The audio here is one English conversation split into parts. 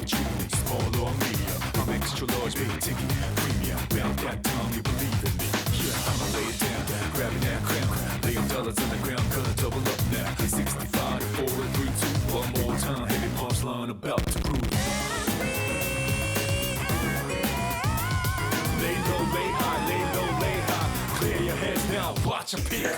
truly spoil on me. I'm extra large, baby, ticket premium. About that time you believe in me. Yeah, I'ma lay it down, grabbing that crown. Laying dollars on the ground, gonna double up now. 65 to 4 and 3, 2, one more time. Heavy punchline about to prove. Lay low, lay high, lay low, lay high. Clear your heads now, watch a pick.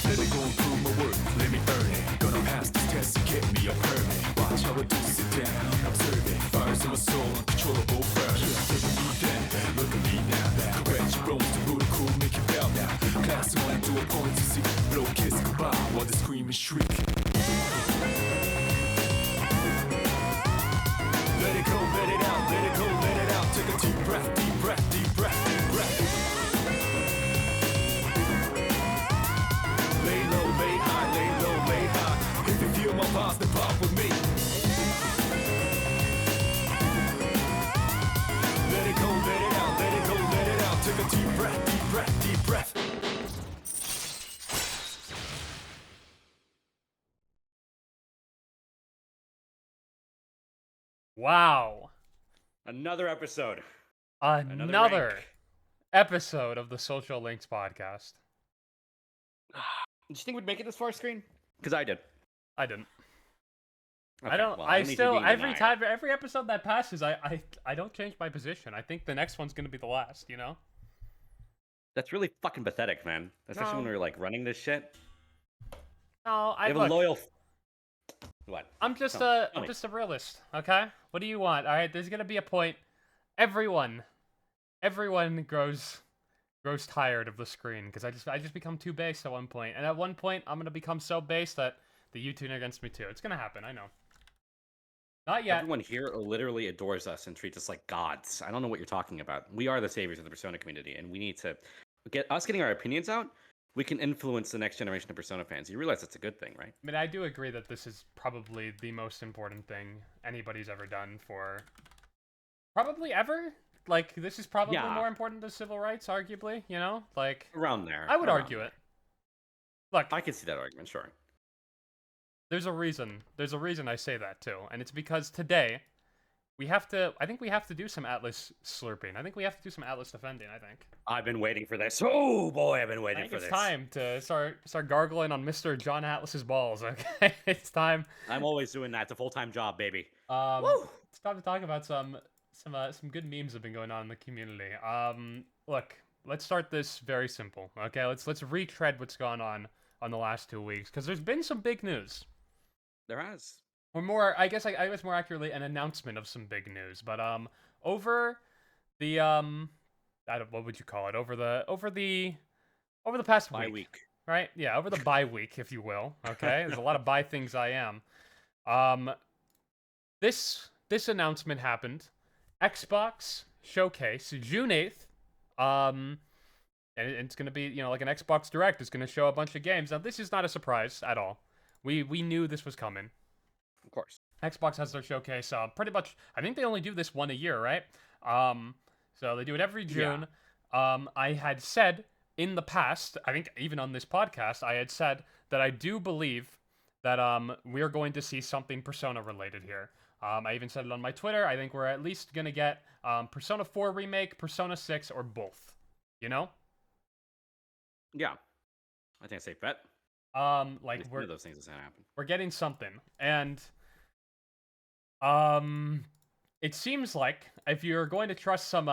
Let it go and prove my worth, let me earn it. Gonna pass this test and get me a permit. Watch how I do, sit down, observe it. Fires in my soul, uncontrollable burn. Look at me then, look at me now. Correct your bones to rule cool, make you bow now. Class one to a point to see. Blow kiss goodbye while they scream and shriek. Let it go, let it out, let it go, let it out. Take a deep breath, deep breath, deep breath, deep breath. Lay low, lay high, lay low, lay high. If you feel my vibes, then pop with me. Let it go, let it out, let it go, let it out. Take a deep breath, deep breath, deep breath. Wow. Another episode. Another rank. episode of the Social Links podcast. Did you think we'd make it this far, Screen? Because I did. I didn't. Okay, I don't. well, I need to still be every denied. time, every episode that passes, I don't change my position. I think the next one's gonna be the last. You know. That's really fucking pathetic, man. Especially when No. we're like running this shit. No, I We have look, a loyal. What? I'm just Tell I'm me. just a realist. Okay. What do you want? All right. There's gonna be a point. Everyone grows tired of the screen because I just become too base at one point, and at one point I'm gonna become so base that you tune against me too. It's gonna happen. I know. Not yet. Everyone here literally adores us and treats us like gods. I don't know what you're talking about. We are the saviors of the Persona community, and we need to getting our opinions out. We can influence the next generation of Persona fans. You realize that's a good thing, right? I mean, I do agree that this is probably the most important thing anybody's ever done for probably ever. Like, this is probably Yeah. more important than civil rights, arguably. You know, like Around there. I would around argue there. it. Look, I can see that argument, sure. there's a reason. There's a reason I say that too, and it's because today we have to. I think we have to do some Atlas slurping. I think we have to do some Atlas defending. I think. I've been waiting for this. Oh boy, I've been I waiting think for it's this. time to start gargling on Mr. John Atlas's balls. Okay, it's time. I'm always doing that. It's a full-time job, baby. It's time to talk about some good memes that have been going on in the community. Look, let's start this very simple. Okay, let's retread what's gone on the last 2 weeks because there's been some big news. There has. Or more, I guess more accurately, an announcement of some big news. But over the what would you call it? Over the past Bye week, week. right? Yeah, over the bye week, if you will. Okay, there's a lot of bye things. I am. This announcement happened. Xbox Showcase, June 8th. And it's gonna be, like an Xbox Direct. It's gonna show a bunch of games. Now, this is not a surprise at all. We knew this was coming. Of course. Xbox has their showcase. Pretty much, I think they only do this one a year, right? So they do it every June. Yeah. I had said in the past, I think even on this podcast, I had said that I do believe that we're going to see something Persona related here. I even said it on my Twitter. I think we're at least gonna get Persona 4 remake, Persona 6, or both. You know? Yeah. I think it's a safe bet. Like One of those things is gonna happen. we're getting something, and it seems like if you're going to trust some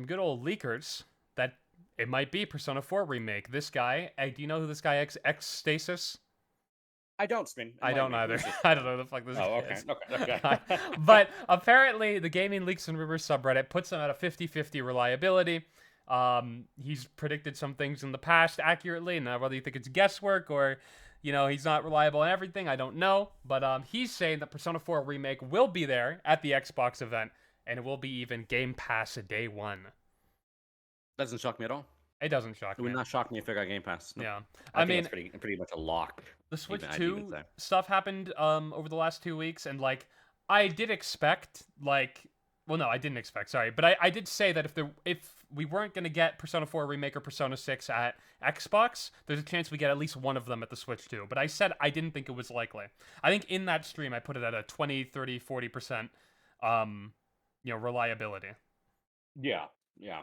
good old leakers, that it might be Persona 4 remake. This guy, do you know who this guy X Stasis? I don't spin. I don't either. I don't know who the fuck this Oh, guy okay. is. Okay. But apparently, the Gaming Leaks and Rumors subreddit puts him at a 50-50 reliability. He's predicted some things in the past accurately. Now, whether you think it's guesswork or, he's not reliable in everything, I don't know. But he's saying that Persona 4 Remake will be there at the Xbox event, and it will be even Game Pass day one. Doesn't shock me at all. It doesn't shock It me. would not shock me if it got Game Pass. No. Yeah. I mean, think it's pretty much a lock. the Switch I'd 2 even say. stuff happened over the last 2 weeks, and I did expect Well, no, I didn't expect. Sorry, but I did say that if we weren't gonna get Persona 4 remake or Persona 6 at Xbox, there's a chance we get at least one of them at the Switch too. But I said I didn't think it was likely. I think in that stream I put it at a 20, 30, 40%, reliability. Yeah, yeah.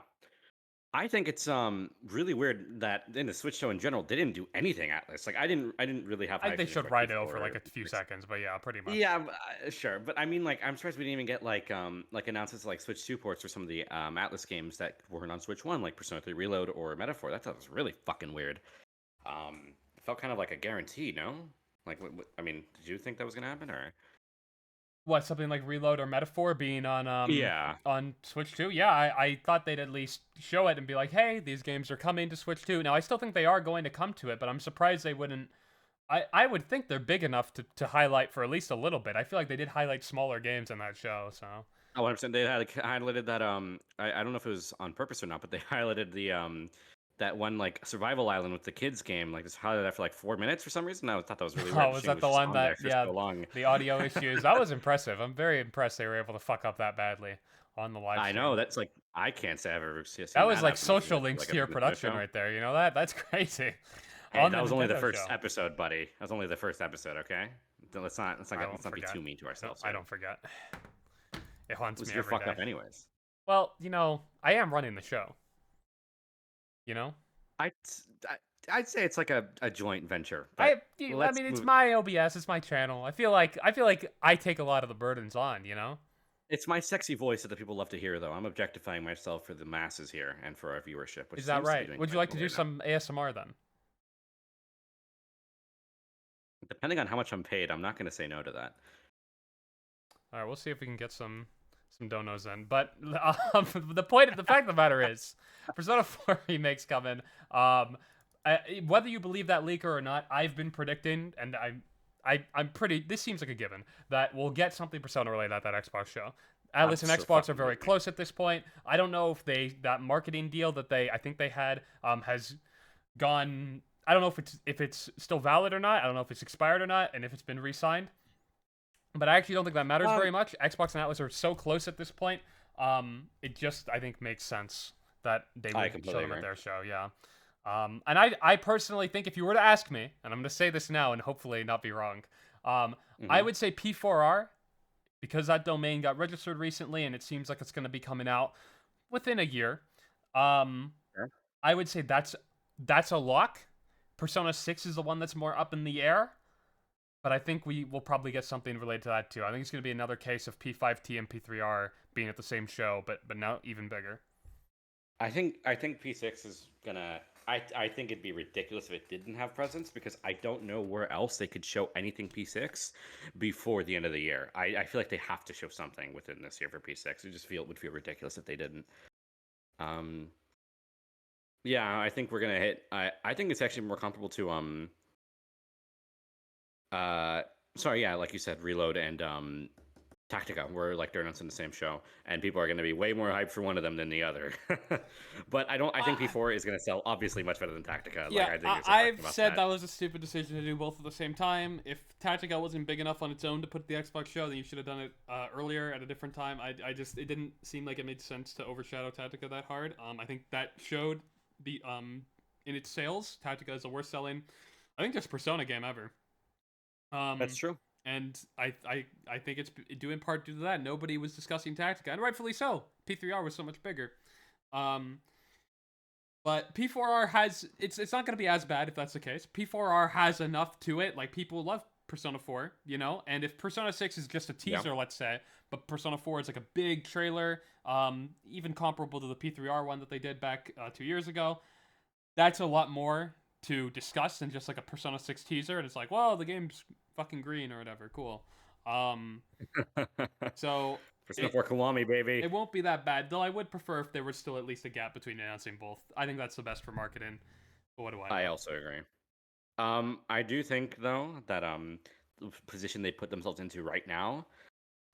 I think it's really weird that in the Switch show in general they didn't do anything Atlas. Like I didn't really have I think high they expectations showed for Rhino for Q4 like or a few P6. seconds, but yeah, pretty much. Yeah, sure, but I mean, like, I'm surprised we didn't even get like announcements like Switch 2 ports for some of the Atlas games that weren't on Switch 1, like Persona 3 Reload or Metaphor. That stuff was really fucking weird. It felt kind of like a guarantee, no? Like, I mean, did you think that was gonna happen or? What, something like Reload or Metaphor being Yeah, on Switch 2? Yeah, I thought they'd at least show it and be like, hey, these games are coming to Switch 2. Now I still think they are going to come to it, but I'm surprised they wouldn't. I would think they're big enough to highlight for at least a little bit. I feel like they did highlight smaller games in that show, so. I 100%. They had highlighted that. I don't know if it was on purpose or not, but they highlighted the that one like survival island with the kids game. Like, just highlighted that for like 4 minutes for some reason. I thought that was really weird. Oh, was that the just one on that, there for yeah, so long. the audio issues? That was impressive. I'm very impressed they were able to fuck up that badly on the live I stream. know that's like I can't say I've ever seen That was like happen social with, links like, to your a Nintendo production show. right there. You know that's crazy. Hey, On that the was only the Nintendo first show. episode, buddy. That was only the first episode. Okay, let's not be forget. too mean to ourselves. I Here. don't forget. It haunts me You're every fucked day. up anyways. Well, I am running the show. You know? I I'd say it's like a joint venture. I But mean, it's my OBS, it's my channel. I feel like I take a lot of the burdens on, it's my sexy voice that the people love to hear, though. I'm objectifying myself for the masses here and for our viewership. Which Is that seems to be right? doing Would you quite like to well do right now. some ASMR then? Depending on how much I'm paid, I'm not going to say no to that. All right, we'll see if we can get some donos in. But the fact of the matter is, Persona 4 remake's coming. Whether you believe that leaker or not, I've been predicting, and I'm pretty. This seems like a given that we'll get something Persona related at that Xbox show. Atlas and Xbox are very close at this point. I don't know if that marketing deal that I think they had has gone. I don't know if it's still valid or not. I don't know if it's expired or not, and if it's been re-signed. But I actually don't think that matters very much. Xbox and Atlas are so close at this point. It just, I think, makes sense that they would show them at their show. Yeah. And I personally think if you were to ask me, and I'm going to say this now and hopefully not be wrong, I would say P4R, because that domain got registered recently and it seems like it's going to be coming out within a year. Sure. I would say that's a lock. Persona 6 is the one that's more up in the air. But I think we will probably get something related to that too. I think it's going to be another case of P5T and P3R being at the same show, but now even bigger. I think P6 is gonna. I think it'd be ridiculous if it didn't have presence because I don't know where else they could show anything P6 before the end of the year. I feel like they have to show something within this year for P6. It would feel ridiculous if they didn't. Yeah, I think we're gonna hit. I think it's actually more comparable to sorry, yeah, like you said, Reload and Tactica were like they're announced in the same show, and people are going to be way more hyped for one of them than the other. But I think P4 is going to sell obviously much better than Tactica. Yeah, like, I think I've said that was a stupid decision to do both at the same time. If Tactica wasn't big enough on its own to put the Xbox show, then you should have done it earlier at a different time. It didn't seem like it made sense to overshadow Tactica that hard. I think that showed the in its sales, Tactica is the worst selling, I think, just Persona game ever. That's true. And I think it's due in part due to that. Nobody was discussing Tactica, and rightfully so. P3R was so much bigger. But P4R has it's not going to be as bad if that's the case. P4R has enough to it. Like, people love Persona 4, and if Persona 6 is just a teaser, let's say, but Persona 4 is like a big trailer, even comparable to the P3R one that they did back 2 years ago, that's a lot more to discuss than just like a Persona 6 teaser. And it's like, well, the game's fucking green or whatever. Cool. So Persona 4 Kiwami, baby. it won't be that bad, though. I would prefer if there was still at least a gap between announcing both. I think that's the best for marketing. But what do I know? I also agree. I do think though that the position they put themselves into right now,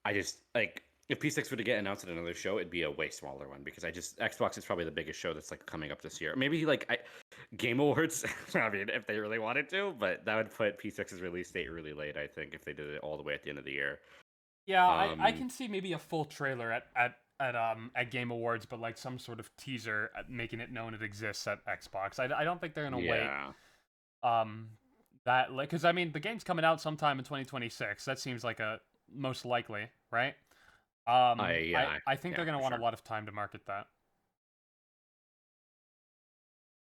I just like if P6 were to get announced at another show, it'd be a way smaller one because Xbox is probably the biggest show that's like coming up this year. Maybe Game Awards. I mean, if they really wanted to, but that would put P6's release date really late. I think if they did it all the way at the end of the year. Yeah, I Um, can see maybe a full trailer at Game Awards, but like some sort of teaser making it known it exists at Xbox. I don't think they're gonna wait yeah, um that like because I mean the game's coming out sometime in 2026. That seems like a most likely, right? I think yeah, they're gonna for want a sure. lot of time to market that.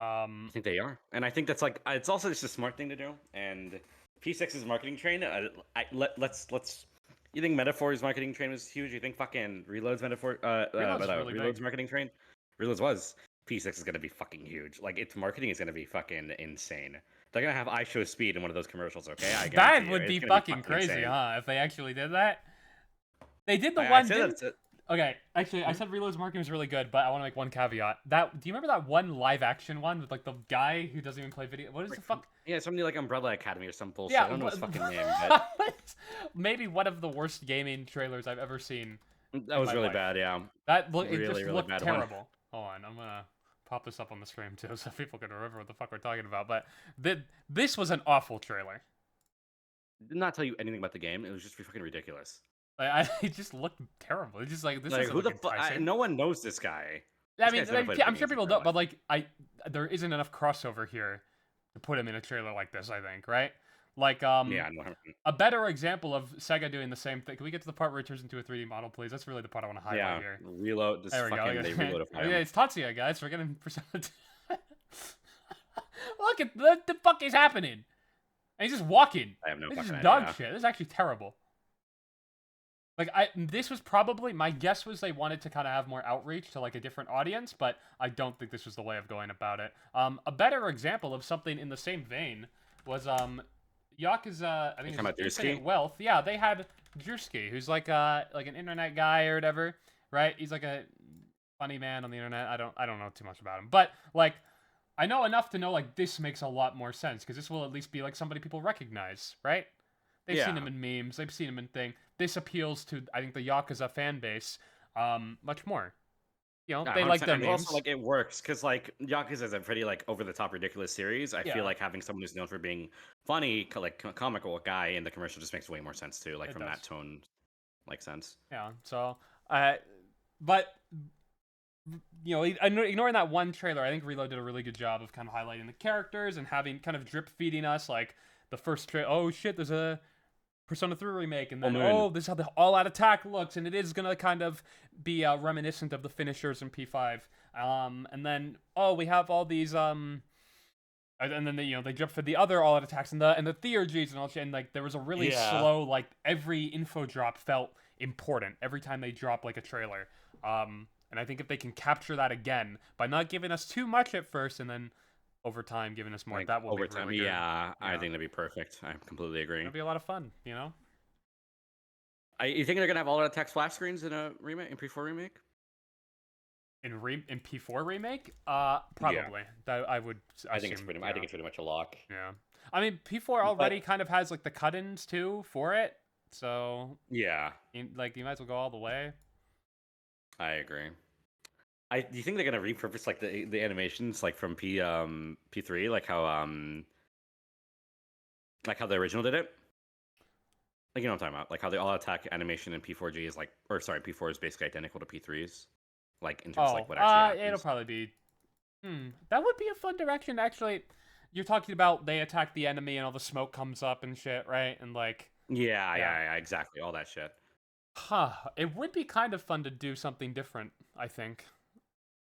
I think they are, and I think that's like it's also just a smart thing to do. And P6's marketing train, let's. You think Metaphor's marketing train was huge? You think fucking Reload's Reload's really Reload's big. marketing train? Reload's was. P6 is gonna be fucking huge. Like its marketing is gonna be fucking insane. They're gonna have I Show Speed in one of those commercials. Okay, I guarantee That you, would it's be gonna be fucking fucking crazy, insane. huh? If they actually did that. They did the I one, say didn't? that. Okay, actually, I Hmm? said Reload's marketing was really good, but I want to make one caveat. That do you remember that one live action one with like the guy who doesn't even play video? What is the fuck? Yeah, something like Umbrella Academy or some bullshit. I Yeah, don't know his fucking name, but maybe one of the worst gaming trailers I've ever seen that in was my really life. bad. Yeah, It really, just really looked bad one. terrible. Hold on, I'm gonna pop this up on the stream too, so people can remember what the fuck we're talking about. But this was an awful trailer. Did not tell you anything about the game. It was just fucking ridiculous. It just looked terrible. It's just like this Like doesn't who look the fuck? enticing. No one knows this guy. I This mean, guy's never played a I'm video sure game people in don't, their but life. like there isn't enough crossover here to put him in a trailer like this. I think, right? Like Yeah, no. a better example of Sega doing the same thing. Can we get to the part where it turns into a 3D model, please? That's really the part I want to highlight Yeah, here. reload. This There we fucking go. they reloadify Oh, him. yeah, it's Tatsuya, guys. We're getting Persona. Look at what the fuck is happening. And he's just walking. I have no This is fucking dog idea. shit. This is actually terrible. Like this was probably my guess was they wanted to kind of have more outreach to like a different audience, but I don't think this was the way of going about it. A better example of something in the same vein was Yakuza. I think talking about it's Drewski? Infinite Wealth. Yeah, they had Drewski, who's like an internet guy or whatever, right? He's like a funny man on the internet. I don't know too much about him, but like I know enough to know like this makes a lot more sense because this will at least be like somebody people recognize, right? They've seen Yeah. him in memes. They've seen him in thing. This appeals to I think the Yakuza fan base much more. You know, Yeah, they like 100%. their And memes. also, like, it works because, like, Yakuza is a pretty, like, over-the-top ridiculous series. I Yeah. feel like having someone who's known for being funny, comical guy in the commercial just makes way more sense, too. Like, It from does. that tone, like, sense. Yeah. So, but you know, ignoring that one trailer, I think Reload did a really good job of kind of highlighting the characters and having kind of drip feeding us like the first trailer. Oh shit, there's a Persona 3 remake, and then this is how the all-out attack looks, and it is gonna kind of be reminiscent of the finishers in P5. And then we have all these and then they jump for the other all-out attacks and the theurgies and all shit, and like there was a really slow like every info drop felt important every time they drop like a trailer. And I think if they can capture that again by not giving us too much at first and then over time giving us more, Like, that will over be time, really good. I Yeah. think that'd be perfect. I completely agree. It'll be a lot of fun, you know? You think they're gonna have all that text flash screens in a remake, in P4 remake? In P4 remake? Probably. That I would I think it's assume, pretty. yeah. I think it's pretty much a lock. Yeah. I mean, P4 already kind of has like the cut-ins too for it, so Yeah, you might as well go all the way. I agree. Do you think they're gonna repurpose like the animations like from P3 like how the original did it? Like you know what I'm talking about? Like how the all attack animation in P4G is like, or sorry, P4 is basically identical to P3's, like in terms of like what actually happens. It'll probably be. That would be a fun direction. Actually, you're talking about they attack the enemy and all the smoke comes up and shit, right? And like. Yeah, exactly, all that shit. It would be kind of fun to do something different, I think.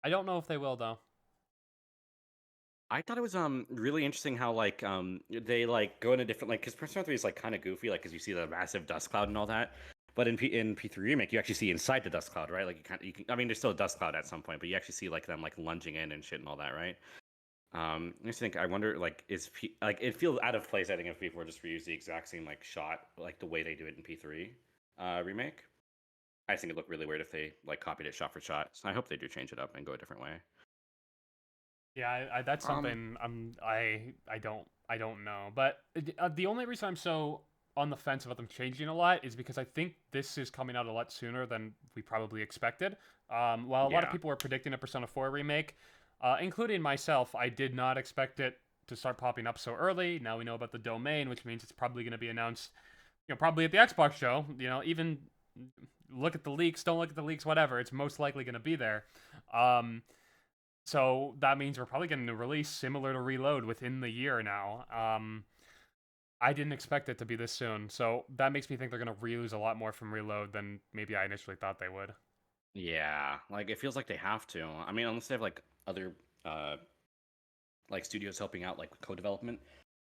I don't know if they will though. I thought it was really interesting how like they like go in a different like because Persona 3 is like kind of goofy like because you see the massive dust cloud and all that, but in P3 remake you actually see inside the dust cloud, right? Like you can I mean there's still a dust cloud at some point, but you actually see like them like lunging in and shit and all that, right? I just think I wonder like like it feels out of place I think if P4 just reused the exact same like shot like the way they do it in P3 remake. I just think it looked really weird if they like copied it shot for shot. So I hope they do change it up and go a different way. Yeah, that's something I don't know. But the only reason I'm so on the fence about them changing a lot is because I think this is coming out a lot sooner than we probably expected. While a lot of people were predicting a Persona 4 remake, including myself, I did not expect it to start popping up so early. Now we know about the domain, which means it's probably going to be announced, probably at the Xbox show. Even look at the leaks, don't look at the leaks, whatever. It's most likely going to be there. So that means we're probably getting a release similar to Reload within the year now. I didn't expect it to be this soon, so that makes me think they're going to reuse a lot more from Reload than maybe I initially thought they would. Yeah, like it feels like they have to. I mean, unless they have like other like studios helping out like with co-development,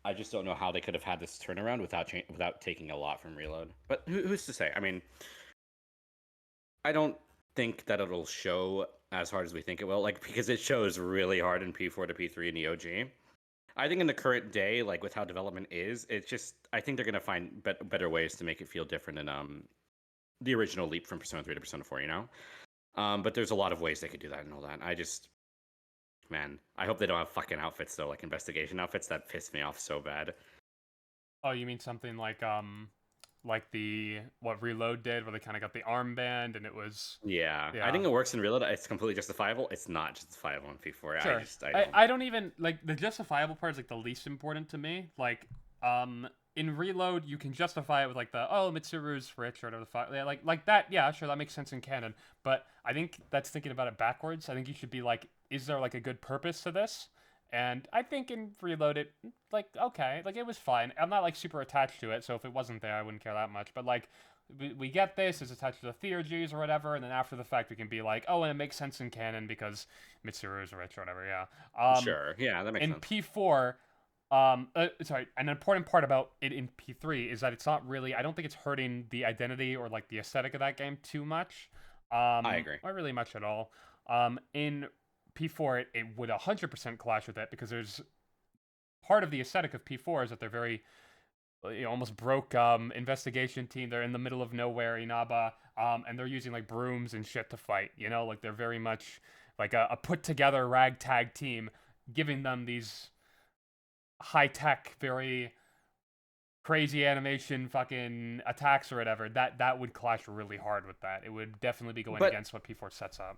I just don't know how they could have had this turnaround without taking a lot from Reload. But who's to say? I mean, I don't think that it'll show as hard as we think it will, like because it shows really hard in P4 to P3 in the OG. I think in the current day, like with how development is, it's just I think they're gonna find better ways to make it feel different than the original leap from Persona 3 to Persona 4, you know? But there's a lot of ways they could do that and all that. Man, I hope they don't have fucking outfits though, like investigation outfits. That pissed me off so bad. Oh, you mean something like the what Reload did, where they kind of got the armband and it was Yeah. I think it works in Reload. It's completely justifiable. It's not justifiable in P4. Sure. I don't even like the justifiable part is like the least important to me. Like in Reload, you can justify it with like the Mitsuru's rich or whatever the fuck. Yeah, like that. Yeah, sure, that makes sense in canon. But I think that's thinking about it backwards. I think you should be like, is there like a good purpose to this? And I think in Reload, it like okay, like it was fine. I'm not like super attached to it, so if it wasn't there, I wouldn't care that much. But like, we get this, it's attached to the theurgies or whatever, and then after the fact, we can be like, oh, and it makes sense in canon because Mitsuru is rich or whatever. Yeah. Sure. Yeah, that makes sense. In P4, sorry, an important part about it in P3 is that it's not really. I don't think it's hurting the identity or like the aesthetic of that game too much. I agree. Not really much at all. In P4, it would 100% clash with it because there's part of the aesthetic of P4 is that they're very almost broke investigation team. They're in the middle of nowhere, Inaba, and they're using like brooms and shit to fight. Like they're very much like a put together ragtag team, giving them these high tech, very crazy animation fucking attacks or whatever. That would clash really hard with that. It would definitely be going against what P4 sets up.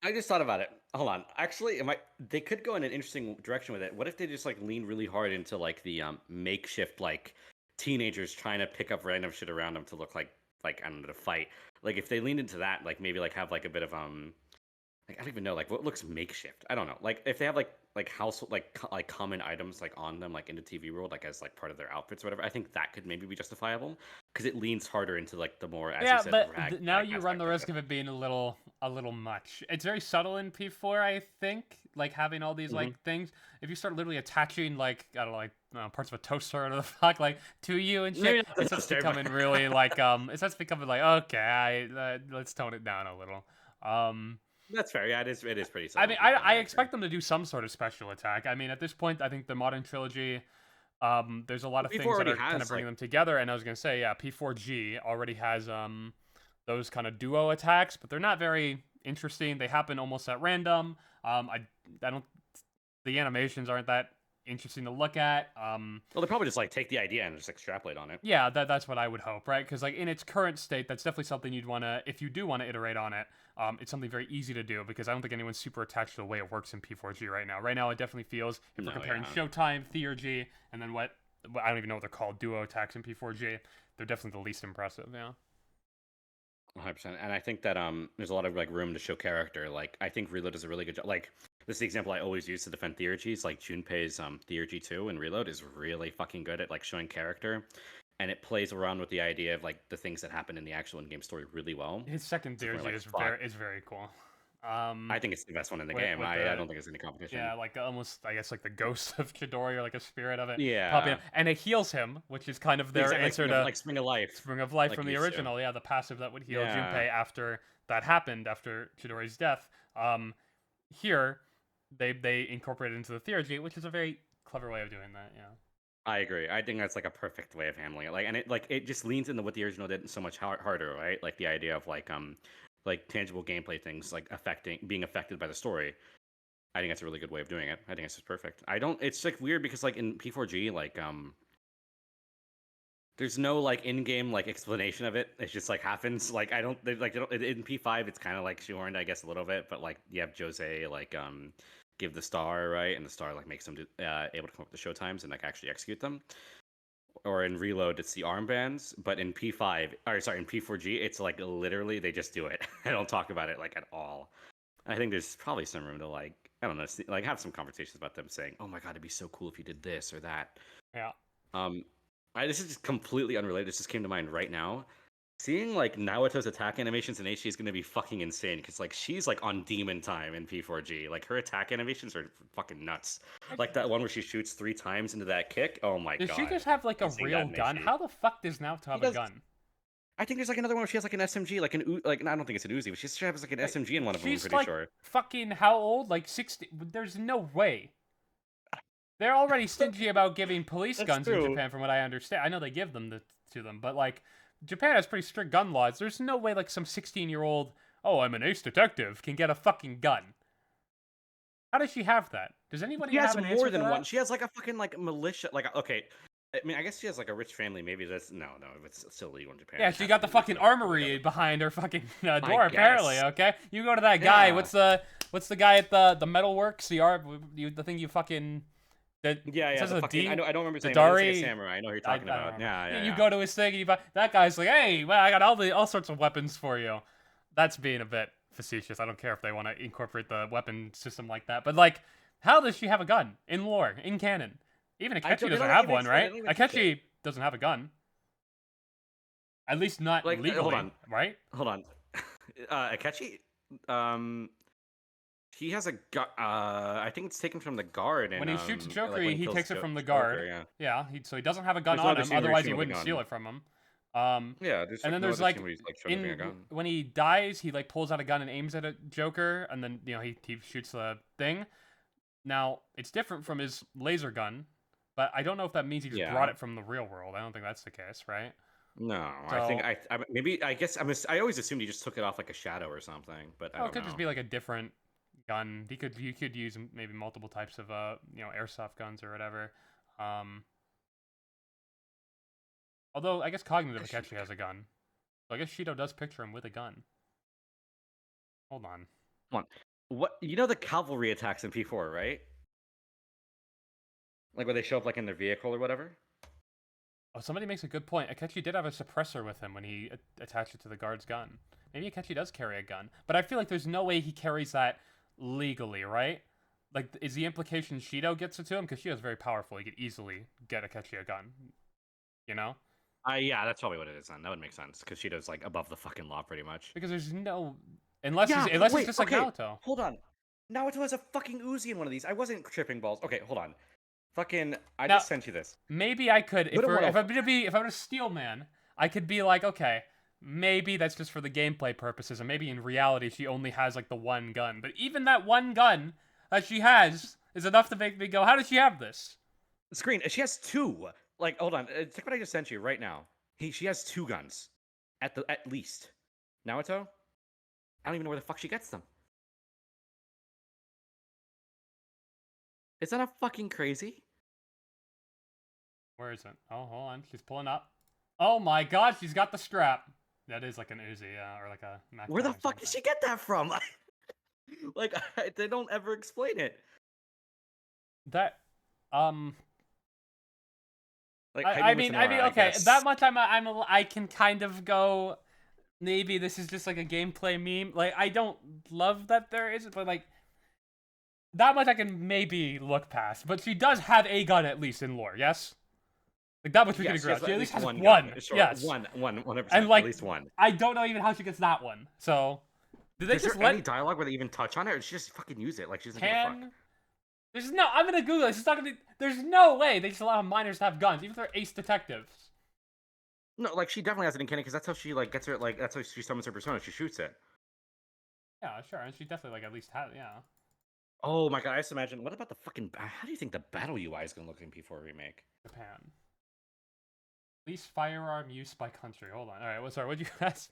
I just thought about it. Hold on. Actually, they could go in an interesting direction with it. What if they just like lean really hard into like the makeshift like teenagers trying to pick up random shit around them to look like I don't know, to fight. Like if they leaned into that, like maybe like have like a bit of like I don't even know like what looks makeshift. I don't know. Like if they have like household like common items like on them like in the TV world like as like part of their outfits or whatever. I think that could maybe be justifiable because it leans harder into like the more as you said, but now you run the risk of it being a little much. It's very subtle in P4, I think, like having all these like things. If you start literally attaching like I don't know, like parts of a toaster or the fuck like to you and shit, it starts becoming really like it starts becoming like okay, let's tone it down a little. That's fair. Yeah, it is pretty subtle. I mean, I expect them to do some sort of special attack. I mean, at this point, I think the modern trilogy, there's a lot of things that are kind of bringing them together. And I was gonna say, yeah, P4G already has those kind of duo attacks, but they're not very interesting. They happen almost at random. I don't. The animations aren't that interesting to look at. Well, they probably just like take the idea and just extrapolate on it. Yeah, that's what I would hope, right? Because like in its current state, that's definitely something you'd want to, if you do want to iterate on it. It's something very easy to do because I don't think anyone's super attached to the way it works in P4G right now. Right now, it definitely feels if we're comparing Showtime, Theurgy, and then what I don't even know what they're called, duo attacks in P4G. They're definitely the least impressive. Yeah. 100%. And I think that there's a lot of like room to show character. Like I think Reload does a really good job. Like this is the example I always use to defend Theurgies. Like Junpei's Theurgy 2 in Reload is really fucking good at like showing character, and it plays around with the idea of like the things that happen in the actual in-game story really well. His second Theurgy is very cool. I think it's the best one in the game. I don't think it's any competition. Yeah, like almost, I guess, like the ghost of Chidori or like a spirit of it. Yeah. And it heals him, which is kind of their answer to like Spring of Life. Spring of Life like from the original. Yeah, the passive that would heal Junpei after that happened, after Chidori's death. Here, they incorporate it into the Theurgy, which is a very clever way of doing that. Yeah. I agree. I think that's like a perfect way of handling it. Like, and it just leans into what the original did so much harder, right? Like the idea of like tangible gameplay things like being affected by the story. I think that's a really good way of doing it. I think it's just perfect. It's like weird because like in P4G like there's no like in-game like explanation of it. It's just like happens. Like in P5 it's kind of like shoehorned I guess a little bit, but like you have Jose like give the star, right? And the star like makes them able to come up with the showtimes and like actually execute them. or in Reload, it's the armbands, but in P5, or sorry, in P4G, it's like literally they just do it. I don't talk about it like at all. I think there's probably some room to like, I don't know, like have some conversations about them saying, "Oh my god, it'd be so cool if you did this or that." Yeah. Um, this is just completely unrelated. This just came to mind right now. Seeing like Naoto's attack animations in HD is gonna be fucking insane because like she's like on demon time in P4G. Like her attack animations are fucking nuts. Like that one where she shoots 3 times into that kick. Oh my Does god! she just have like a And seeing real that in gun? HD. How the fuck does Naoto She have a does. gun? I think there's like another one where she has like an SMG, like like I don't think it's an Uzi, but she has like an Like, SMG in one of them. I'm she's pretty like sure. fucking how old? Like 60? There's no way. They're already stingy about giving police That's guns in true. Japan, from what I understand. I know they give them to them, but like Japan has pretty strict gun laws. There's no way like some 16-year-old, oh, I'm an ace detective, can get a fucking gun. How does she have that? Does anybody She even has have an more answer to than one. that? She has like a fucking like militia. Like okay, I mean I guess she has like a rich family. Maybe that's no, it's still legal in Japan. Yeah, It she has got to the be fucking legal. armory behind her fucking I door. Apparently, guess. okay. You go to that guy. Yeah. What's the guy at the metalworks? The thing you fucking that Yeah, it yeah. says The a fucking D. I don't remember his The name. But it's like a Dari. samurai. I know who you're I talking don't about. remember. Yeah, yeah, You yeah. go to his thing. That guy's like, hey, well, I got all sorts of weapons for you. That's being a bit facetious. I don't care if they want to incorporate the weapon system like that. But like, how does she have a gun in lore, in canon? Even I Akechi don't. They doesn't don't have even one, explain it. right? They don't even teach it. Akechi doesn't have a gun. At least not Like, hold legally, on, right? hold on. Akechi, um, he has a gun. I think it's taken from the guard, When and he shoots like Joker, when he he kills takes it from the Joker, guard. yeah. Yeah, so he doesn't have a gun There's no on other him. scene where he's Otherwise, he shooting with a wouldn't steal gun. it from him. Um, Yeah, there's and like then no there's other scene like where he's like shooting a gun. when he dies, he like pulls out a gun and aims at a Joker, and then he shoots the thing. Now it's different from his laser gun, but I don't know if that means he just brought Yeah. it from the real world. I don't think that's the case, right? No, I So, think I maybe I guess I always assumed he just took it off like a shadow or something, but I oh, it don't could just know. be like a different gun. He could use maybe multiple types of airsoft guns or whatever. Um, although I guess Cognitive actually has a gun, so I guess Shido does picture him with a gun. Hold on. Come on. What you know the cavalry attacks in P4, right? Like where they show up like in their vehicle or whatever? Oh, somebody makes a good point. Akechi did have a suppressor with him when he attached it to the guard's gun. Maybe Akechi does carry a gun, but I feel like there's no way he carries that legally, right? Like, is the implication Shido gets it to him? Because Shido's very powerful. He could easily get Akechi a gun. You know? Yeah, that's probably what it is then. That would make sense because Shido's like above the fucking law pretty much. Because there's no... Unless Yeah, it's wait, just like okay. Naoto. Hold on. Naoto has a fucking Uzi in one of these. I wasn't tripping balls. Okay, hold on. Fucking, I Now, just sent you this. Maybe I could, if Put it I'm gonna steal man, I could be like, okay, maybe that's just for the gameplay purposes, and maybe in reality she only has like the one gun. But even that one gun that she has is enough to make me go, how does she have this? Screen. She has two. Like, hold on. Check what I just sent you right now. She has two guns, at least. Naoto. I don't even know where the fuck she gets them. Is that not fucking crazy? Where is it? Oh, hold on, she's pulling up. Oh my god, she's got the strap. That is like an Uzi, or like a Mac Where the 10 or fuck did something. she get that from? Like, they don't ever explain it. That, Like, I mean, okay, guess. that much I can kind of go, maybe this is just like a gameplay meme. Like, I don't love that there is, but like, that much I can maybe look past. But she does have a gun at least in lore, yes? Like, that much we can agree on. She at least has one. gun. Sure, Yes. 100%. And like, at least one. I don't know even how she gets that one. So, did they Is just there let any dialogue where they even touch on it, or she just fucking use it? Like, she doesn't give a fuck. can? There's no. I'm gonna Google it. It's not gonna be. There's no way they just allow minors to have guns, even if they're ace detectives. No, like, she definitely has it in canon, because that's how she, like, gets her, like, that's how she summons her persona. She shoots it. Yeah, sure, and she definitely like at least had. Yeah. Oh my god, I just imagine, what about the fucking, how do you think the battle UI is gonna look in P4 Remake? Japan. Least firearm use by country. Hold on. All right. Sorry. What'd you ask?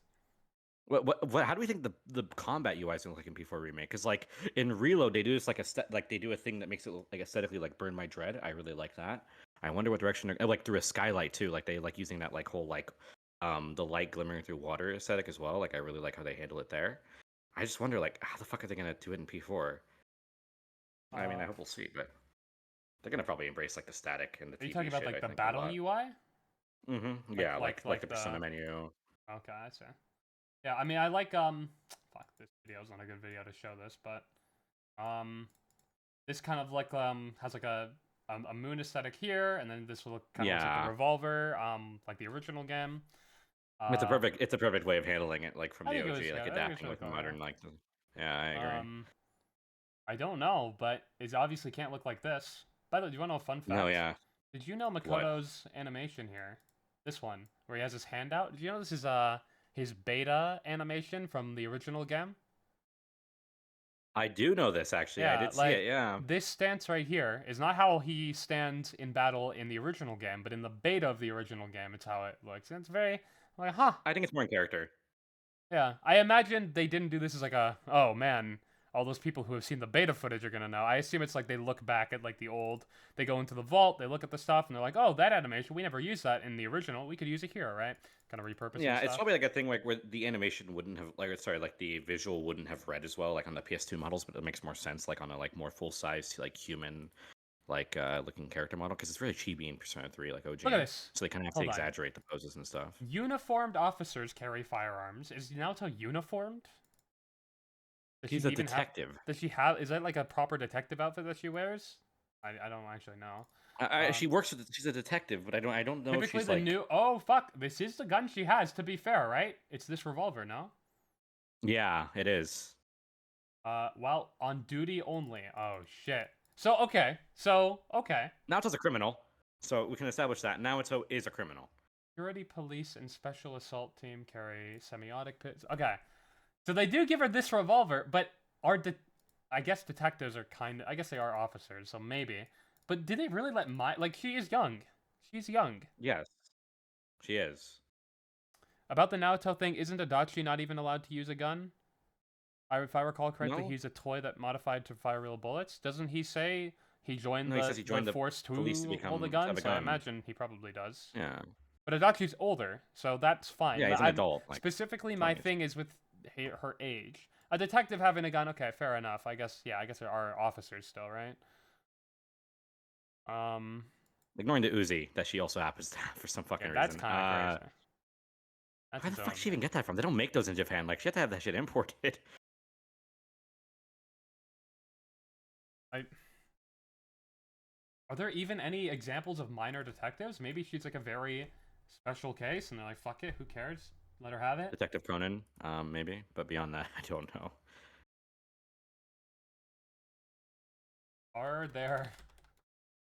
What? How do we think the combat UI is gonna look like in P4 Remake? Because like in Reload, they do this like they do a thing that makes it like aesthetically like Burn My Dread. I really like that. I wonder what direction they're like through a skylight too. Like they like using that like whole like the light glimmering through water aesthetic as well. Like I really like how they handle it there. I just wonder like how the fuck are they gonna do it in P4? I mean, I hope we'll see, but they're gonna probably embrace like the static and the. Are you TV talking about shit, like I the think, a battle lot. UI? Yeah, like like the persona menu. Okay, I see. Yeah, I mean, I like fuck, this video's not a good video to show this, but this kind of like has like a moon aesthetic here, and then this will look kind of looks like the Yeah, revolver, like the original game. it's a Uh, perfect way of handling it, like from I the think it was OG, like I think it's adapting really with the cool. modern like. Yeah, I Yeah. agree. I don't know, but it obviously can't look like this. By the way, do you want to know a fun No, fact? yeah. Did you know What? Makoto's animation here? This one, where he has his hand out. Did you know this is his beta animation from the original game? I do know this actually. I Yeah, did see like it. Yeah. this stance right here is not how he stands in battle in the original game, but in the beta of the original game, it's how it looks. And it's very like, huh. I think it's more in character. Yeah, I imagine they didn't do this as like a, oh man, all those people who have seen the beta footage are gonna know. I assume it's like they look back at like the old, they go into the vault, they look at the stuff, and they're like, oh, that animation, we never used that in the original. We could use it here, right? Kind of repurposing Yeah, it's stuff. probably like a thing like where the animation wouldn't have like sorry, like the visual wouldn't have read as well like on the PS2 models, but it makes more sense like on a like more full size like human like looking character model because it's really chibi in Persona 3 like OG. Look at this. So they kind of have Hold to on. exaggerate the poses and stuff. Uniformed officers carry firearms. Is Naoto uniformed? Does He's she a even detective. does she have? Is that like a proper detective outfit that she wears? I don't actually know. She works with she's a detective, but I don't know if Typically, she's the like new. Oh fuck! This is the gun she has. To be fair, right? It's this revolver, no? yeah, it is. Well, on duty only. Oh shit. So okay. Naoto's a criminal, so we can establish that Naoto is a criminal. Security police and special assault team carry semiotic pits. Okay. So they do give her this revolver, but I guess detectives are kind of. I guess they are officers, so maybe. But did they really let like she is young? She's young. Yes, she is. About the Naoto thing, isn't Adachi not even allowed to use a gun? If I recall correctly, No, he's a toy that modified to fire real bullets. Doesn't he say he joined no, he says he joined the the force to police to hold a become to gun? have a So I gun. imagine he probably does. Yeah, But Adachi's older, so that's fine. yeah, But he's an adult. Like specifically, my 20s. thing is with her age. A detective having a gun, okay, fair enough. I guess, yeah, I guess there are officers still, right? Ignoring the Uzi that she also happens to have for some fucking Yeah, that's reason. kind of crazy. That's Where the its fuck own did she even get that from? They don't make those in Japan. Like she had to have that shit imported. Are there even any examples of minor detectives? Maybe she's like a very special case, and they're like, "Fuck it, who cares? Let her have it." Detective Conan, maybe, but beyond that, I don't know. Are there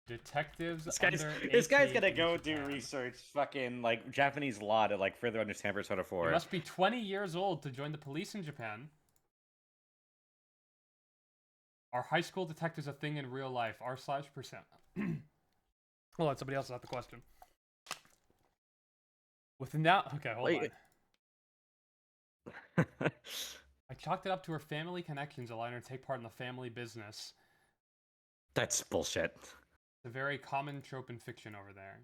detectives This guy's under this guy's 18 gonna in go do Japan? research, fucking like Japanese law to like further understand Persona 4. You must be 20 years old to join the police in Japan. Are high school detectives a thing in real life? R/percent. Hold on, somebody else asked the question. With now, okay, hold Wait. on. I chalked it up to her family connections, allowing her to take part in the family business. That's bullshit. It's a very common trope in fiction over there.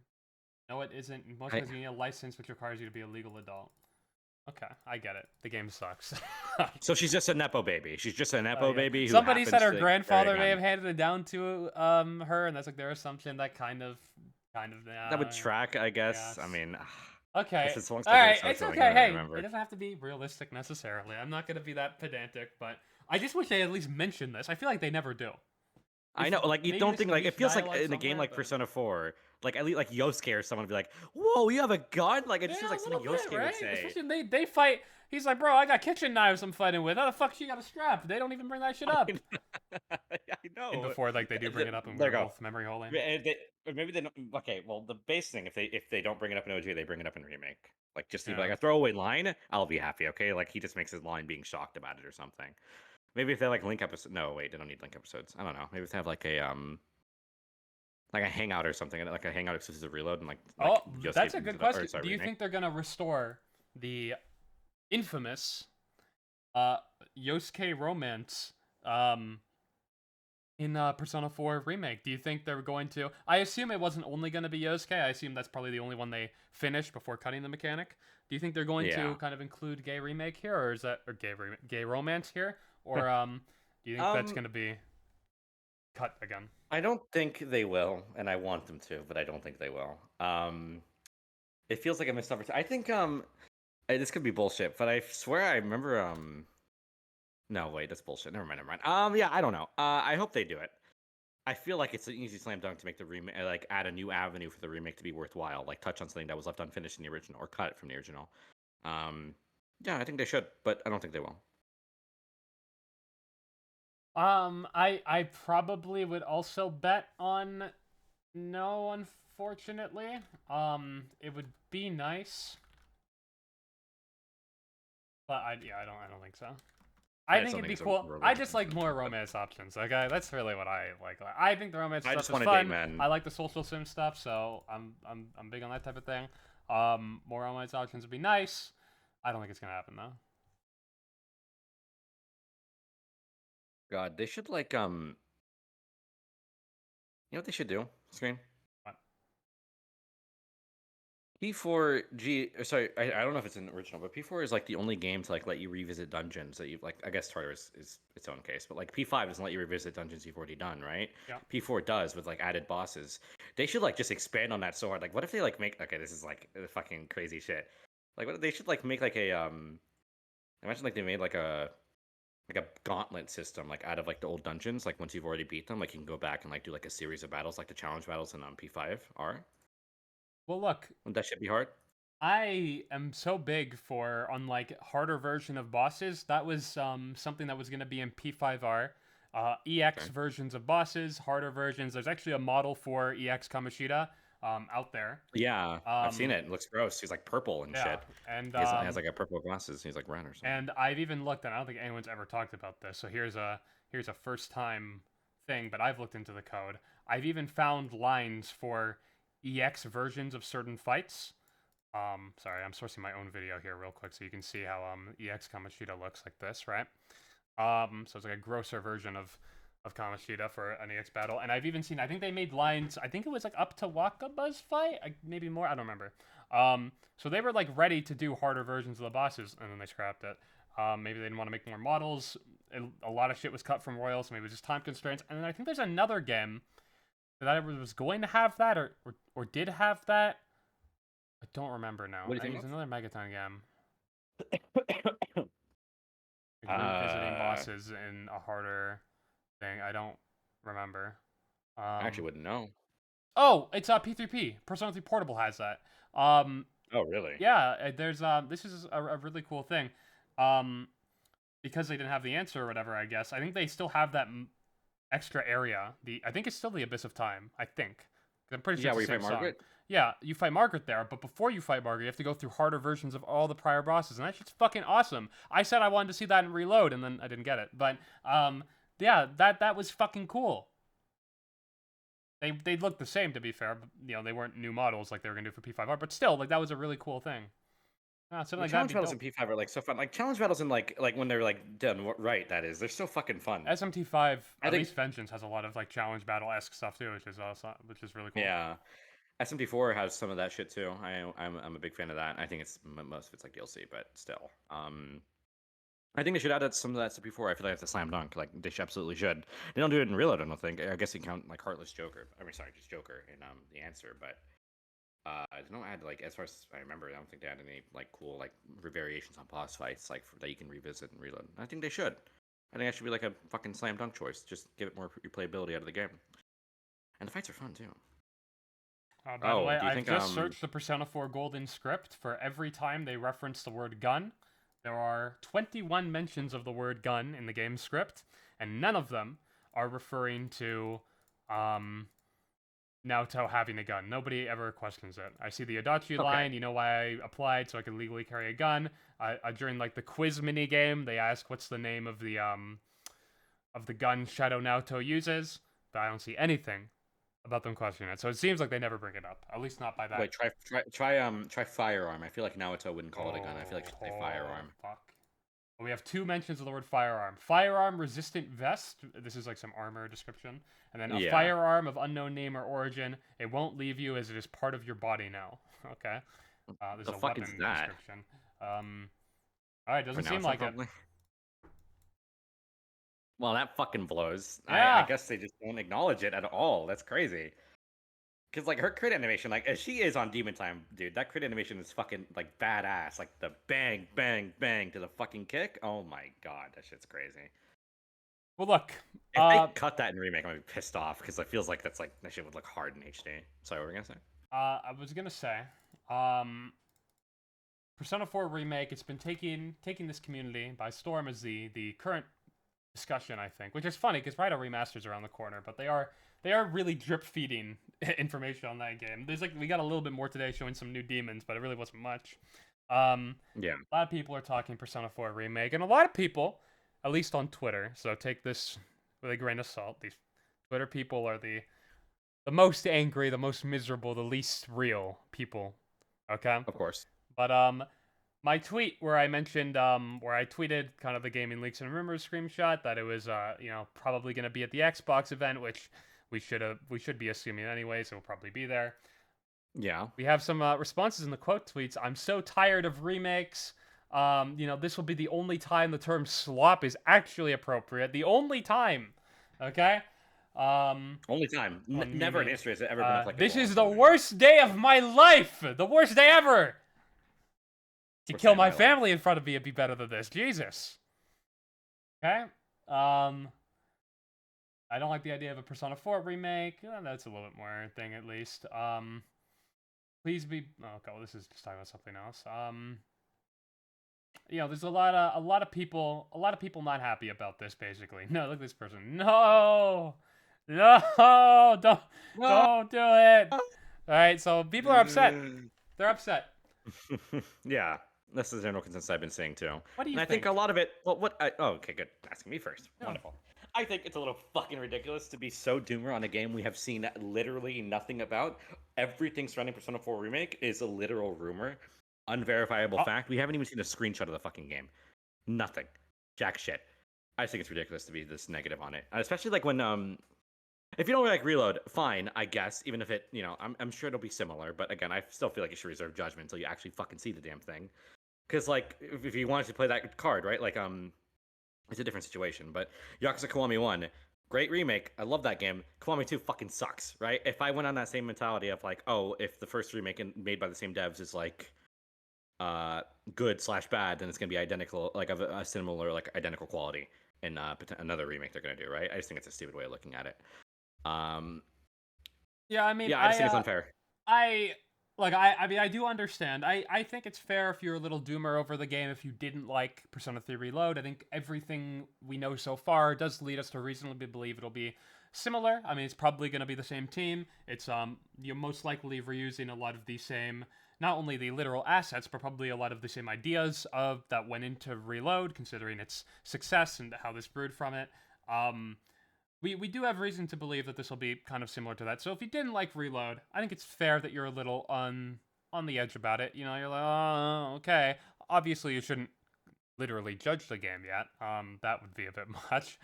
No, it isn't. Most times you need a license, which requires you to be a legal adult. Okay, I get it. The game sucks. So she's just a nepo baby. She's just a nepo yeah. baby. Who Somebody said her happens to grandfather carry a may gun. have handed it down to her, and that's like their assumption. That kind of. That would track, I guess. I yes. mean, Okay. This is long All story, right, so it's I okay. can't Hey, remember. it doesn't have to be realistic necessarily. I'm not gonna be that pedantic, but I just wish they at least mentioned this. I feel like they never do. I know, like you maybe don't this think is like it niche feels like dialogue in a game somewhere, like but- Persona 4, like at least like Yosuke or someone would be like, "Whoa, you have a gun!" Like it just Yeah, feels like a something little bit, Yosuke right? would say. Especially they fight. He's like, bro, I got kitchen knives I'm fighting with. How the fuck she got a strap? They don't even bring that shit up. I know. And before, like, they do bring it up and There we're you go. both memory holding. Maybe they don't. Okay, well, the base thing, if they don't bring it up in OG, they bring it up in remake. Like just Yeah. like a throwaway line, I'll be happy. Okay, like he just makes his line being shocked about it or something. Maybe if they like link episodes. No, wait, they don't need link episodes. I don't know. Maybe if they have like a hangout or something, like a hangout exclusive reload, and like Oh, Yosuke that's a brings good it up- or, question. sorry, Do you remake. think they're gonna restore the infamous Yosuke romance in Persona 4 remake? Do you think they're going to? I assume it wasn't only going to be Yosuke. I assume that's probably the only one they finished before cutting the mechanic. Do you think they're going Yeah. to kind of include gay remake here, or is that gay romance here, or do you think that's going to be cut again? I don't think they will, and I want them to, but I don't think they will. It feels like a missed opportunity. I think this could be bullshit, but I swear I remember no, wait, that's bullshit. Never mind, never mind. Yeah, I don't know. I hope they do it. I feel like it's an easy slam dunk to make the remake, like add a new avenue for the remake to be worthwhile, like touch on something that was left unfinished in the original, or cut it from the original. Yeah, I think they should, but I don't think they will. I probably would also bet on no, unfortunately. It would be nice, but I don't think so. I think it'd be cool. I just like more romance options. Okay, that's really what I like. I think the romance stuff is fun. I like the social sim stuff, so I'm big on that type of thing. More romance options would be nice. I don't think it's gonna happen though. God, they should like you know what they should do? Screen. What? P4G, sorry, I don't know if it's in the original, but P4 is like the only game to like let you revisit dungeons that you like. I guess Tartar is its own case, but like P5 doesn't let you revisit dungeons you've already done, right? Yeah. P4 does with like added bosses. They should like just expand on that so hard. Like, what if they like make? Okay, this is like fucking crazy shit. Like, what if they should like make like a imagine like they made like a gauntlet system like out of like the old dungeons. Like once you've already beat them, like you can go back and like do like a series of battles, like the challenge battles in P5 are. Well, look, That should be hard. I am so big for on like harder version of bosses. That was something that was going to be in P5R. EX versions of bosses, harder versions. There's actually a model for EX Kamoshida out there. Yeah, I've seen it. It looks gross. He's like purple and shit. And he has like a purple glasses. He's like red or something. And I've even looked, and I don't think anyone's ever talked about this. So here's a first time thing, but I've looked into the code. I've even found lines for EX versions of certain fights. Sorry, I'm sourcing my own video here real quick so you can see how EX Kamoshida looks like this, right? So it's like a grosser version of Kamoshida for an EX battle. And I've even seen, I think they made lines, I think it was like up to Wakaba's fight, maybe more, I don't remember. So they were like ready to do harder versions of the bosses, and then they scrapped it. Maybe they didn't want to make more models. A lot of shit was cut from Royal, so maybe it was just time constraints. And then I think there's another game that I was going to have that or did have that. I don't remember now. What do you think? It was another Megaton game. Revisiting bosses in a harder thing. I don't remember. I actually wouldn't know. Oh, it's P3P. Persona 3 Portable has that. Oh, really? Yeah, there's this is a really cool thing. Because they didn't have the answer or whatever, I guess. I think they still have that extra area. I think it's still the Abyss of Time. I think. I'm pretty sure. Yeah, where you fight Margaret. Yeah, you fight Margaret there, but before you fight Margaret, you have to go through harder versions of all the prior bosses, and that shit's fucking awesome. I said I wanted to see that in Reload, and then I didn't get it. But yeah, that was fucking cool. They looked the same, to be fair. But, you know, they weren't new models like they were gonna do for P5R, but still, like that was a really cool thing. Something like challenge battles in P5 are like so fun. Like challenge battles in like when they're like done right. That is, they're so fucking fun. SMT5, at least Vengeance has a lot of like challenge battle-esque stuff too, which is awesome, which is really cool. Yeah, SMT4 has some of that shit too. I'm a big fan of that. I think it's most of it's like DLC, but still. I think they should add some of that to P4. I feel like it's a slam dunk. Like they absolutely should. They don't do it in Reload, I don't think. I guess you count like Heartless Joker. I mean, sorry, just Joker in the answer, but. They don't add like, as far as I remember, I don't think they add any like cool like variations on boss fights like that you can revisit and reload. I think they should. I think that should be like a fucking slam dunk choice. Just give it more replayability out of the game. And the fights are fun too. By the way, I just searched the Persona 4 Golden script. For every time they reference the word gun, there are 21 mentions of the word gun in the game script, and none of them are referring to Naoto having a gun. Nobody ever questions it. I see the Adachi line, you know why I applied, so I can legally carry a gun. During like the quiz mini game, they ask what's the name of the gun Shadow Naoto uses, but I don't see anything about them questioning it. So it seems like they never bring it up. At least not by that. Wait, try firearm. I feel like Naoto wouldn't call it a gun. I feel like they firearm. Fuck. We have 2 mentions of the word firearm. Firearm resistant vest. This is like some armor description. And then a firearm of unknown name or origin. It won't leave you as it is part of your body now. Okay. There's a weapon description. Alright, doesn't seem like it. Well, that fucking blows. Yeah. I guess they just don't acknowledge it at all. That's crazy. Because like her crit animation, like as she is on Demon Time, dude, that crit animation is fucking like badass. Like the bang, bang, bang to the fucking kick. Oh my god, that shit's crazy. Well, look, If they cut that in remake, I'm gonna be pissed off because it feels like that shit would look hard in HD. Sorry, what were you gonna say? I was gonna say, um, Persona 4 remake. It's been taking this community by storm as the current discussion, I think, which is funny because Rhino remasters around the corner, but they are really drip feeding information on that game. There's like we got a little bit more today showing some new demons, but it really wasn't much. Yeah. A lot of people are talking Persona 4 remake, and a lot of people, at least on Twitter, so take this with a grain of salt. These Twitter people are the most angry, the most miserable, the least real people. Okay? Of course. But my tweet where I mentioned where I tweeted kind of the gaming leaks and rumors screenshot that it was probably going to be at the Xbox event, which we should be assuming anyway, so we'll probably be there. Yeah. We have some responses in the quote tweets. I'm so tired of remakes. This will be the only time the term slop is actually appropriate. The only time. Okay? Only time. Never in history has it ever been applicable. This is the worst day of my life. The worst day ever. To kill my family in front of me would be better than this. Jesus. Okay? I don't like the idea of a Persona 4 remake. That's a little bit more thing at least. Please be. Oh, okay. Well, this is just talking about something else. There's a lot of people not happy about this. Basically, no. Look at this person. No, don't do it. All right. So people are upset. They're upset. Yeah. That's the general consensus I've been seeing too. What do you think? I think a lot of it. Well, okay, good. Asking me first. Yeah. Wonderful. I think it's a little fucking ridiculous to be so doomer on a game we have seen literally nothing about. Everything surrounding Persona 4 Remake is a literal rumor, unverifiable fact. We haven't even seen a screenshot of the fucking game. Nothing. Jack shit. I think it's ridiculous to be this negative on it, especially like when if you don't like Reload, fine, I guess. Even if it, I'm sure it'll be similar. But again, I still feel like you should reserve judgment until you actually fucking see the damn thing. Because like, if you wanted to play that card, right? Like, it's a different situation. But Yakuza Kiwami 1, great remake. I love that game. Kiwami 2 fucking sucks, right? If I went on that same mentality of like, oh, if the first remake made by the same devs is like, good/bad, then it's gonna be identical, like of a similar, like identical quality in another remake they're gonna do, right? I just think it's a stupid way of looking at it. Yeah, I mean, I just think it's unfair. I do understand. I think it's fair if you're a little doomer over the game if you didn't like Persona 3 Reload. I think everything we know so far does lead us to reasonably believe it'll be similar. I mean, it's probably going to be the same team. It's you're most likely reusing a lot of the same, not only the literal assets, but probably a lot of the same ideas that went into Reload, considering its success and how this brewed from it. We do have reason to believe that this will be kind of similar to that. So if you didn't like Reload, I think it's fair that you're a little on the edge about it. You're like, oh, okay. Obviously, you shouldn't literally judge the game yet. That would be a bit much.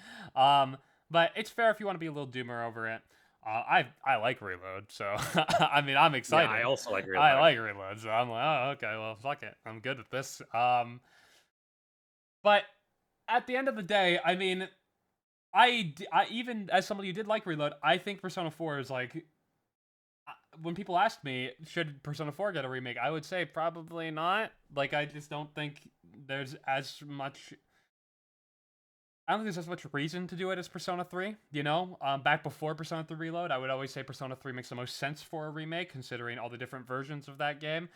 But it's fair if you want to be a little doomer over it. I like Reload, so I mean, I'm excited. Yeah, I also like Reload. I like Reload, so I'm like, oh, okay, well, fuck it. I'm good at this. But at the end of the day, I mean, I even as somebody who did like Reload, I think Persona 4 is like, when people ask me, should Persona 4 get a remake, I would say probably not. Like, I just don't think there's as much... I don't think there's as much reason to do it as Persona 3, Back before Persona 3 Reload, I would always say Persona 3 makes the most sense for a remake, considering all the different versions of that game.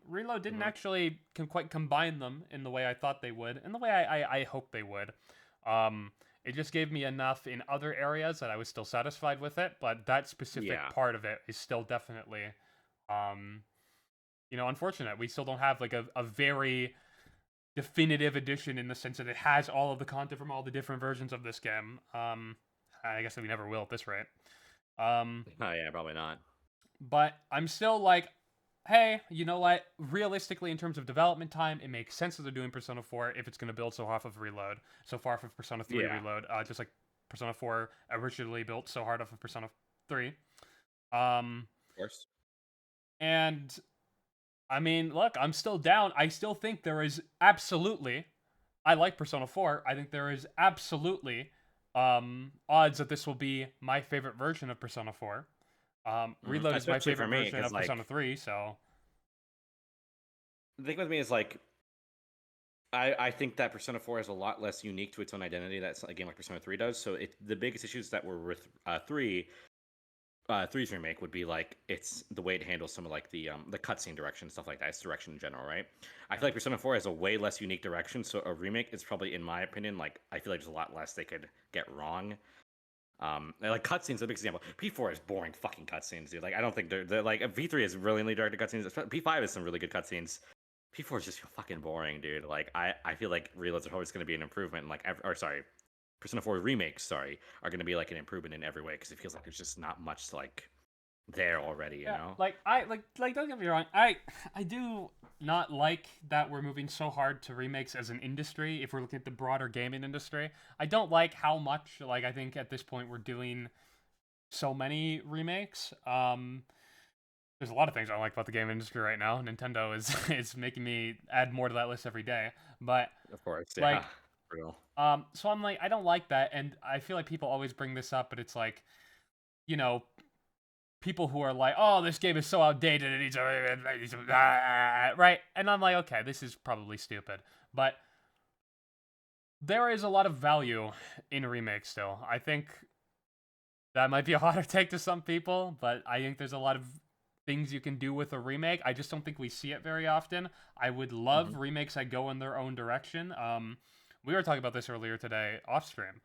Reload didn't actually quite combine them in the way I thought they would, in the way I hoped they would. It just gave me enough in other areas that I was still satisfied with it, but that specific part of it is still definitely, unfortunate. We still don't have like a very definitive edition in the sense that it has all of the content from all the different versions of this game. I guess that we never will at this rate. Oh yeah, probably not. But I'm still like, hey, you know what? Realistically, in terms of development time, it makes sense that they're doing Persona 4 if it's going to build so far off of Persona 3 Reload, just like Persona 4 originally built so hard off of Persona 3. Of course. And, I mean, look, I'm still down. I still think there is absolutely... I like Persona 4. I think there is absolutely odds that this will be my favorite version of Persona 4. Reload is my Especially for favorite me, version 'cause, of Persona 3, so the thing with me is like I think that Persona 4 is a lot less unique to its own identity that a game like Persona 3 does. So the biggest issues that were with 3's remake would be like it's the way it handles some of like the cutscene direction, stuff like that. It's direction in general, right? I feel like Persona 4 has a way less unique direction, so a remake is probably, in my opinion, like I feel like there's a lot less they could get wrong. Like cutscenes, the biggest example. P4 is boring fucking cutscenes, dude. Like I don't think they're like V3 is brilliantly directed cutscenes. P5 is some really good cutscenes. P4 is just fucking boring, dude. Like I feel like reloads are always going to be an improvement. Like Persona 4 remakes, are going to be like an improvement in every way because it feels like there's just not much like there already, you know? like don't get me wrong, I do not like that we're moving so hard to remakes as an industry. If we're looking at the broader gaming industry, I don't like how much, like, I think at this point we're doing so many remakes. There's a lot of things I don't like about the game industry right now. Nintendo is making me add more to that list every day, but Of course, like, yeah. Real. so I'm like, I don't like that, and I feel like people always bring this up, but it's like, you know, people who are like, oh, this game is so outdated, it needs right? And I'm like, okay, this is probably stupid, but there is a lot of value in remakes still. I think that might be a hotter take to some people, but I think there's a lot of things you can do with a remake. I just don't think we see it very often. I would love remakes that go in their own direction. We were talking about this earlier today off stream.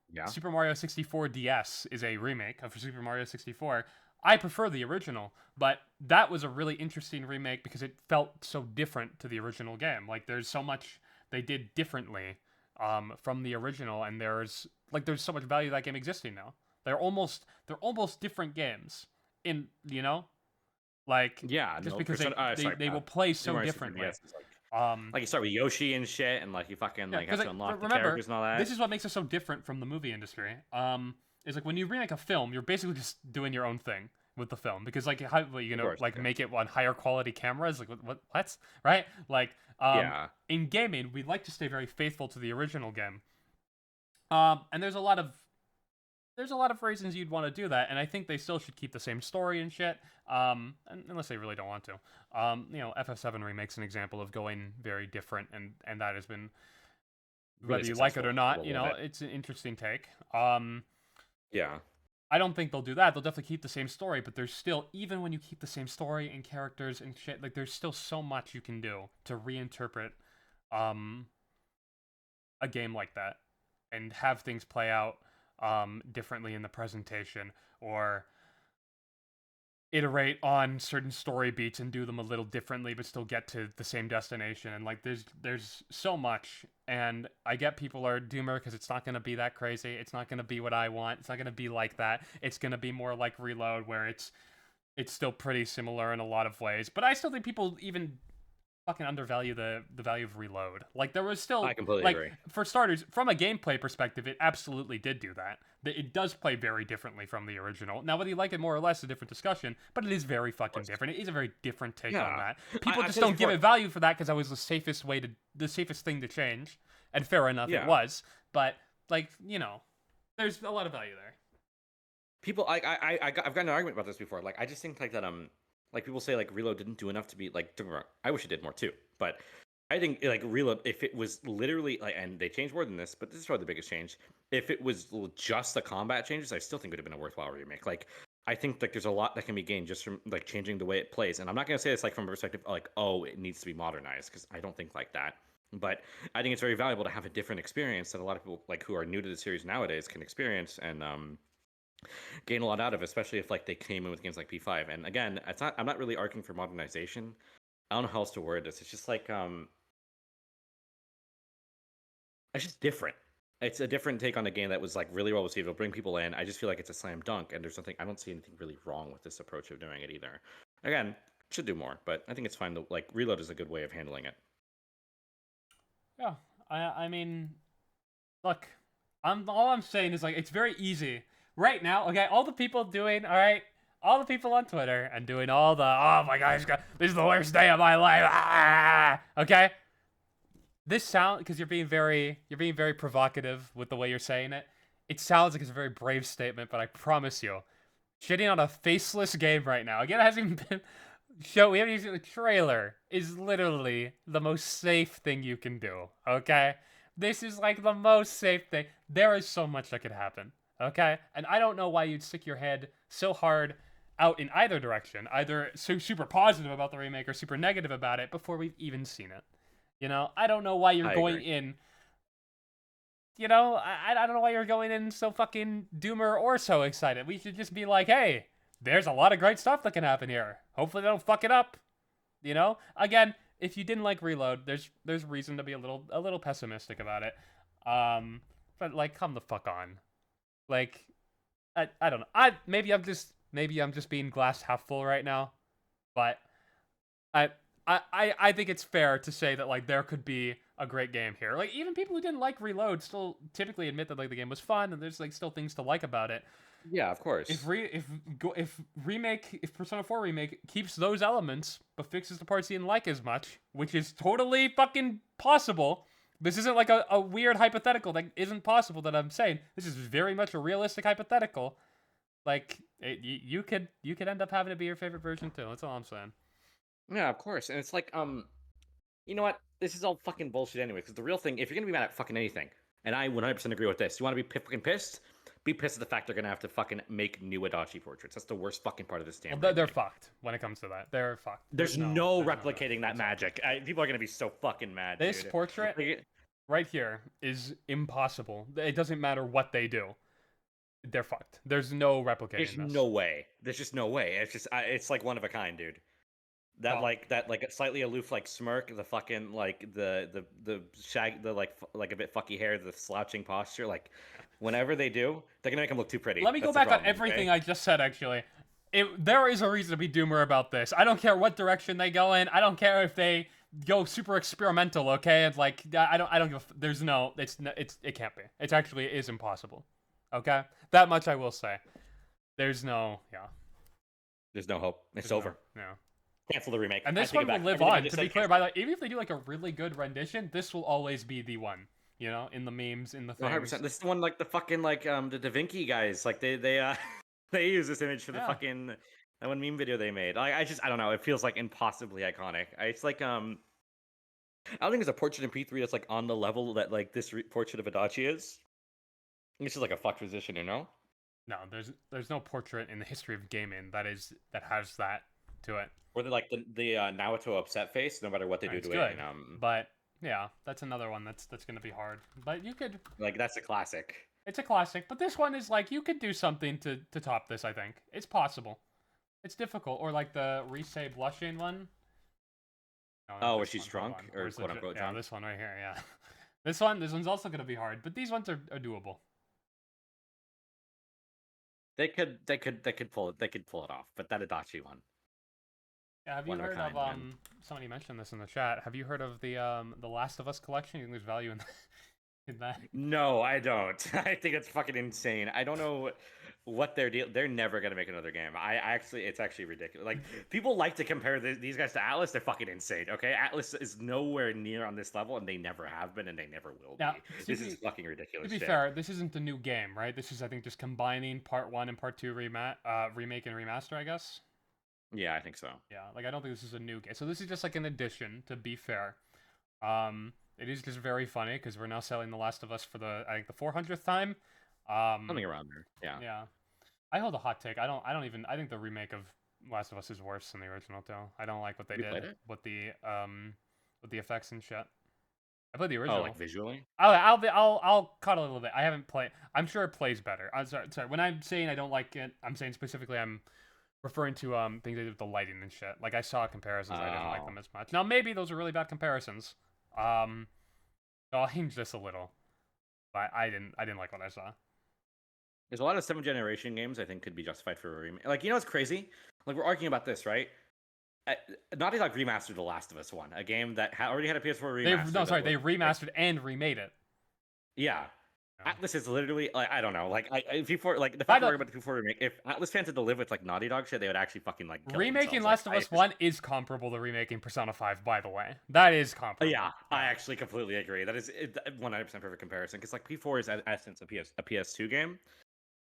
Yeah. Super Mario 64 DS is a remake of Super Mario 64. I prefer the original, but that was a really interesting remake because it felt so different to the original game. Like, there's so much they did differently from the original, and there's so much value to that game existing now. They're almost different games in, you know, like, Yeah, just no, because they will play so Super Mario 64 differently. DS is like you start with Yoshi and shit, and like you fucking like have to unlock the remember, characters and all that. this is what makes it so different from the movie industry. Is like when you remake a film, you're basically just doing your own thing with the film, because like how are you gonna make it on higher quality cameras? Like what right? Like Yeah. in gaming, we like to stay very faithful to the original game. And there's a lot of reasons you'd want to do that, and I think they still should keep the same story and shit. Unless they really don't want to. You know, FF7 Remake's an example of going very different, and that has been, whether Really you like it or not, successful. you know, Love it. it's an interesting take. Yeah. I don't think they'll do that. They'll definitely keep the same story, but there's still, even when you keep the same story and characters and shit, like, there's still so much you can do to reinterpret a game like that and have things play out differently in the presentation, or iterate on certain story beats and do them a little differently but still get to the same destination. And like, there's so much, and I get people are doomer because it's not going to be that crazy. It's not going to be what I want. It's not going to be like that. It's going to be more like Reload, where it's still pretty similar in a lot of ways, but I still think people even fucking undervalue the value of Reload. Like, there was still, I completely like, agree. for starters, from a gameplay perspective, it absolutely did do that. It does play very differently from the original. Now, whether you like it more or less is a different discussion, but it is very fucking different. It is a very different take on that. People just don't give it value for that because that was the safest thing to change, and fair enough, it was. But, like, you know, there's a lot of value there. People, I've gotten an argument about this before. Like, I just think like that like people say like Reload didn't do enough to be like. Don't get me wrong, I wish it did more too, but I think like Reload, if it was literally like, and they changed more than this, but this is probably the biggest change. If it was just the combat changes, I still think it would have been a worthwhile remake. Like, I think like there's a lot that can be gained just from like changing the way it plays. And I'm not gonna say it's like from a perspective like, oh, it needs to be modernized, because I don't think like that. But I think it's very valuable to have a different experience that a lot of people like who are new to the series nowadays can experience and gain a lot out of, especially if like they came in with games like P5. And again, I'm not really arguing for modernization. I don't know how else to word this. It's just like it's just different. It's a different take on a game that was like really well received. It'll bring people in. I just feel like it's a slam dunk, and I don't see anything really wrong with this approach of doing it either. Again, should do more, but I think it's fine. Like, Reload is a good way of handling it. Yeah, I mean, look, all I'm saying is, like, it's very easy right now. Okay, all the people on Twitter and doing all the, oh my gosh, this is the worst day of my life. Okay, this sound, because you're being very provocative with the way you're saying it. It sounds like it's a very brave statement, but I promise you, shitting on a faceless game right now. Again, it hasn't even been show. We haven't even seen the trailer. Is literally the most safe thing you can do. Okay, this is like the most safe thing. There is so much that could happen. Okay, and I don't know why you'd stick your head so hard out in either direction, either super positive about the remake or super negative about it before we've even seen it. You know, I don't know why you're I going agree. in. You know, I don't know why you're going in so fucking doomer or so excited. We should just be like, hey, there's a lot of great stuff that can happen here. Hopefully they don't fuck it up. You know? Again, if you didn't like Reload, there's reason to be a little pessimistic about it. But like, come the fuck on. Like, I don't know. Maybe I'm just being glass half full right now. But I I think it's fair to say that like there could be a great game here. Like even people who didn't like Reload still typically admit that like the game was fun and there's like still things to like about it. Yeah, of course. If Persona 4 remake keeps those elements but fixes the parts you didn't like as much, which is totally fucking possible. This isn't like a weird hypothetical that isn't possible that I'm saying. This is very much a realistic hypothetical. Like you could end up having it be your favorite version too. That's all I'm saying. Yeah, of course. And it's like, you know what? This is all fucking bullshit anyway. Because the real thing, if you're gonna be mad at fucking anything, and I 100% agree with this, you want to be fucking pissed? Be pissed at the fact they're gonna have to fucking make new Adachi portraits. That's the worst fucking part of this damn. Well, they're remake. fucked when it comes to that. They're fucked. There's no replicating that magic. People are gonna be so fucking mad. This dude. portrait Like, right here is impossible. It doesn't matter what they do. They're fucked. There's no replicating there's this. no way. There's just no way. It's just, it's like one of a kind, dude. That Oh. that slightly aloof like smirk, the fucking like the shag, the like a bit fucky hair, the slouching posture. Like whenever they do, they're gonna make him look too pretty. Let me go That's the back on problem, everything okay? I just said, actually. There is a reason to be doomer about this. I don't care what direction they go in. I don't care if they go super experimental, okay? It's like, I don't give there's no, it can't be. It is impossible. Okay? That much I will say. There's no, yeah. There's no hope. It's over. No. Cancel the remake. And this I take one it will back. live Everything I on, just to be said, clear, cancel by it. the way, even if they do like a really good rendition, this will always be the one, you know, in the memes, in the things. 100%. This is the one like the fucking like the Da Vinci guys. Like they they use this image for the fucking that one meme video they made. I don't know. It feels like impossibly iconic. It's like I don't think there's a portrait in P3 that's like on the level that like this portrait of Adachi is. It's just like a fucked position, you know? No, there's no portrait in the history of gaming that has that to it. Or like the Naruto upset face, no matter what they do It's to good, it. but yeah, that's another one that's gonna be hard. But you could, like that's a classic. it's a classic. But this one is like you could do something to top this. I think it's possible. It's difficult, or like the Risei blushing one. No, not Oh, where this she's one, hold drunk on. or Where's the quote unquote yeah, drunk. this one right here. Yeah, this one's also gonna be hard. But these ones are doable. They could pull it off, but that Adachi one. Yeah, have you One of a heard of kind, man. somebody mentioned this in the chat? Have you heard of the Last of Us collection? You think there's value in in that? No, I don't. I think it's fucking insane. I don't know what their deal. They're never gonna make another game. It's actually ridiculous. Like people like to compare these guys to Atlas. They're fucking insane. Okay, Atlas is nowhere near on this level, and they never have been, and they never will Now, be. This is fucking ridiculous. To be shit. fair, this isn't the new game, right? This is, I think, just combining Part 1 and Part 2 remake and remaster, I guess. Yeah, I think so. Yeah, like I don't think this is a new game. So this is just like an addition, to be fair. It is just very funny because we're now selling The Last of Us for the 400th time. Something around there. Yeah. Yeah. I hold a hot take. I think the remake of Last of Us is worse than the original too. I don't like what they You played did it? with the effects and shit. I played the original. Oh, like visually? I'll cut a little bit. I haven't played. I'm sure it plays better. I'm sorry. When I'm saying I don't like it, I'm saying specifically I'm referring to things they did with the lighting and shit. Like I saw comparisons, I didn't like them as much. Now maybe those are really bad comparisons. I'll hinge this a little, but I didn't like what I saw. There's a lot of 7th generation games I think could be justified for a remake. Like, you know what's crazy? Like, we're arguing about this, right? Naughty Dog remastered The Last of Us 1, a game that already had a PS4 remaster. They remastered and remade it. Yeah. No. Atlas is literally, like, I don't know. Like, before, like, the fact that we're about the before remake, if Atlas fans had to live with, like, Naughty Dog shit, they would actually fucking, like, kill Remaking themselves. Last of Us 1 is comparable to remaking Persona 5, by the way. That is comparable. Yeah, I actually completely agree. That is 100% perfect comparison. Because, like, P4 is, in essence, a PS2 game.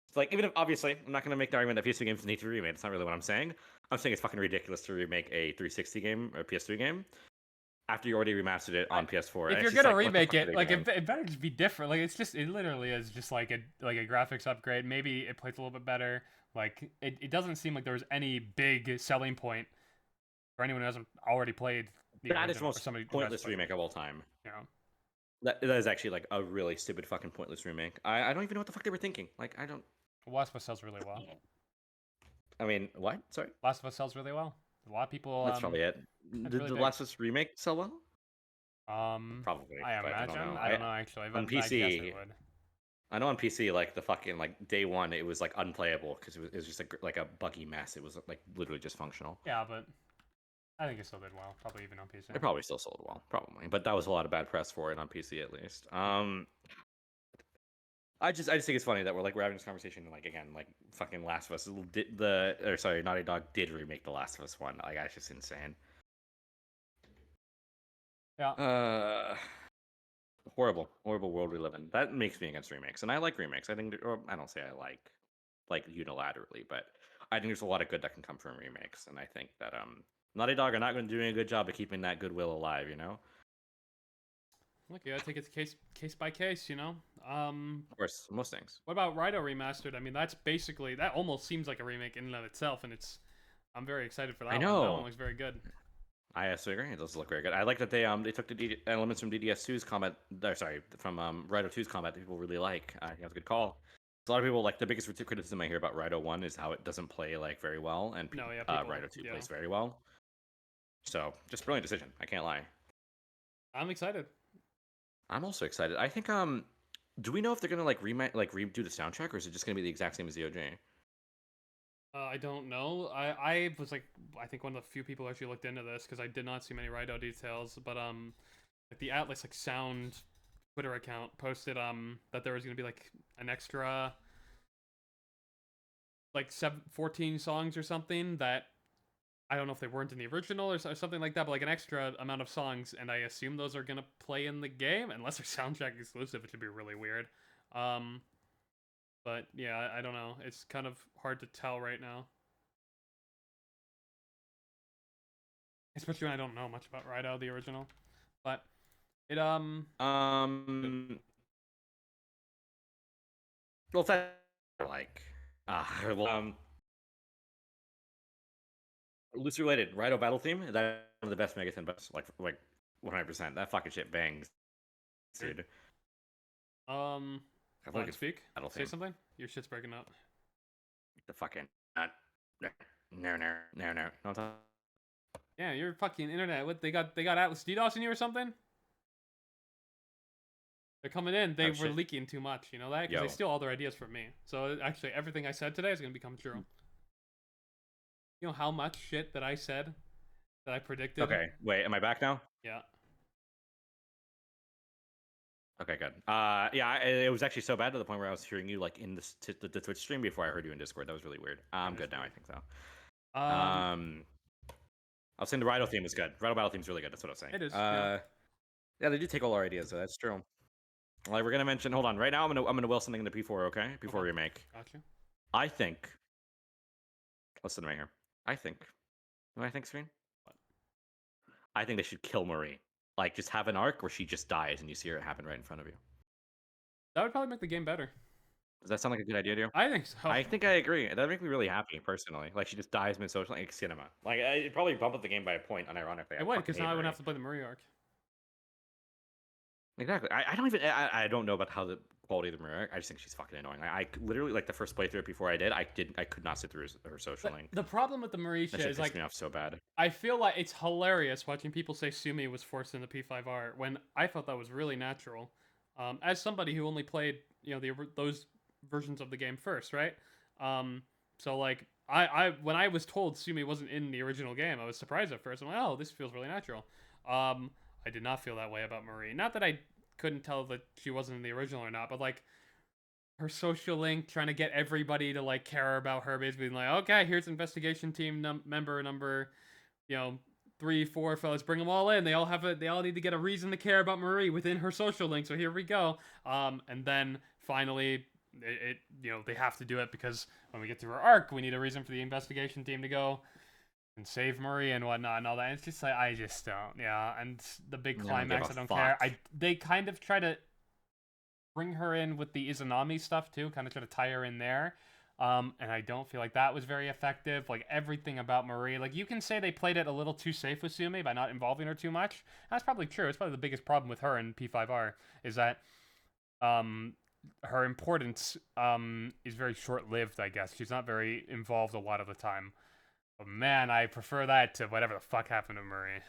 It's like, even if, obviously, I'm not going to make the argument that PS2 games need to be remade. It's not really what I'm saying. I'm saying it's fucking ridiculous to remake a 360 game or a PS3 game after you already remastered it on PS4. If And you're it's just gonna like, what the remake fuck are it, they like doing? it better just be different. Like it literally is just like a graphics upgrade. Maybe it plays a little bit better. Like it doesn't seem like there was any big selling point for anyone who hasn't already played the That is the original, or most somebody who has pointless played it, remake of all time. you know. That is actually like a really stupid fucking pointless remake. I don't even know what the fuck they were thinking. Like, I don't. Last of Us sells really well. I mean, what? Sorry? Last of Us sells really well. A lot of people. That's probably it. that's Did really the big. Last of Us remake sell well? Probably. I but imagine. I don't know. Actually. On But I guess it PC, would. I know on PC, like the fucking like day one, it was like unplayable because it was just like a buggy mess. It was like literally just functional. Yeah, but I think it still did well. Probably even on PC. It probably still sold well, probably, but that was a lot of bad press for it on PC at least. I just think it's funny that we're having this conversation and like again like fucking Last of Us Naughty Dog did remake the Last of Us one. Like that's just insane. Yeah. Horrible world we live in. That makes me against remakes, and I like remakes. I think, or I don't say I like unilaterally, but I think there's a lot of good that can come from remakes, and I think that Naughty Dog are not going to do a good job of keeping that goodwill alive. You know. Look, you gotta take it case by case, you know. Of course, most things. What about Raito Remastered? I mean, that almost seems like a remake in and of itself, and I'm very excited for that. I know. That one looks very good. I also agree. It does look very good. I like that they took the elements from DDS2's combat. From Raito 2's combat that people really like. I think that's a good call. A lot of people like the biggest criticism I hear about Raito 1 is how it doesn't play like very well, and Raito 2 plays very well. So just brilliant decision. I can't lie. I'm excited. I'm also excited. I think do we know if they're gonna redo the soundtrack, or is it just gonna be the exact same as the OG? I don't know. I was like, I think one of the few people who actually looked into this because I did not see many Raito details. But like the Atlas Sound Twitter account posted that there was gonna be like an extra like 14 songs or something that I don't know if they weren't in the original or something like that, but like an extra amount of songs, and I assume those are gonna play in the game unless they're soundtrack exclusive, which would be really weird. But yeah, I don't know. It's kind of hard to tell right now, especially when I don't know much about Raito the original. But it well, that like loosely related, Raito battle theme. That's one of the best Megaton buttons, like 100%. That fucking shit bangs, dude. I Come on, speak. battle Say theme. something. Your shit's breaking up. The fucking no. Don't talk. Yeah, your fucking internet. What they got Atlas DDoS in you or something? They're coming in. They were shit. leaking too much. You know that? Because Yo. they steal all their ideas from me. So actually, everything I said today is gonna become true. You know how much shit that I said that I predicted? Okay, wait, am I back now? Yeah. Okay, good. Yeah, it was actually so bad to the point where I was hearing you like in the Twitch stream before I heard you in Discord. That was really weird. I'm good now. I think so. I was saying the Raito theme was good. Raito battle theme's really good. That's what I was saying. It is. Yeah, they do take all our ideas, so that's true. Like we're gonna mention. Hold on. Right now, I'm gonna will something in the P4. Okay, P4 Okay. remake. Gotcha. I think. Listen to me here. I think. What I think, Screen? What? I think they should kill Marie. Like, just have an arc where she just dies and you see her happen right in front of you. That would probably make the game better. Does that sound like a good idea to you? I think so. I think I agree. That'd make me really happy, personally. Like, she just dies mid-social, like cinema. Like, it'd probably bump up the game by a point, unironically. It would, because now I wouldn't have to play the Marie arc. Exactly. I don't know about how the quality of the Marie arc. I just think she's fucking annoying. I literally, like, the first playthrough before I did, I could not sit through her social link. The problem with the Marie shit is, like, me off so bad. I feel like it's hilarious watching people say Sumi was forced into P5R when I felt that was really natural. As somebody who only played, you know, those versions of the game first, right? So like I when I was told Sumi wasn't in the original game, I was surprised at first. I'm like, oh, this feels really natural. I did not feel that way about Marie. Not that I couldn't tell that she wasn't in the original or not, but like her social link, trying to get everybody to like care about her, basically like, okay, here's investigation team member number, 3, 4 fellas, bring them all in. They all need to get a reason to care about Marie within her social link. So here we go. And then finally, they have to do it because when we get to her arc, we need a reason for the investigation team to go and save Marie and whatnot and all that. And it's just like, I just don't, and the big climax, I don't care. They kind of try to bring her in with the Izanami stuff too, kind of try to tie her in there. And I don't feel like that was very effective. Like, everything about Marie, like, you can say they played it a little too safe with Sumi by not involving her too much. That's probably true. It's probably the biggest problem with her in P5R is that her importance is very short-lived, I guess. She's not very involved a lot of the time. But man, I prefer that to whatever the fuck happened to Marie.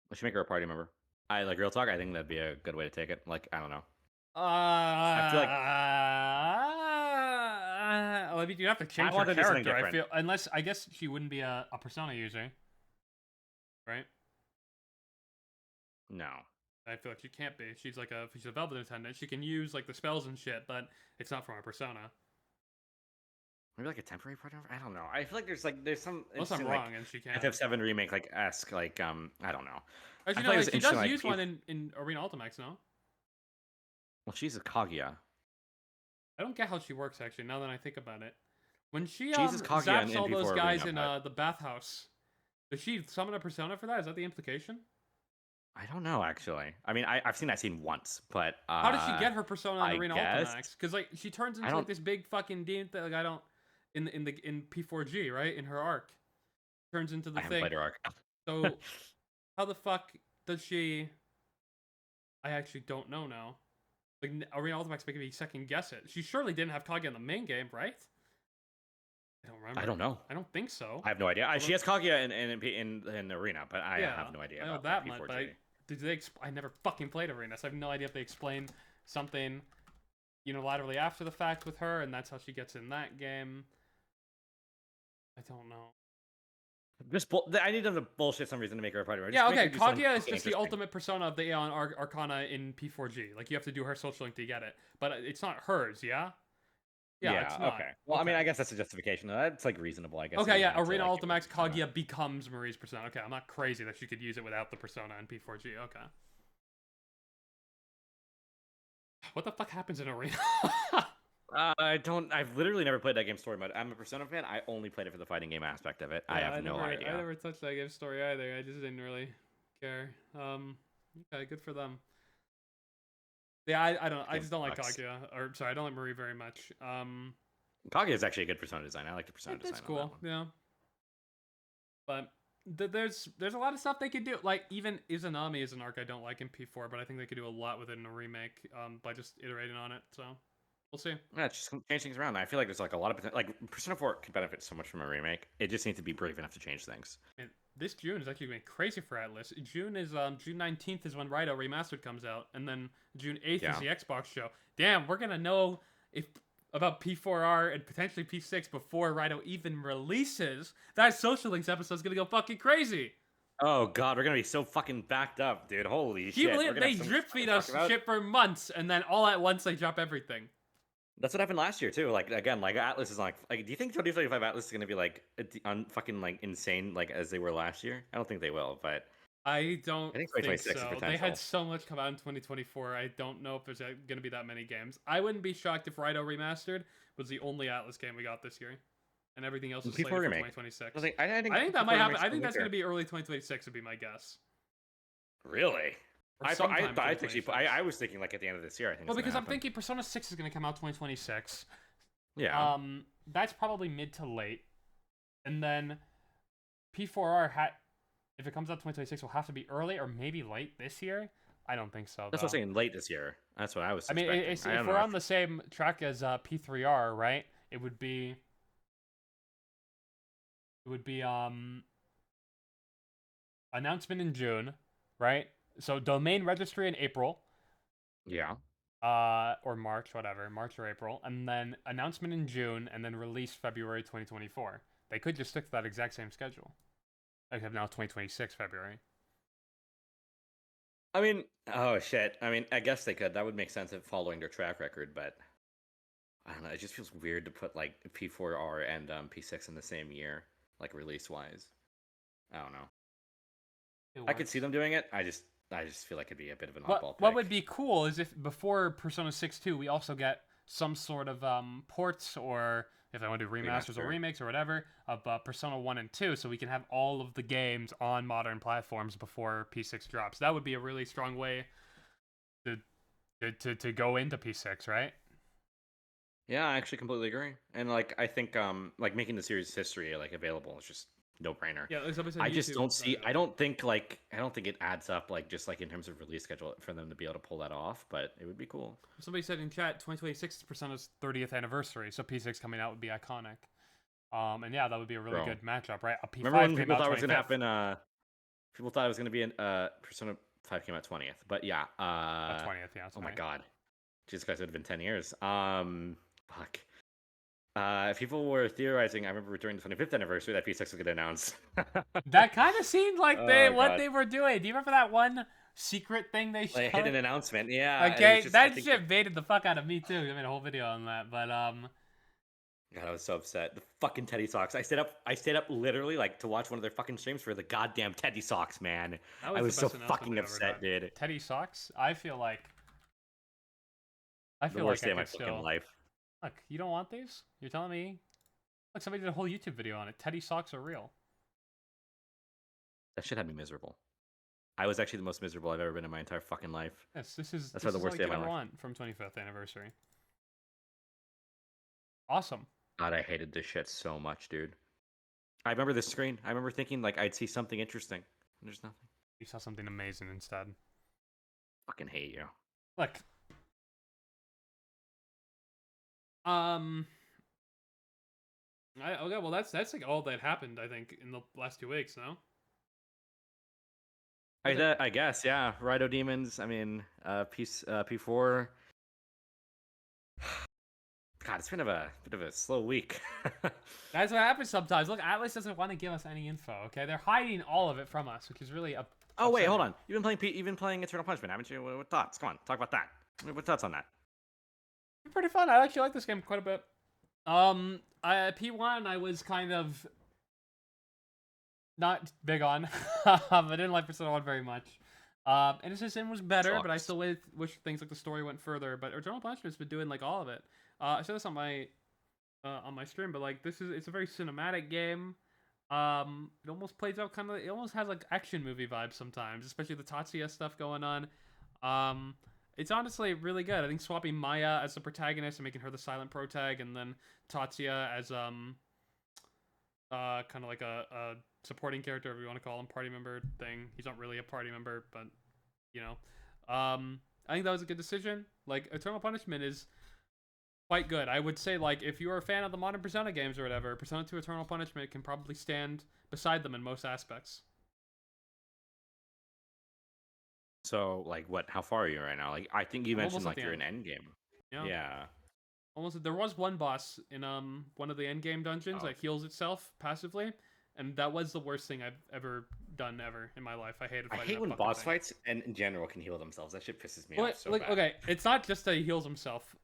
We should make her a party member. Like, real talk, I think that'd be a good way to take it. Like, I don't know. I feel like well, I mean, you have to change her character. I feel, unless I guess she wouldn't be a Persona user, right? No. I feel like she can't be. She's a Velvet attendant. She can use like the spells and shit, but it's not from a Persona. Maybe like a temporary party member. I don't know. I feel like there's some. Unless I'm wrong, and she can't. FF7 remake like esque I don't know. Actually, no, she does use one in Arena Ultimax, no? Well, she's a Kaguya. I don't get how she works, actually, now that I think about it. When she zaps all those guys in the bathhouse, does she summon a Persona for that? Is that the implication? I don't know, actually. I mean, I've seen that scene once, but... how does she get her Persona in Arena Ultimax? Because, like, she turns into, like, this big fucking demon that, like, I don't... In P4G, right? In her arc. Turns into the thing. I haven't played her arc. So, how the fuck does she... I actually don't know now. Like, Arena Ultimax making me second guess it. She surely didn't have Kaguya in the main game, right? I don't remember. I don't know. I don't think so. I have no idea. She has Kaguya in Arena, but I have no idea. I know that much, but I never fucking played Arena, so I have no idea if they explain something unilaterally after the fact with her, and that's how she gets in that game. I don't know. I need them to bullshit some reason to make her a party. Yeah, okay. Kaguya is just the ultimate persona of the Aeon Arcana in P4G. Like, you have to do her social link to get it, but it's not hers. Yeah. Yeah. It's not. Okay. Well, I mean, I guess that's a justification. That's like reasonable, I guess. Okay. Yeah. Arena Ultimax Kaguya becomes Marie's persona. Okay. I'm not crazy that she could use it without the persona in P4G. Okay. What the fuck happens in Arena? I've literally never played that game story mode. I'm a Persona fan. I only played it for the fighting game aspect of it. Yeah, I have no idea. I never touched that game story either. I just didn't really care. Okay, good for them. Yeah, I just don't like Kaguya. Or sorry, I don't like Marie very much. Kaguya is actually a good Persona design. I like the Persona design. It's cool, yeah. But there's a lot of stuff they could do. Like, even Izanami is an arc I don't like in P4, but I think they could do a lot with it in a remake by just iterating on it. So we'll see. Yeah, just change things around. I feel like there's like a lot of potential. Like, Persona 4 could benefit so much from a remake. It just needs to be brave enough to change things. And this June is actually going crazy for Atlas. June 19th is when Raito Remastered comes out, and then June 8th is the Xbox show. Damn, we're gonna know about P4R and potentially P6 before Raito even releases. That Social Links episode's gonna go fucking crazy. Oh god, we're gonna be so fucking backed up, dude. Holy shit. You believe they drip feed us shit for months, and then all at once they drop everything. That's what happened last year too. Like, again, like Atlas is like do you think 2025 Atlas is gonna be like fucking like insane like as they were last year? I don't think they will, but I don't think so. Is they had so much come out in 2024. I don't know if there's gonna be that many games. I wouldn't be shocked if Raito Remastered was the only Atlas game we got this year, and everything else is slated for 2026. I think that might happen. I think that's gonna be early 2026 would be my guess. Really? I was thinking like at the end of this year. I think. Well, because I'm thinking Persona 6 is going to come out 2026. Yeah. That's probably mid to late, and then P4R if it comes out 2026 will have to be early or maybe late this year. I don't think so. That's what I'm saying. Late this year. That's what I was. I mean, if we're on the same track as P3R, right? It would be announcement in June, right? So domain registry in April. Yeah. Or March, whatever, March or April, and then announcement in June, and then release February 2024. They could just stick to that exact same schedule. Except now 2026 February. I mean, oh shit. I mean, I guess they could. That would make sense if following their track record, but I don't know. It just feels weird to put like P4R and P6 in the same year, like release wise. I don't know. I could see them doing it. I just feel like it'd be a bit of an oddball pick. What would be cool is if before Persona 6 2, we also get some sort of ports, or if they want to do remasters or Remaster. remakes or whatever of Persona 1 and 2, so we can have all of the games on modern platforms before P6 drops. That would be a really strong way to go into P6, right? Yeah, I actually completely agree. And like I think like making the series history like available is just no brainer. Yeah, like somebody said I just YouTube, don't see I don't think it adds up like just like in terms of release schedule for them to be able to pull that off, but it would be cool. Somebody said in chat 2026 is Persona's 30th anniversary, so P6 coming out would be iconic. And yeah, that would be a really Bro. good matchup, right? A P5 Remember when came people out thought it was gonna 25th. happen people thought it was gonna be in Persona 5 came out 20th. But yeah, 20th, yeah. oh my 20th. god. Jesus Christ, it would have been 10 years. Fuck. People were theorizing, I remember during the 25th anniversary that P6 was going to announce. That kind of seemed like Oh, what God. they were doing. Do you remember that one secret thing they showed? Like, hidden announcement, yeah. and it Okay, was just, I that think shit baited the fuck out of me too. I made a whole video on that, but God, I was so upset. The fucking Teddy Socks. I stayed up literally like to watch one of their fucking streams for the goddamn Teddy Socks, man. that I the was so best announcement fucking they ever upset, done. dude. Teddy Socks. I feel like The worst I day of my could fucking still. life. Look, you don't want these? You're telling me? Look, somebody did a whole YouTube video on it. Teddy Socks are real. That shit had me miserable. I was actually the most miserable I've ever been in my entire fucking life. Yes, That's this probably the is worst like day of you my ever life. want from 25th anniversary. Awesome. God, I hated this shit so much, dude. I remember this screen. I remember thinking like I'd see something interesting. And there's nothing. You saw something amazing instead. Fucking hate you. Look. Okay, well that's like all that happened, I think, in the last 2 weeks, no? I guess, yeah. Rhino Demons. I mean, P4. God, it's been a bit of a slow week. That's what happens sometimes. Look, Atlas doesn't want to give us any info. Okay, they're hiding all of it from us, which is really Oh wait, upsetting. hold on. You've been playing Eternal Punishment, haven't you? What thoughts? Come on, talk about that. What thoughts on that? It's pretty fun. I actually like this game quite a bit. P1 I was kind of not big on. I didn't like Persona 1 very much. And Assassin was better, but I Sucks. still wish things like the story went further. But Eternal Punishment's been doing like all of it. I said this on my stream, but like it's a very cinematic game. It almost plays out it almost has like action movie vibes sometimes, especially the Tatsuya stuff going on. It's honestly really good. I think swapping Maya as the protagonist and making her the silent protag, and then Tatsuya as kind of like a supporting character, if you want to call him, party member thing. He's not really a party member, but you know. I think that was a good decision. Like Eternal Punishment is quite good. I would say, like, if you're a fan of the modern Persona games or whatever, Persona 2 Eternal Punishment can probably stand beside them in most aspects. So, like, what? How far are you right now? Like, I think you mentioned Almost at like the you're in end. endgame. Yeah. Almost. There was one boss in one of the endgame dungeons Oh. that heals itself passively, and that was the worst thing I've ever done in my life. I hated. I Fighting hate that when fucking boss thing. fights and in general can heal themselves. That shit pisses me Well, off so like, bad. okay, it's not just that he heals himself.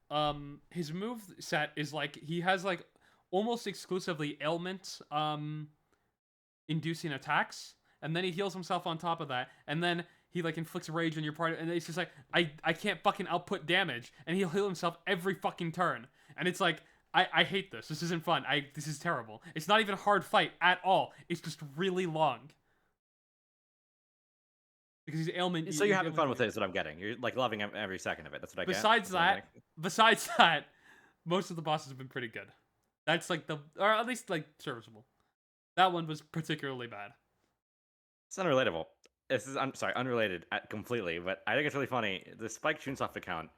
His move set is like he has like almost exclusively ailment inducing attacks, and then he heals himself on top of that, and then he like inflicts rage on your party, and it's just like I can't fucking output damage, and he'll heal himself every fucking turn, and it's like I hate this. This isn't fun. This is terrible. It's not even a hard fight at all. It's just really long. Because he's ailment. So you're having fun with it, is what I'm getting. You're like loving every second of it. That's what I get. Besides That's what I'm besides that, most of the bosses have been pretty good. That's like or at least like serviceable. That one was particularly bad. It's unrelatable. I'm sorry, unrelated completely, but I think it's really funny. The Spike Chunsoft account,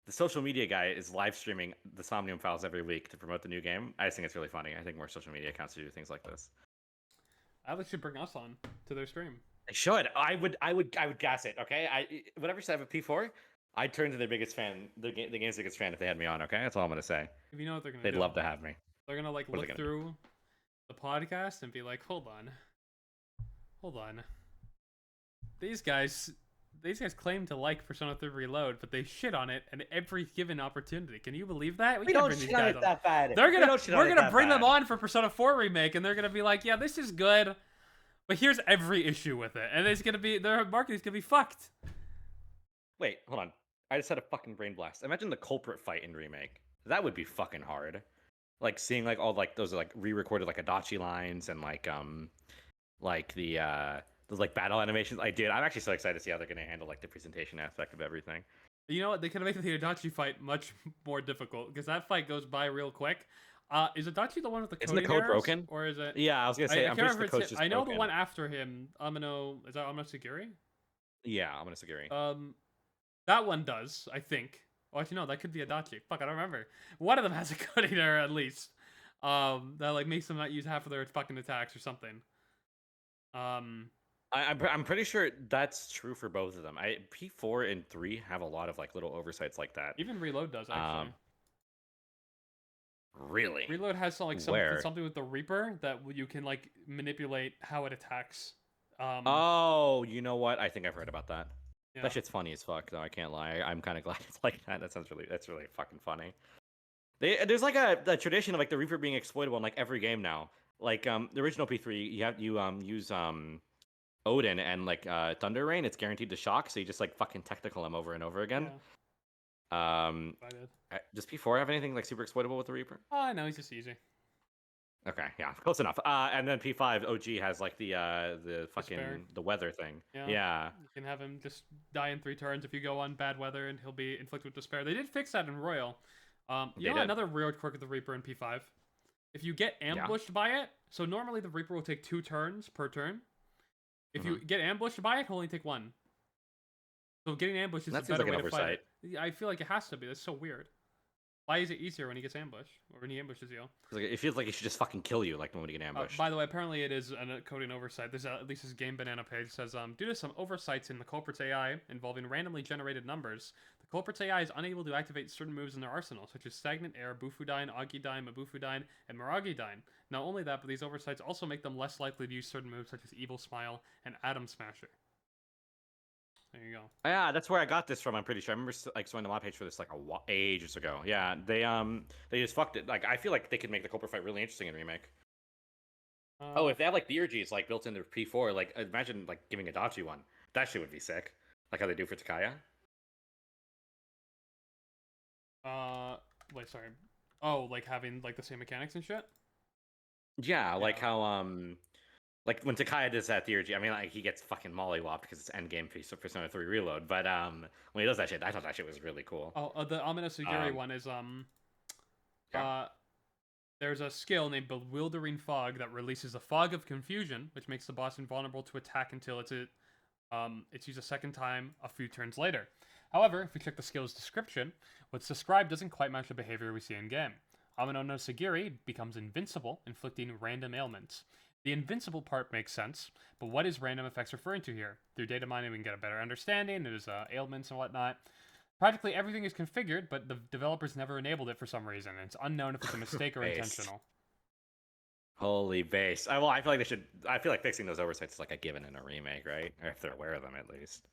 the social media guy is live streaming the Somnium Files every week to promote the new game. I just think it's really funny. I think more social media accounts should do things like this. I should bring us on to their stream. They should. I would gas it. Okay. Whatever side of P4, I'd turn to their biggest fan, the game's biggest fan, if they had me on. Okay, that's all I'm gonna say. If you know what they're gonna They'd do, love to have me. they're gonna like What are they look gonna through the podcast and be like, hold on. These guys claim to like Persona 3 Reload, but they shit on it at every given opportunity. Can you believe that? We can't don't bring these shit on guys it that bad. We're gonna bring them on for Persona 4 Remake, and they're gonna be like, yeah, this is good, but here's every issue with it, and it's gonna be their marketing's gonna be fucked. Wait, hold on. I just had a fucking brain blast. Imagine the culprit fight in Remake. That would be fucking hard. Like seeing like all like those like re-recorded like Adachi lines and like the those like battle animations. I did. I'm actually so excited to see how they're gonna handle like the presentation aspect of everything. You know what? They could make the Adachi fight much more difficult because that fight goes by real quick. Is Adachi the one with the Isn't the coding code errors, broken? or is it? Yeah, I was gonna say I I'm can't pretty sure remember. the code's just I know the broken. one after him, Amino. Is that Amino Sagiri? Yeah, I'm gonna Sagiri. That one does, I think. Oh, actually, no, that could be Adachi. Fuck, I don't remember. One of them has a coding error at least. That like makes them not use half of their fucking attacks or something. I'm pretty sure that's true for both of them. P4 and 3 have a lot of like little oversights like that. Even Reload does actually. Really? Reload has some, like Where? something with the Reaper that you can like manipulate how it attacks. Oh, you know what? I think I've heard about that. Yeah. That shit's funny as fuck, though. I can't lie. I'm kind of glad it's like that. That's really fucking funny. There's like a tradition of like the Reaper being exploitable in like every game now. Like the original P3, you use Odin and like Thunder Rain. It's guaranteed to shock, so you just like fucking technical him over and over again. Yeah. Does P4 have anything like super exploitable with the Reaper? Oh, no, he's just easy. Okay, yeah, close enough. And then P5 OG has like the fucking Despair. the weather thing. Yeah. Yeah. You can have him just die in 3 turns if you go on bad weather, and he'll be inflicted with despair. They did fix that in Royal. You know another weird quirk of the Reaper in P5? If you get ambushed by it, so normally the Reaper will take 2 turns per turn. If you get ambushed by it, he'll only take 1. So getting ambushed is a better way to fight it. I feel like it has to be. That's so weird. Why is it easier when he gets ambushed or when he ambushes you? It feels like he should just fucking kill you, like when you get ambushed. By the way, apparently it is a coding oversight. This at least his Game Banana page says, due to some oversights in the culprit's AI involving randomly generated numbers, the culprit's AI is unable to activate certain moves in their arsenal, such as Stagnant Air, Bufudyne, Agidyne, Mabufudyne, and Maragidyne. Not only that, but these oversights also make them less likely to use certain moves such as Evil Smile and Atom Smasher. There you go. Yeah, that's where I got this from. I'm pretty sure. I remember like showing the mod page for this like ages ago. Yeah, they just fucked it. Like I feel like they could make the culprit fight really interesting in remake. Oh, if they have like Theurgies like built into P4, like imagine like giving Adachi one. That shit would be sick. Like how they do for Takaya. Wait, sorry. Oh, like having like the same mechanics and shit? Yeah, like how like when Takaya does that Theurgy, I mean like he gets fucking mollywopped because it's endgame Persona 3 Reload, but when he does that shit, I thought that shit was really cool. Oh, the ominous Yuri one is there's a skill named Bewildering Fog that releases a fog of confusion, which makes the boss invulnerable to attack until it's used a second time a few turns later. However, if we check the skill's description, what's described doesn't quite match the behavior we see in game. Amino no Sagiri becomes invincible, inflicting random ailments. The invincible part makes sense, but what is random effects referring to here? Through data mining, we can get a better understanding. There's ailments and whatnot. Practically everything is configured, but the developers never enabled it for some reason, and it's unknown if it's a mistake or intentional. Holy base. Well, I feel like they should. I feel like fixing those oversights is like a given in a remake, right? Or if they're aware of them, at least.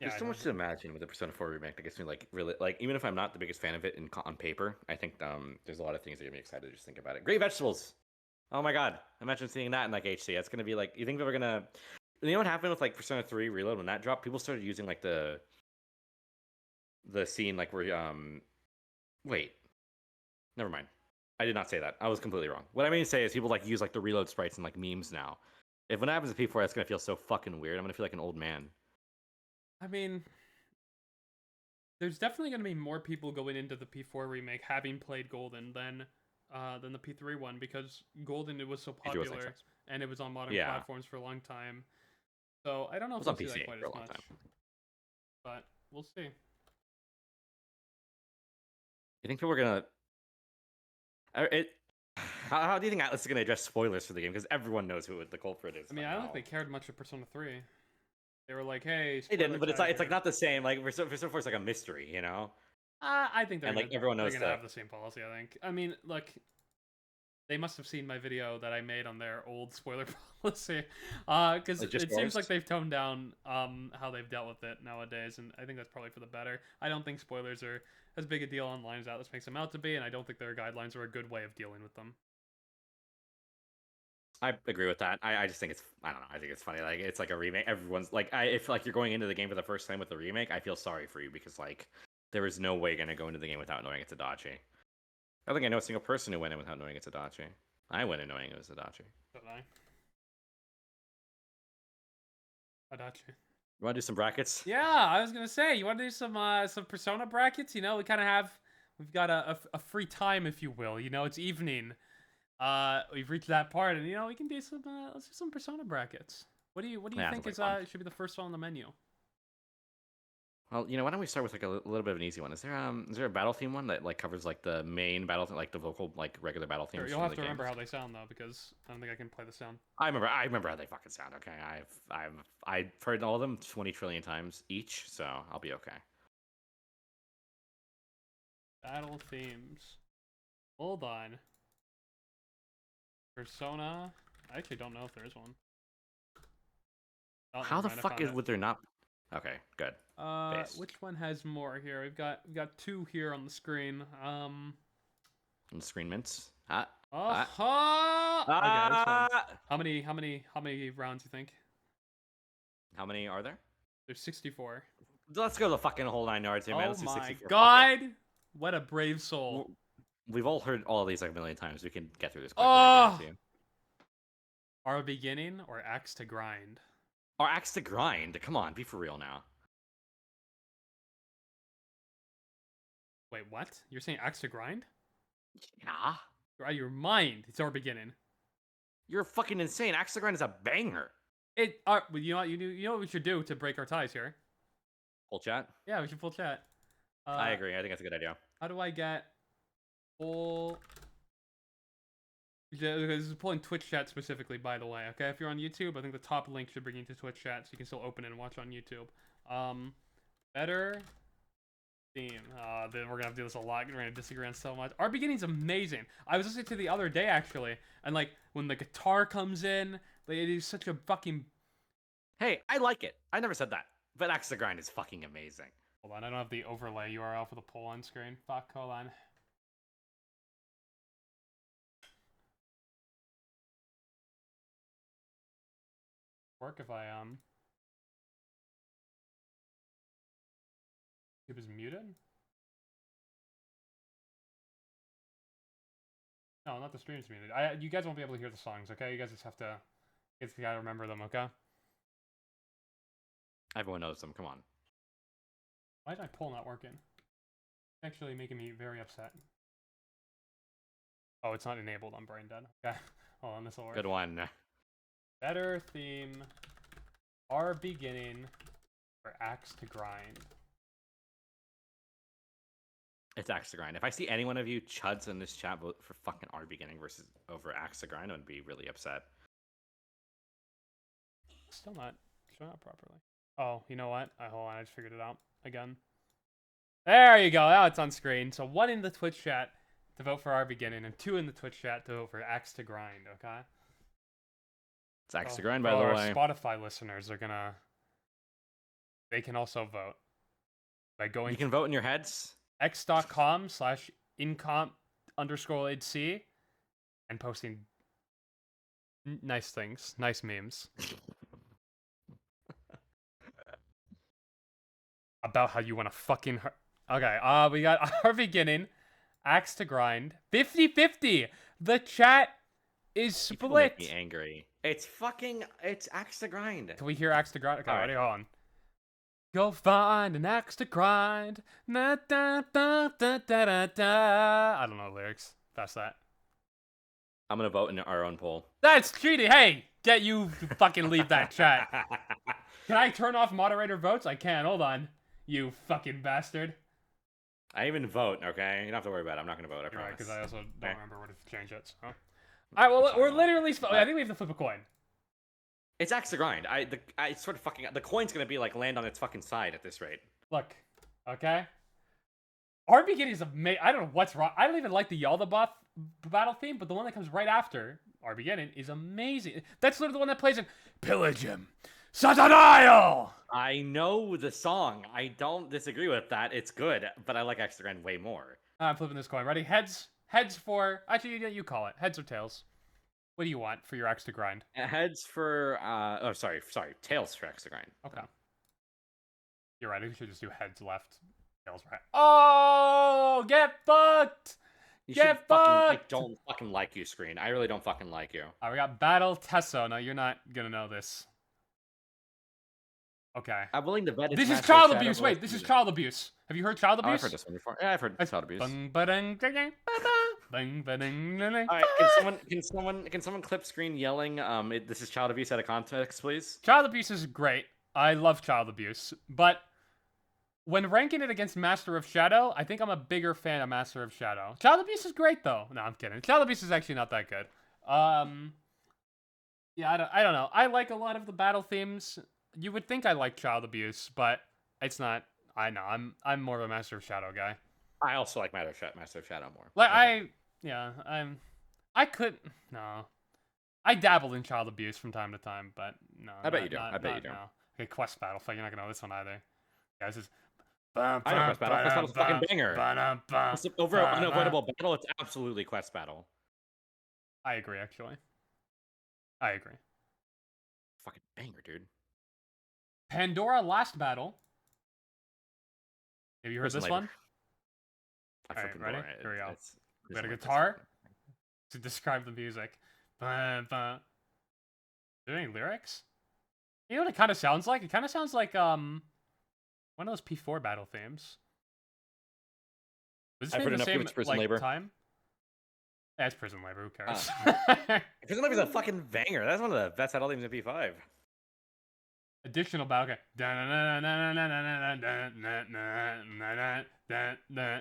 There's so much to imagine with the Persona 4 remake that gets me like really like. Even if I'm not the biggest fan of it on paper, I think there's a lot of things that get me excited to just think about it. Great vegetables. Oh my god! Imagine seeing that in like HC. That's gonna be like. You think people are gonna? You know what happened with like Persona 3 Reload when that dropped? People started using like the scene like where wait, never mind. I did not say that. I was completely wrong. What I mean to say is people like use like the reload sprites and like memes now. If when it happens to P4, that's gonna feel so fucking weird. I'm gonna feel like an old man. I mean, there's definitely going to be more people going into the P4 remake having played Golden than the P3 one, because Golden, it was so popular and it was on modern platforms for a long time. So I don't know if we'll see that quite as much. But we'll see. You think people are gonna? How do you think Atlas is gonna address spoilers for the game? Because everyone knows who the culprit is. I mean, I don't think they cared much of Persona 3. They were like, "Hey," they didn't, but it's like not the same. Like Persona 4 is like a mystery, you know. I think they're everyone knows they're gonna have the same policy. I think. I mean, look, they must have seen my video that I made on their old spoiler policy, because it seems like they've toned down how they've dealt with it nowadays, and I think that's probably for the better. I don't think spoilers are as big a deal online as Atlas makes them out to be, and I don't think their guidelines are a good way of dealing with them. I agree with that. I just think it's, I don't know, I think it's funny. Like, it's like a remake. Everyone's like, if like you're going into the game for the first time with the remake, I feel sorry for you because like There is no way gonna go into the game without knowing it's Adachi. I don't think I know a single person who went in without knowing it's Adachi. I went in knowing it was Adachi. Don't I? Adachi. You want to do some brackets? Yeah, I was gonna say, you want to do some Persona brackets? You know, we kind of we've got a free time, if you will. You know, it's evening. We've reached that part, and you know, we can do some let's do some Persona brackets. What do you Yeah, think sounds like should be the first one on the menu? Well, you know, why don't we start with like a little bit of an easy one? Is there a battle theme one that like covers like the main battle theme, like the vocal like regular battle themes? Sure, you'll from have the to remember games? how they sound though, because I don't think I can play the sound. I remember how they fucking sound. Okay, I've heard all of them 20 trillion times each, so I'll be okay. Battle themes. Hold on. Persona. I actually don't know if there is one. Oh, How never the mind, I fuck found is it. would there not? Okay, good. Base. Which one has more here? We've got two here on the screen. And Screenments. Okay, this one. Ah! How many rounds you think? How many are there? There's 64. Let's go the fucking whole 9 yards here, man. Oh Let's do my 64. god! What a brave soul. We've all heard all of these like a million times. We can get through this quickly. Oh! Our beginning or axe to grind? Or axe to grind. Come on, be for real now. Wait, what? You're saying axe to grind? Yeah? You're out of your mind. It's our beginning. You're fucking insane. Axe to grind is a banger. Well, you know what you know what we should do to break our ties here? Full chat? Yeah, we should full chat. I agree. I think that's a good idea. How do I get full? This is pulling Twitch chat specifically, by the way. Okay, if you're on YouTube, I think the top link should bring you to Twitch chat, so you can still open it and watch on YouTube. Better theme. Then we're gonna have to do this a lot. We're gonna disagree on so much. Our beginning's amazing. I was listening to the other day actually, and like when the guitar comes in, like, it is such a fucking. Hey, I like it. I never said that. But axe to grind is fucking amazing. Hold on, I don't have the overlay URL for the poll on screen. Fuck, hold on. Work if I it was muted? No, not the stream's muted. You guys won't be able to hear the songs, okay? You guys just have to gotta remember them, okay? Everyone knows them. Come on. Why is my poll not working? It's actually making me very upset. Oh, it's not enabled on Brain Dead. Okay. Hold on, this'll work. Good one. Better theme. Our beginning for axe to grind. It's axe to grind. If I see any one of you chuds in this chat vote for fucking our beginning versus over axe to grind, I would be really upset. Still not showing up properly. Oh, you know what? Hold on, I just figured it out again. There you go. Now it's on screen. So 1 in the Twitch chat to vote for our beginning, and 2 in the Twitch chat to vote for axe to grind. Okay. It's axe to grind, by the our way. Spotify listeners are gonna. They can also vote by going. You can vote in your heads. x.com/incomp_c and posting nice things, nice memes about how you want to fucking. Okay, we got our beginning, axe to grind, 50-50. The chat is People make split. me angry. It's axe to grind. Can we hear axe to grind? Okay, All right. ready? Hold on. Go find an axe to grind. Da, da, da, da, da, da, da. I don't know the lyrics. That's that. I'm gonna vote in our own poll. That's cheating. Hey, get you to fucking leave that chat. Can I turn off moderator votes? I can. Hold on. You fucking bastard. I even vote, okay? You don't have to worry about it. I'm not gonna vote, I You're right, promise. because I also don't Okay. remember what to change it. So. Alright, well, we're literally. I think we have to flip a coin. It's axe to grind. I sort of fucking... The coin's gonna be, like, land on its fucking side at this rate. Look, okay? Our beginning is amazing. I don't know what's wrong. I don't even like the Yalda buff battle theme, but the one that comes right after our beginning is amazing. That's literally the one that plays in Pillage Him. Sataniel! I know the song. I don't disagree with that. It's good, but I like axe to grind way more. I'm flipping this coin. Ready? Heads for... Actually, you call it. Heads or tails? What do you want for your axe to grind? Heads for... Oh, sorry. Tails for axe to grind. Okay. You're right. I think we should just do heads left. Feels right. Oh, get fucked! You Get should fucking. I fucked! don't fucking like you, Screen. I really don't fucking like you. Alright, we got Battle Tesso. No, you're not gonna know this. Okay. I'm willing to bet it's This is Master of child Shadow, abuse. but Wait, let's this do is it. child abuse. Have you heard child Oh, abuse? I've heard this one before. Yeah, I've heard child abuse. All right, can someone clip Screen yelling? This is child abuse out of context, please. Child abuse is great. I love child abuse, but when ranking it against Master of Shadow, I think I'm a bigger fan of Master of Shadow. Child abuse is great though. No, I'm kidding. Child abuse is actually not that good. Yeah, I don't know. I like a lot of the battle themes. You would think I like child abuse, but it's not. I know. I'm more of a Master of Shadow guy. I also like Master of Shadow more. Like Okay. I could no. I dabbled in child abuse from time to time, but no. I bet you do. I bet you do. No. Okay, Quest Battle. Fuck, you're not gonna know this one either. Yeah, this is. I know Quest Battle. Quest Battle's a fucking banger. It's over an unavoidable battle. It's absolutely Quest Battle. I agree, actually. I agree. Fucking banger, dude. Pandora Last Battle. Have you heard Prison this Labor. one? Alright, Fucking ready? adore it. Here we go. It's- We got a Prison Labor's guitar fucking- to describe the music. Are there any lyrics? You know what it kind of sounds like? It kind of sounds like one of those P4 battle themes. Was this I've made heard the enough to same give it to Prison like, Labor. time? Yeah, it's Prison Labor. Who cares? Prison Labor's a fucking banger. That's one of the best battle themes in P5. Additional battle. Okay.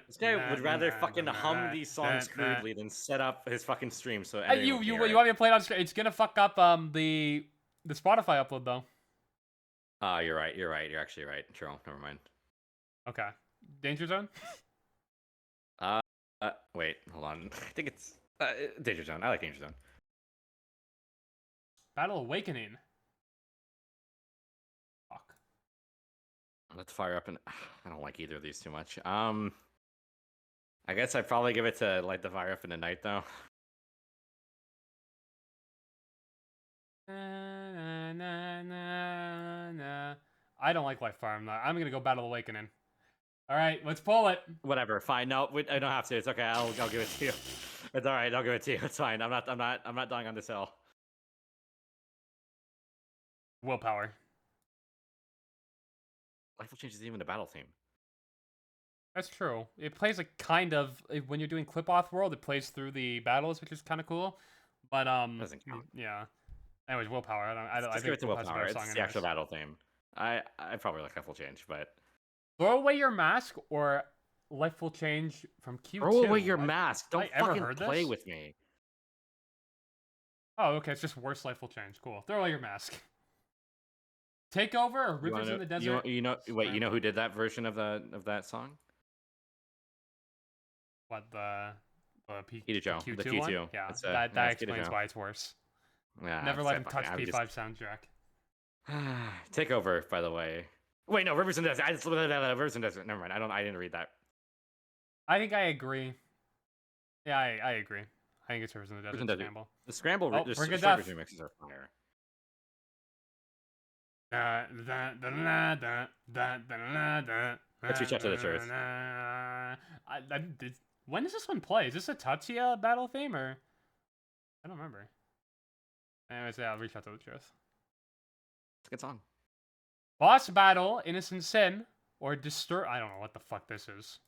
This guy would rather fucking hum these songs crudely than set up his fucking stream so Hey, anyone you can hear want it. me to play it on screen? It's gonna fuck up the Spotify upload though. You're right. You're right. You're actually right. True. Never mind. Okay. Danger Zone? Wait, hold on. I think it's Danger Zone. I like Danger Zone. Battle Awakening. Fuck. Let's fire up and I don't like either of these too much. I guess I'd probably give it to Light the Fire Up in the Night though. I don't like Light Fire. I'm gonna go Battle Awakening. All right, let's pull it. Whatever. Fine. No, I don't have to. It's okay. I'll give it to you. It's all right. I'll give it to you. It's fine. I'm not dying on this hill. Willpower. Life will change is even a battle theme. That's true. It plays like kind of when you're doing clip off world. It plays through the battles, which is kind of cool. But Doesn't count. yeah. Anyways, Willpower. I Just think give it to Willpower's a Willpower. better It's song the actual anyways. battle theme. I probably like Life will change, but Throw away your mask or life will change from Q2. throw away your What? mask. Don't I ever fucking heard play this? with me. Oh, okay. It's just worse life will change. Cool. Throw away your mask. Takeover or Rivers in the Desert? Wait, you know who did that version of that song? What the Kita Joe, Q2 the Q2. one? Yeah, That's, that that's Kita explains Joe. why it's worse. Yeah, Never it's let that him touch fucking- P5 soundtrack. Takeover, by the way. Wait, no, Rivers and Desert. I just Rivers and Desert. Never mind. I didn't read that. I think I agree. Yeah, I agree. I think it's Rivers in the Desert. and Desert. Scramble. The Scramble, Oh, the Brink of Strikers Death. remixes are fire. Let's reach out to the truth. When does this one play? Is this a Tatsuya battle theme or? I don't remember. Anyways, yeah, I'll reach out to the truth. It's a good song. Boss battle, Innocent Sin, or Disturb. I don't know what the fuck this is.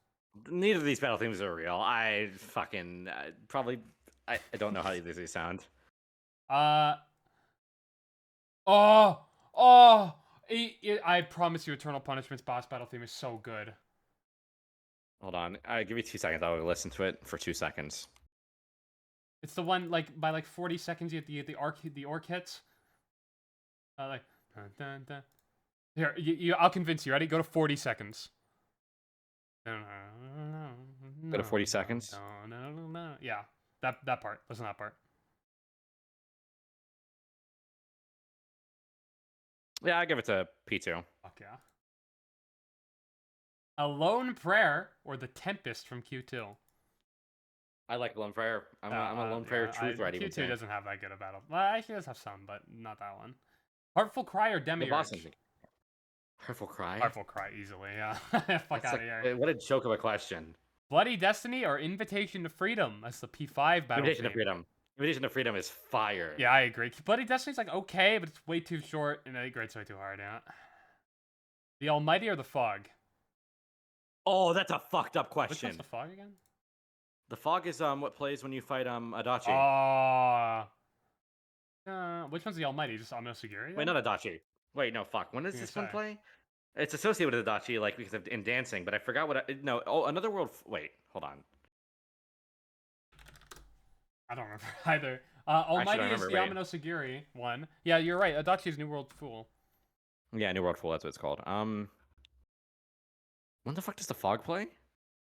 Neither of these battle themes are real. I fucking probably. I don't know how either of these sound. I promise you, Eternal Punishment's boss battle theme is so good. Hold on. Give me 2 seconds. I'll listen to it for 2 seconds. It's the one like by like 40 seconds you get the orc hits. Like dun, dun, dun. Here, I'll convince you. Ready? Go to 40 seconds. Go to 40 seconds? Yeah, that part. Listen to that part. Yeah, I give it to P2. Fuck yeah. A Lone Prayer or The Tempest from Q2. I like Lone Prayer. I'm a Lone Prayer truth right even. Q2 doesn't have that good a battle. Well, actually, it does have some, but not that one. Heartful Cry or The Demiurge? boss engine. Hurtful Cry? Heartful Cry, easily, yeah. Fuck That's out of like, here. what a joke of a question. Bloody Destiny or Invitation to Freedom? That's the P5 battle Invitation to theme. Freedom. Invitation to Freedom is fire. Yeah, I agree. Bloody Destiny's like okay, but it's way too short, and I agree it's way too hard, yeah. The Almighty or the Fog? Oh, that's a fucked up Which question. one's the Fog again? The Fog is what plays when you fight Adachi. Which one's the Almighty? Just Amnosugiri? Wait, not Adachi. Wait, no, fuck. When does Gonna this one say. play? It's associated with Adachi, like because of in dancing, but I forgot what. No, oh, Another World. Wait, hold on. I don't remember either. Almighty is the wait. Amnosugiri one. Yeah, you're right. Adachi's New World Fool. Yeah, New World Fool. That's what it's called. When the fuck does the Fog play?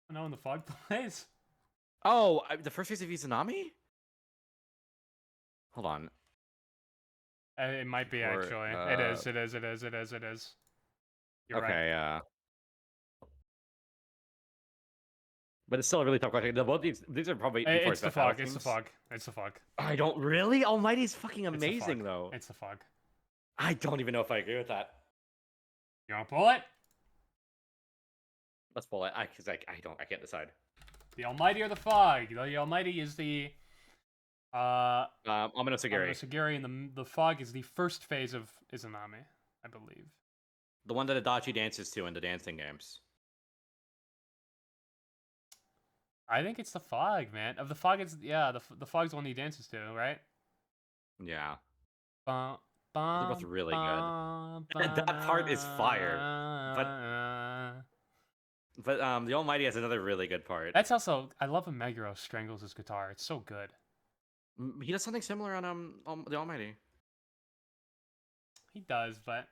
I know when the Fog plays. Oh, the first phase of Izanami? Hold on. It might be Or, actually. It is. You're right. Okay, but it's still a really tough question. Both these are probably before It's the best battle Fog. It's the themes. Fog. It's the Fog. I don't really. Almighty's fucking It's the amazing Fog. though. It's the Fog. I don't even know if I agree with that. You want to pull it? Let's pull it. I can't decide. The Almighty or the Fog? The Almighty is the Amnosugiri. Amnosugiri, and the Fog is the first phase of Izanami, I believe. The one that Adachi dances to in the dancing games. I think it's the Fog, man. Of the Fog, the Fog's the one he dances to, right? Yeah. They're both really good. That part is fire. But the Almighty has another really good part. That's also, I love when Meguro strangles his guitar. It's so good. He does something similar on the Almighty. He does, but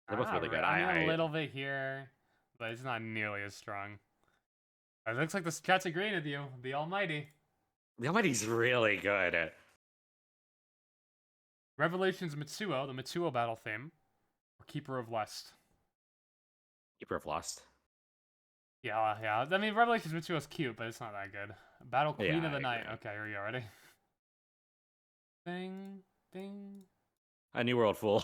They're both really good. I mean, a little bit here, but it's not nearly as strong. It looks like the chat's agreeing with you. The Almighty. The Almighty's really good. Revelations Mitsuo, the Mitsuo battle theme, or Keeper of Lust. Keeper of Lust. Yeah. I mean, Revelations Mitsuo's cute, but it's not that good. Battle Queen of the I Night. agree. Okay, here we go. Ready? Ding, ding, A New World Fool.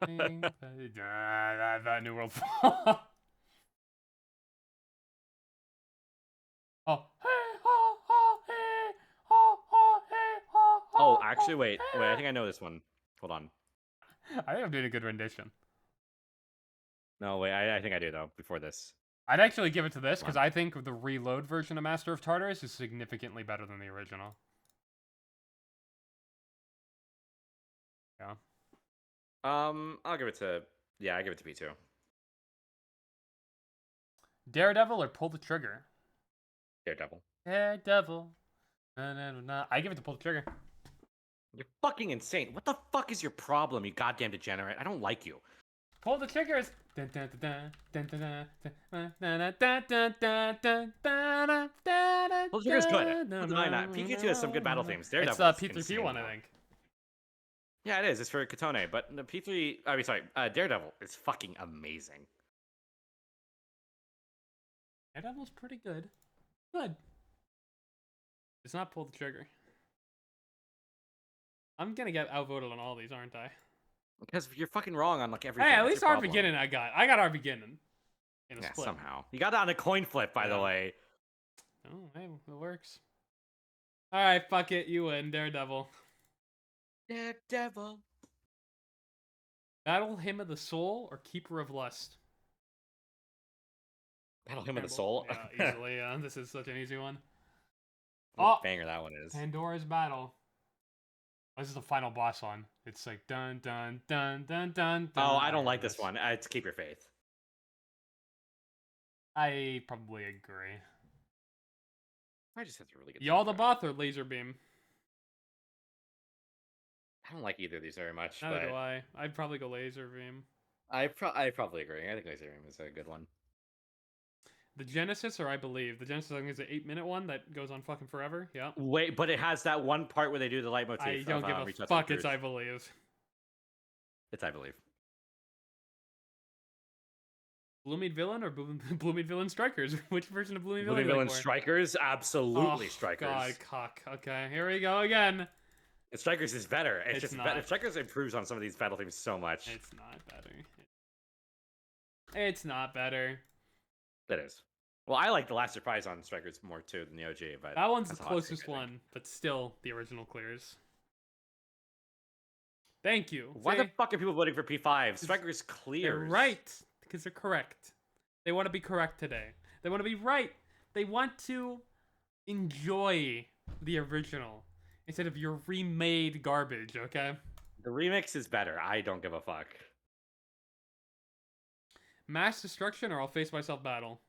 ding. That New World Fool. Oh. Oh, actually, wait. I think I know this one. Hold on. I think I'm doing a good rendition. No, wait. I think I do though. Before this. I'd actually give it to this because I think the reload version of Master of Tartarus is significantly better than the original. Yeah. I'll give it to. Yeah, I give it to P2. Daredevil or Pull the Trigger? Daredevil. Daredevil. I give it to Pull the Trigger. You're fucking insane. What the fuck is your problem, you goddamn degenerate? I don't like you. Pull the triggers. Pull the trigger's good. Don't deny that. PK2 has some good battle themes. It's Daredevil the is P3 one, I insane, think. Yeah, it is. It's for Katone, but the P3. I mean, sorry. Daredevil is fucking amazing. Daredevil's pretty good. Good. It's not Pull the Trigger. I'm gonna get outvoted on all these, aren't I? Because you're fucking wrong on like everything. Hey, at That's least your our problem. beginning I got our beginning. In a Yeah, split. somehow. You got that on a coin flip, by the way. Oh, hey, it works. Alright, fuck it, you win, Daredevil. Daredevil. Battle Hymn of the Soul or Keeper of Lust? Battle Hymn of the Soul. Yeah, easily. This is such an easy one. What a banger that one is. Pandora's Battle. This is the final boss one. It's like dun dun dun dun dun dun. Oh, I don't like this one. It's Keep Your Faith. I probably agree. I just have a really good. Yaldabaoth or Laser Beam? I don't like either of these very much. Neither but do I. I'd probably go Laser Beam. I probably agree. I think Laser Beam is a good one. The Genesis, or I believe the Genesis, I think is an 8-minute one that goes on fucking forever. Yeah. Wait, but it has that one part where they do the leitmotif. I don't give a Reach Out fuck. to the It's Truth. I believe. It's I believe. Bloomin' Villain or Bloomin' Villain Strikers? Which version of Bloomin' Villain? Bloomin' are you Villain going for? Strikers, absolutely Oh, Strikers. God, cock. Okay, here we go again. Strikers is better. It's, It's just not. Strikers improves on some of these battle themes so much. It's not better. It's not better. That is. Well, I like the last surprise on Strikers more too than the OG, but That one's the that's a hot take, closest I think. one, but still the original clears. Thank you. Why the fuck are people voting for P5? Strikers They're clears. right because they're correct. They want to be correct today. They want to be right. They want to enjoy the original instead of your remade garbage, okay? The remix is better. I don't give a fuck. Mass destruction or I'll face myself battle.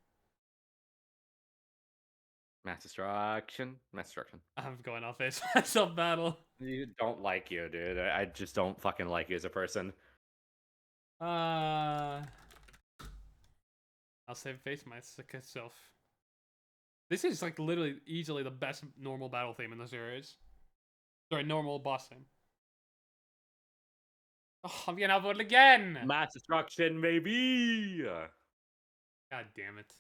Mass destruction. Mass destruction. I'm going I'll face myself battle. You don't like you, dude. I just don't fucking like you as a person. I'll save face myself. This is like literally easily the best normal battle theme in the series. Sorry, normal boss theme. Oh, I'm gonna vote again! Mass destruction, maybe. God damn it.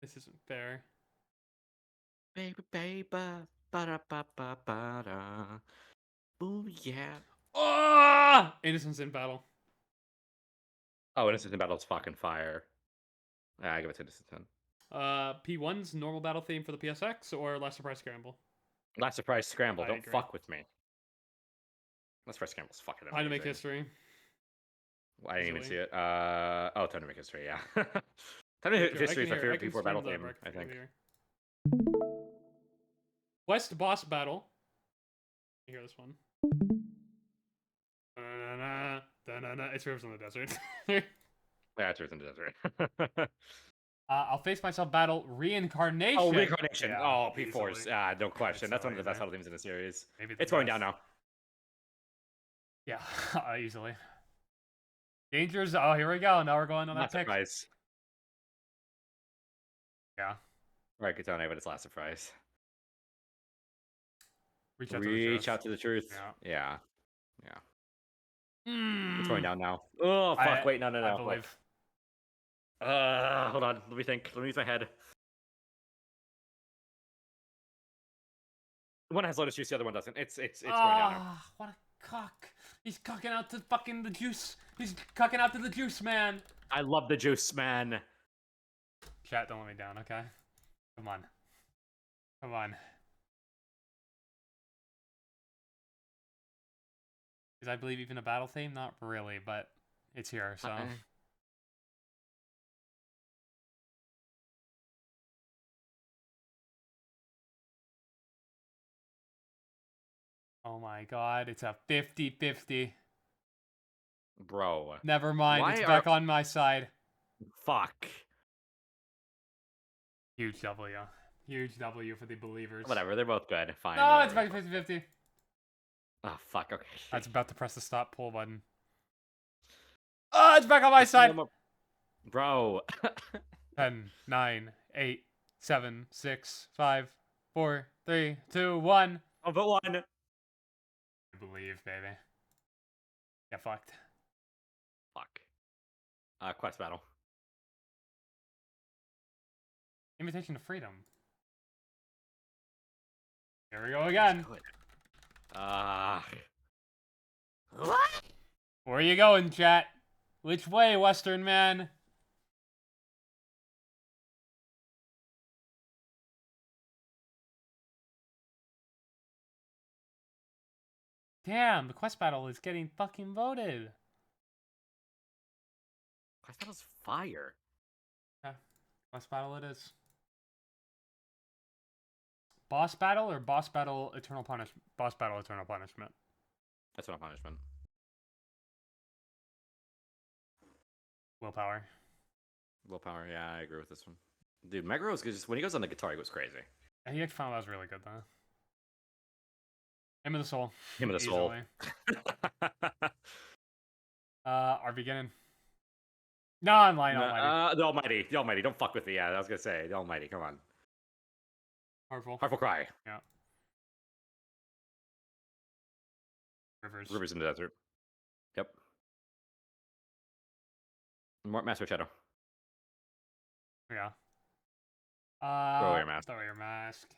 This isn't fair. Baby, baby, ba-da-ba-ba-ba-da. Ooh, yeah. Oh! Innocence in battle. Oh, Innocent in Battle's fucking fire. Yeah, I give it to Innocent 10. P1's normal battle theme for the PSX or Last Surprise Scramble? Last Surprise Scramble, I don't agree. fuck with me. Last Surprise Scramble's fucking amazing. Time to make history. I didn't even Easily. see it. Oh, Time to Make History, yeah. Time to Make History is my favorite P4 battle theme, I think. Quest boss battle. You hear this one? It's Rivers in the Desert. Yeah, it's Earth in the Desert. I'll face myself battle reincarnation. Oh, Reincarnation. Yeah, Oh, P4's. easily. No question. That's one of the best Easily, battle themes in the series. Maybe the It's going best. down now. Yeah, easily. Dangers. Oh, here we go. Now we're going on Last that pick. Surprise. Yeah. Right, Katone, but it's Last Surprise. Reach out to the truth. Out to the truth. Yeah. Yeah. It's going down now. Oh, fuck. Wait, no. I believe. Hold on. Let me think. Let me use my head. One has Lotus Juice, the other one doesn't. It's going down now. What a cock. He's cocking out to fucking the juice. He's cocking out to the juice, man. I love the juice, man. Chat, don't let me down, okay? Come on. Come on. Is I believe even a battle theme? Not really, but it's here, so. Oh my god, it's a 50-50. Bro. Never mind, it's back on my side. Fuck. Huge W. Huge W for the believers. Whatever, they're both good. Fine. No, whatever. it's back 50-50. Oh, fuck, okay. I was about to press the stop pull button. Oh, it's back on my side! Bro. 10, 9, 8, 7, 6, 5, 4, 3, 2, 1. I'll put one. I believe, baby. Get fucked. Fuck. Quest battle. Invitation to Freedom. Here we go again. What? Where are you going, chat? Which way, Western man? Damn, the quest battle is getting fucking voted. Quest battle's fire. Yeah, quest battle it is. Boss battle or boss battle eternal punishment? Boss battle eternal punishment. That's not punishment. Willpower. Willpower, yeah, I agree with this one. Dude, Megaro's just when he goes on the guitar, he goes crazy. And he actually found that was really good though. Hymn of the Soul. Hymn of the Soul. Are beginning. No, I'm lying. The Almighty. The Almighty. Don't fuck with me. Yeah, I was gonna say the Almighty. Come on. Heartful. Heartful Cry. Yeah. Rivers. Rivers in the Desert. Yep. Master Shadow. Yeah. Throw away your mask. Throw away your mask.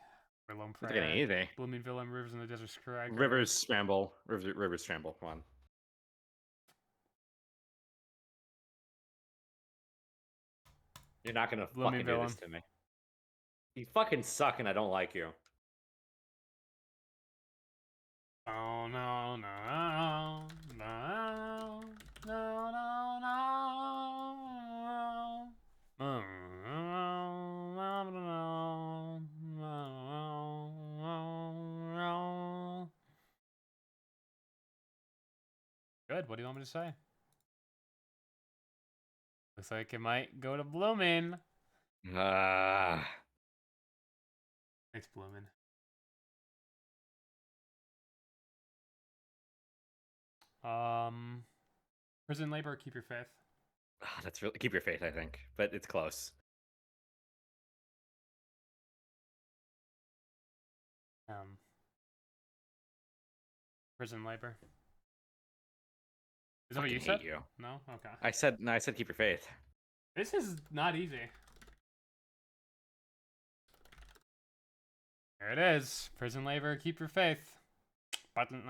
Lone It's getting easy. Blooming Villain, Rivers in the Desert Scrag. Rivers Scramble. Rivers Scramble. Come on. You're not gonna Blooming fucking do this to me. You fucking suck, and I don't like you. Oh no no no no no no no. Good. What do you want me to say? Looks like it might go to Blooming. It's Blooming. Prison labor, keep your faith. That's really keep your faith, I think, but it's close. Prison labor. Is that what you said? You. No? Okay. I said keep your faith. This is not easy. There it is. Prison labor, keep your faith. Button.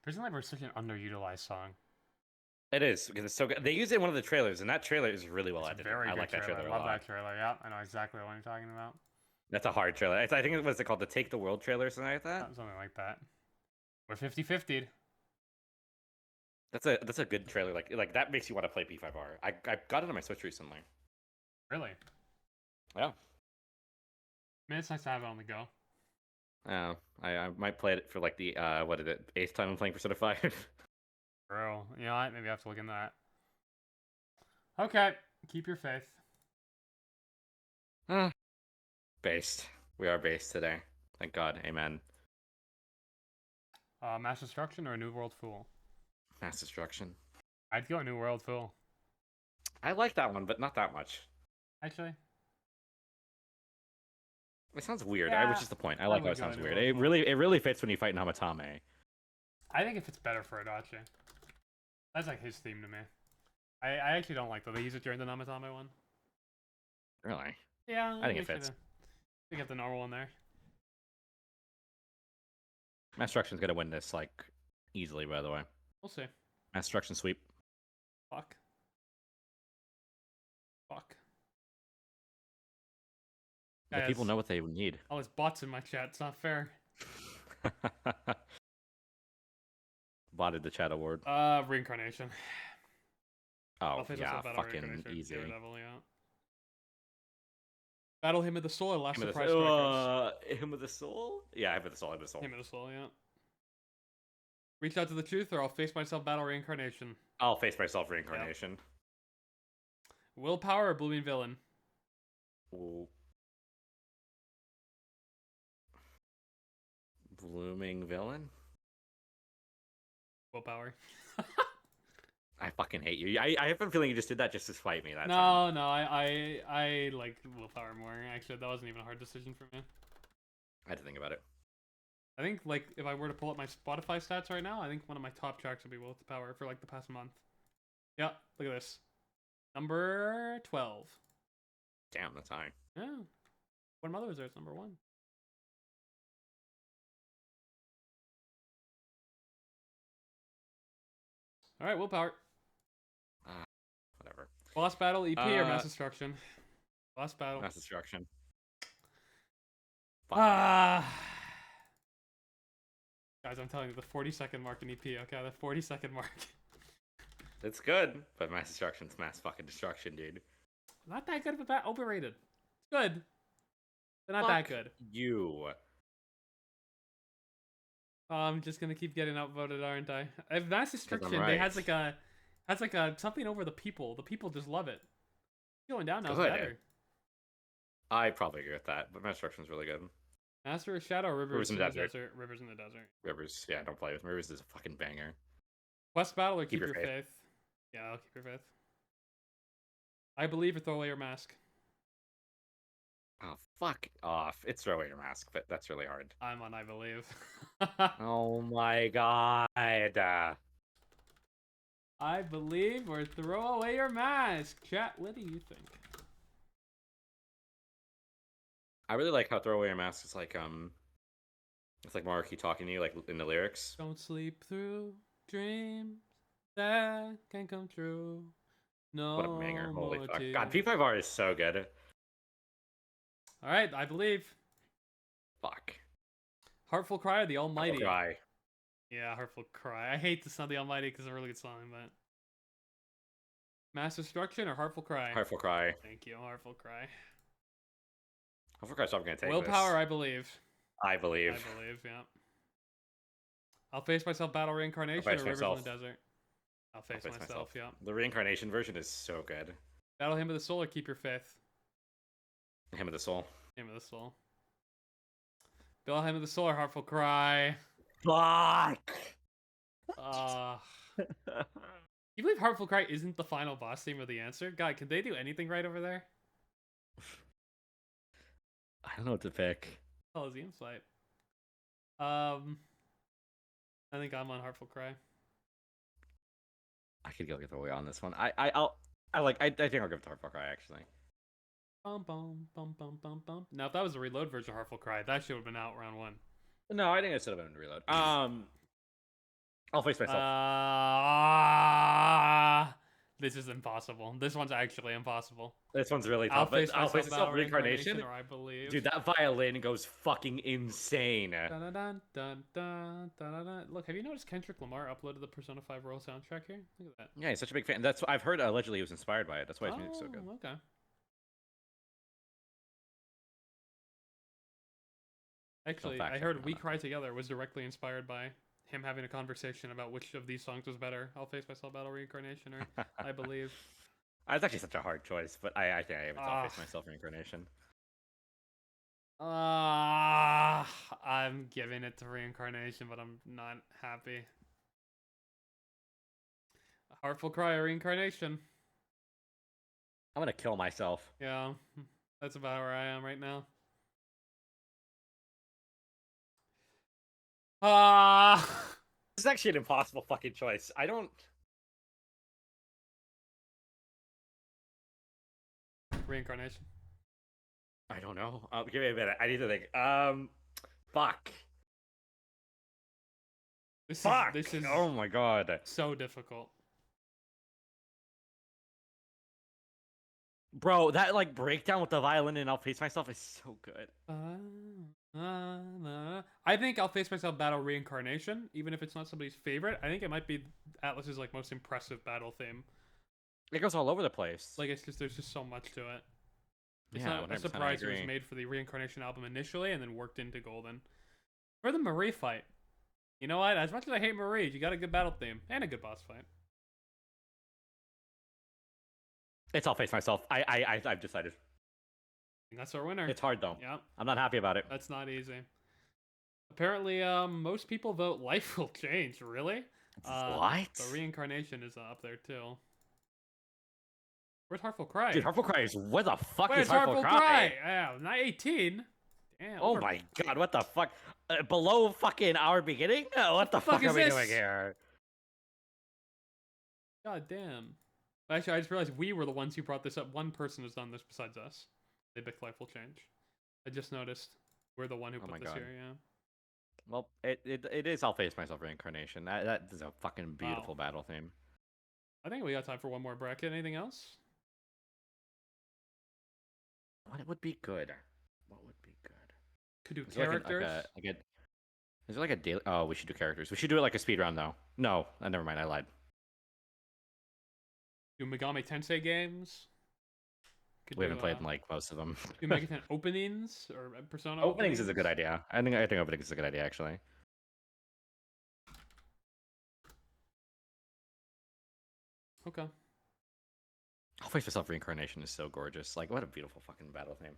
Prison labor is such an underutilized song. It is because it's so good. They use it in one of the trailers, and that trailer is really well edited. Very I good like that trailer. I love that trailer. Yeah, I know exactly what you're talking about. That's a hard trailer. I think it was called the Take the World trailer or something like that. Something like that. We're 50-50'd. That's a good trailer. Like that makes you want to play P5R. I got it on my Switch recently. Really? Yeah. I mean, it's nice to have it on the go. I might play it for like the what is it, 8th time I'm playing Persona 5. Bro, you know what? Maybe I have to look into that. Okay, keep your faith. Based. We are based today. Thank God. Amen. Mass Destruction or New World Fool? Mass Destruction. I'd go New World Fool. I like that one, but not that much. Actually. It sounds weird. Yeah, which is the point. I like how it sounds weird. It Fool. really fits when you fight Namatame. I think it fits better for Adachi. That's like his theme to me. I actually don't like that they use it during the Namatame one. Really? Yeah, I think it fits. We get the normal one there. Mass Destruction's gonna win this like easily. By the way, we'll see. Mass Destruction sweep. Fuck. The people know what they need. All his bots in my chat. It's not fair. Botted the chat award. Reincarnation. Oh yeah, fucking easy. Daredevil, yeah. Battle Him of the Soul, last surprise Him of the Soul? Yeah, Him of the Soul, Him of the Soul. Him of the Soul, yeah. Reach out to the truth, or I'll face myself battle reincarnation. I'll face myself reincarnation. Yep. Willpower or Blooming Villain? Ooh. Blooming Villain? Willpower. I fucking hate you. I have a feeling you just did that just to spite me. No, I like Willpower more. Actually, that wasn't even a hard decision for me. I had to think about it. I think, like, if I were to pull up my Spotify stats right now, I think one of my top tracks would be Willpower for, like, the past month. Yeah, look at this. Number 12. Damn, that's high. Yeah. When Mother was there, it's number 1. Alright, Willpower. Whatever. Boss battle, EP, or Mass Destruction? Boss battle. Mass Destruction. Guys, I'm telling you, the 40-second mark in EP, okay? The 40-second mark. It's good, but Mass Destruction's mass fucking destruction, dude. Not that good, but that overrated. It's good. But not that good. You. I'm just gonna keep getting outvoted, aren't I? If Mass Destruction, right. they has like a something over the people. The people just love it. It's going down now. It's better. I probably agree with that, but Mass Destruction's really good. Master of Shadow, Rivers in the Desert. Rivers in the Desert. Rivers, yeah, don't play with Rivers. Is a fucking banger. Quest battle or keep your faith? Yeah, I'll keep your faith. I believe or throw away your mask. Oh, fuck off. It's throw away your mask, but that's really hard. I'm on I believe. Oh my god. I believe, or throw away your mask. Chat, what do you think? I really like how Throw Away Your Mask is like it's like Marky talking to you like in the lyrics. Don't sleep through dreams that can come true. No What a banger! Holy more fuck! tears. God, P5R is so good. All right, I believe. Fuck. Heartful Cry or the I'll Almighty? cry. Yeah, Heartful Cry. I hate the sound of the Almighty because it's a really good song, but. Mass Destruction or Heartful Cry? Heartful Cry. Thank you, Heartful Cry. Heartful Cry's probably gonna take Willpower, this. I believe. I believe. I believe, yeah. I'll Face Myself Battle Reincarnation or Face Rivers in Myself. the Desert? I'll face myself, yeah. The reincarnation version is so good. Battle Hymn of the Soul or Keep Your Faith? Hymn of the Soul. Hymn of the Soul. Battle Hymn of the Soul or Heartful Cry? Fuck! You believe Heartful Cry isn't the final boss theme of the answer? God, can they do anything right over there? I don't know what to pick. Coliseum Swipe. I think I'm on Heartful Cry. I could go get the way on this one. I think I'll give it to Heartful Cry actually. Bum bum bum bum bum bum. Now, if that was the reload version of Heartful Cry, that should have been out round 1. No, I think it should have been reload. I'll face myself. This is impossible. This one's actually impossible. This one's really tough. I'll face myself. Battle Reincarnation. Or I believe. Dude, that violin goes fucking insane. Dun, dun, dun, dun, dun, dun. Look, have you noticed Kendrick Lamar uploaded the Persona 5 Royal soundtrack here? Look at that. Yeah, he's such a big fan. That's what I've heard. Allegedly, he was inspired by it. That's why his music's so good. Okay. Actually, I heard We Cry Together was directly inspired by him having a conversation about which of these songs was better. I'll Face Myself Battle Reincarnation or I Believe. It's actually such a hard choice, but I think I have to face myself Reincarnation. I'm giving it to Reincarnation, but I'm not happy. Heartful Cry or Reincarnation? I'm gonna kill myself. Yeah, that's about where I am right now. This is actually an impossible fucking choice. I don't. Reincarnation. I don't know. Give me a minute. I need to think. Fuck. This is Oh my god. so difficult. Bro, that like breakdown with the violin and I'll face myself is so good. I think I'll Face Myself Battle Reincarnation, even if it's not somebody's favorite. I think it might be Atlas's like most impressive battle theme. It goes all over the place. Like it's just there's just so much to it. It's Yeah, not a 100% surprise I it was agree. made for the Reincarnation album initially and then worked into Golden. Or the Marie fight. You know what? As much as I hate Marie, you got a good battle theme and a good boss fight. It's I'll face myself. I've decided. And that's our winner. It's hard though. Yep. I'm not happy about it. That's not easy. Apparently, most people vote Life Will Change. Really? What? The Reincarnation is up there too. Where's Heartful Cry? Dude, Heartful Cry is where the fuck Where's is Heartful Cry? Yeah, not 18. Damn. Oh my god, what the fuck? Below fucking our beginning? What the fuck is are we this? doing here? God damn. Actually, I just realized we were the ones who brought this up. One person has done this besides us. They picked Life Will Change. I just noticed we're the one who Oh my put this God. here. Yeah. Well, it is I'll face myself Reincarnation. That is a fucking beautiful battle theme. I think we got time for one more bracket. Anything else? What would be good? What would be good? Could do Is there characters. Is there like a daily? Oh, we should do characters. We should do it like a speed round though. No, never mind. I lied. Do Megami Tensei games. Could We do, haven't played like most of them. do Mega Ten openings or Persona Openings is a good idea. I think openings is a good idea actually. Okay. I'll face myself Reincarnation is so gorgeous. Like what a beautiful fucking battle theme.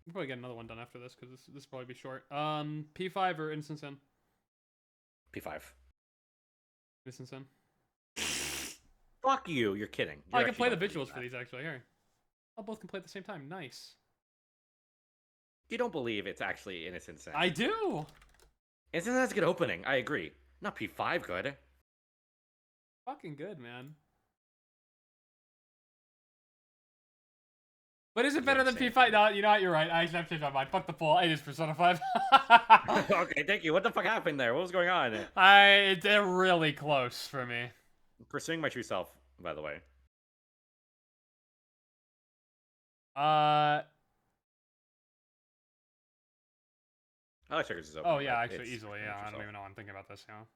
We'll probably get another one done after this because this will probably be short. P5 or Instant Sim? P5. Instant Sim. Fuck you. You're kidding. Oh, I You can play the actually don't visuals believe for these actually. Here. I'll both can play at the same time. Nice. that. You don't believe it's actually Innocent Sin. I do. Innocent Sin has a good opening. I agree. Not P5 good. Fucking good, man. But is it better than P5? No, you know what? You're right. I actually have to change my mind. Fuck the poll. It is Persona 5. Okay, thank you. What the fuck happened there? What was going on? They're really close for me. Pursuing my true self, by the way. Uh. I like Checkers is open. Oh yeah, but actually, it's easily. Pursuing Yeah, my I true don't self. even know. I'm thinking about this now.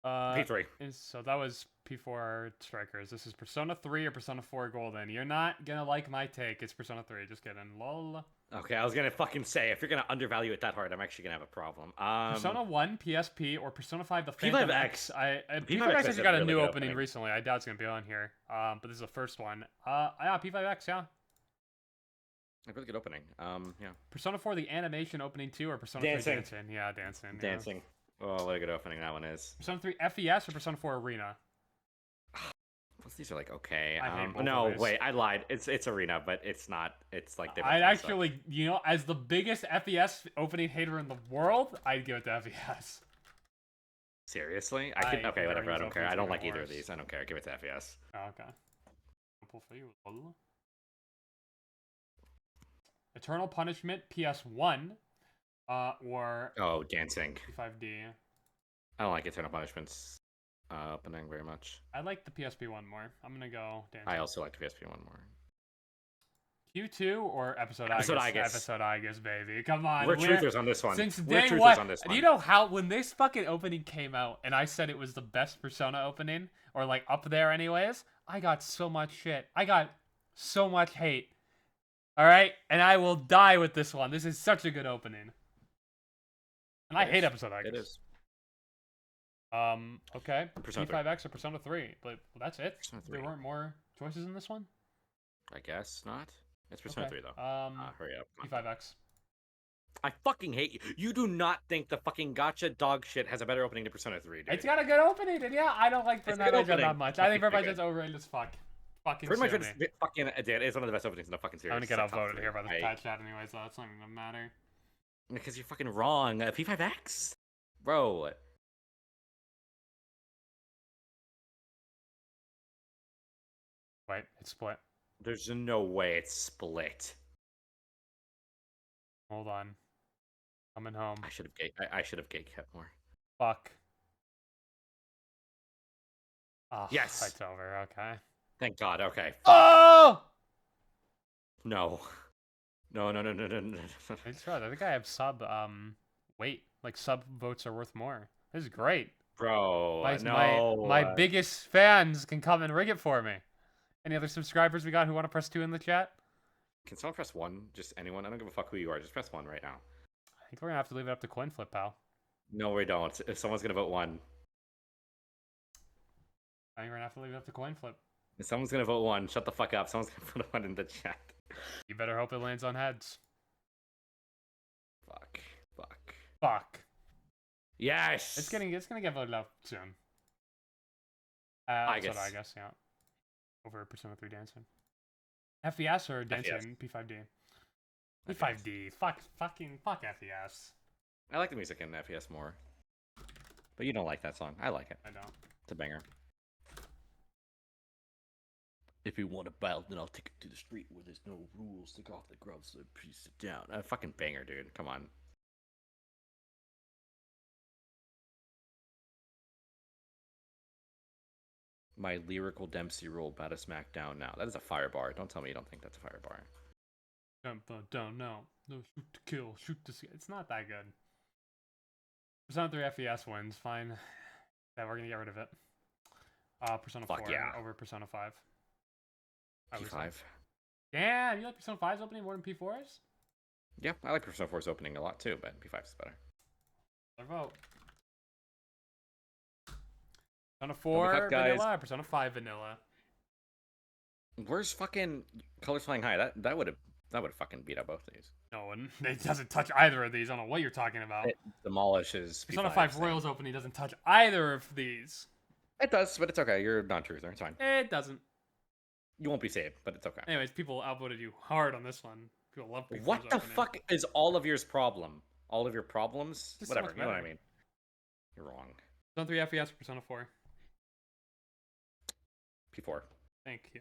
P3. So that was P4 Strikers. This is Persona 3 or Persona 4 Golden. You're not gonna like my take. It's Persona 3. Just kidding. Lol. Okay, I was gonna fucking say, if you're gonna undervalue it that hard, I'm actually gonna have a problem. Persona 1 PSP or Persona 5 The Phantom X. P5X P5X has has a got a really new good opening opening. recently. I doubt it's gonna be on here. But this is the first one. Yeah, P5X. Yeah. A really good opening. Yeah. Persona 4 the animation opening 2 or Persona Dancing. 3 dancing. Yeah, dancing. Yeah. Dancing. Oh, what a good opening that one is. Persona 3 FES or Persona 4 Arena. Plus, these are like okay. I hate both No, of these. wait, I lied. It's Arena, but it's not. It's like I'd actually, you know, as the biggest FES opening hater in the world, I'd give it to FES. Seriously? Okay, whatever. I Arena's don't care. opening's I don't even like either of worse. these. I don't care. Give it to FES. Oh, okay. I'll pull for you. Eternal Punishment PS1, or Oh, dancing. P5D. I don't like Eternal Punishment's opening very much. I like the PSP one more. I'm gonna go dancing. I also like the PSP one more. Q2 or Episode Episode Igus? Igus. Episode Igus, baby. Come on. We're truthers on this one. Since We're day truthers one. on this Do one. you know how, when this fucking opening came out and I said it was the best Persona opening, or like up there anyways, I got so much shit. I got so much hate. Alright? And I will die with this one. This is such a good opening. And I hate Episode Igus. It is. Okay. Persona P5X or Persona 3. But that's it? Persona There 3. weren't more choices in this one? I guess not. It's Persona 3 though. Hurry up. Come on. P5X. I fucking hate you. You do not think the fucking gotcha dog shit has a better opening to Persona 3, dude. It's got a good opening, and yeah, I don't like It's a Persona good that opening. much. It's I think fucking Persona is overrated as fuck. Fucking Pretty much sue me. it's fucking it's one of the best openings in the fucking series. I'm gonna get It's like top outvoted here by the 3. chat chat anyway, so that's not even gonna matter. Because you're fucking wrong. P5X? Bro. Wait, it's split. There's no way it's split. Hold on. Coming home. I should have gate kept more. Fuck. Oh, Yes. It's over, okay. Thank God. Okay. Oh! No. No. It's right. I think I have sub, wait. Like, sub votes are worth more. This is great. Bro, My biggest fans can come and rig it for me. Any other subscribers we got who want to press 2 in the chat? Can someone press 1? Just anyone? I don't give a fuck who you are. Just press 1 right now. I think we're gonna have to leave it up to coin flip, pal. No, we don't. If someone's gonna vote 1. I think we're gonna have to leave it up to coin flip. If someone's gonna vote 1, shut the fuck up. Someone's gonna put 1 in the chat. You better hope it lands on heads. Fuck. Fuck. Yes! It's gonna get voted out soon. I That's what guess. I guess, yeah. Over Persona 3 dancing. FES or dancing? FES. P5D. P5D. Fuck FES. I like the music in FES more. But you don't like that song. I like it. I don't. It's a banger. If you want a battle, then I'll take it to the street where there's no rules. Take off the gloves, so please sit down. A fucking banger, dude. Come on. My lyrical Dempsey rule about a smackdown now. That is a fire bar. Don't tell me you don't think that's a fire bar. Don't, no. No, shoot to kill, shoot to see. It's not that good. Persona 3 FES wins, fine. Yeah, we're gonna get rid of it. Persona 4 yeah. over Persona 5. I would say. P5. Damn, you like Persona 5's opening more than P4's? Yeah, I like Persona 4's opening a lot too, but P5 is better. Their vote. Persona 4 cut, guys. vanilla or Persona 5 vanilla? Where's fucking Colors Flying High? That would have fucking beat up both of these. No, and it doesn't touch either of these. I don't know what you're talking about. It demolishes Persona P5's 5 thing. Royals opening doesn't touch either of these. It does, but it's okay. You're a non-truther. It's fine. It doesn't. You won't be saved, but it's okay. Anyways, people outvoted you hard on this one. People love P4's What the opening. fuck is all of yours problem? All of your problems? Just so Whatever. much You know what I better. mean? You're wrong. Persona 3 FES, Persona 4. P4. Thank you.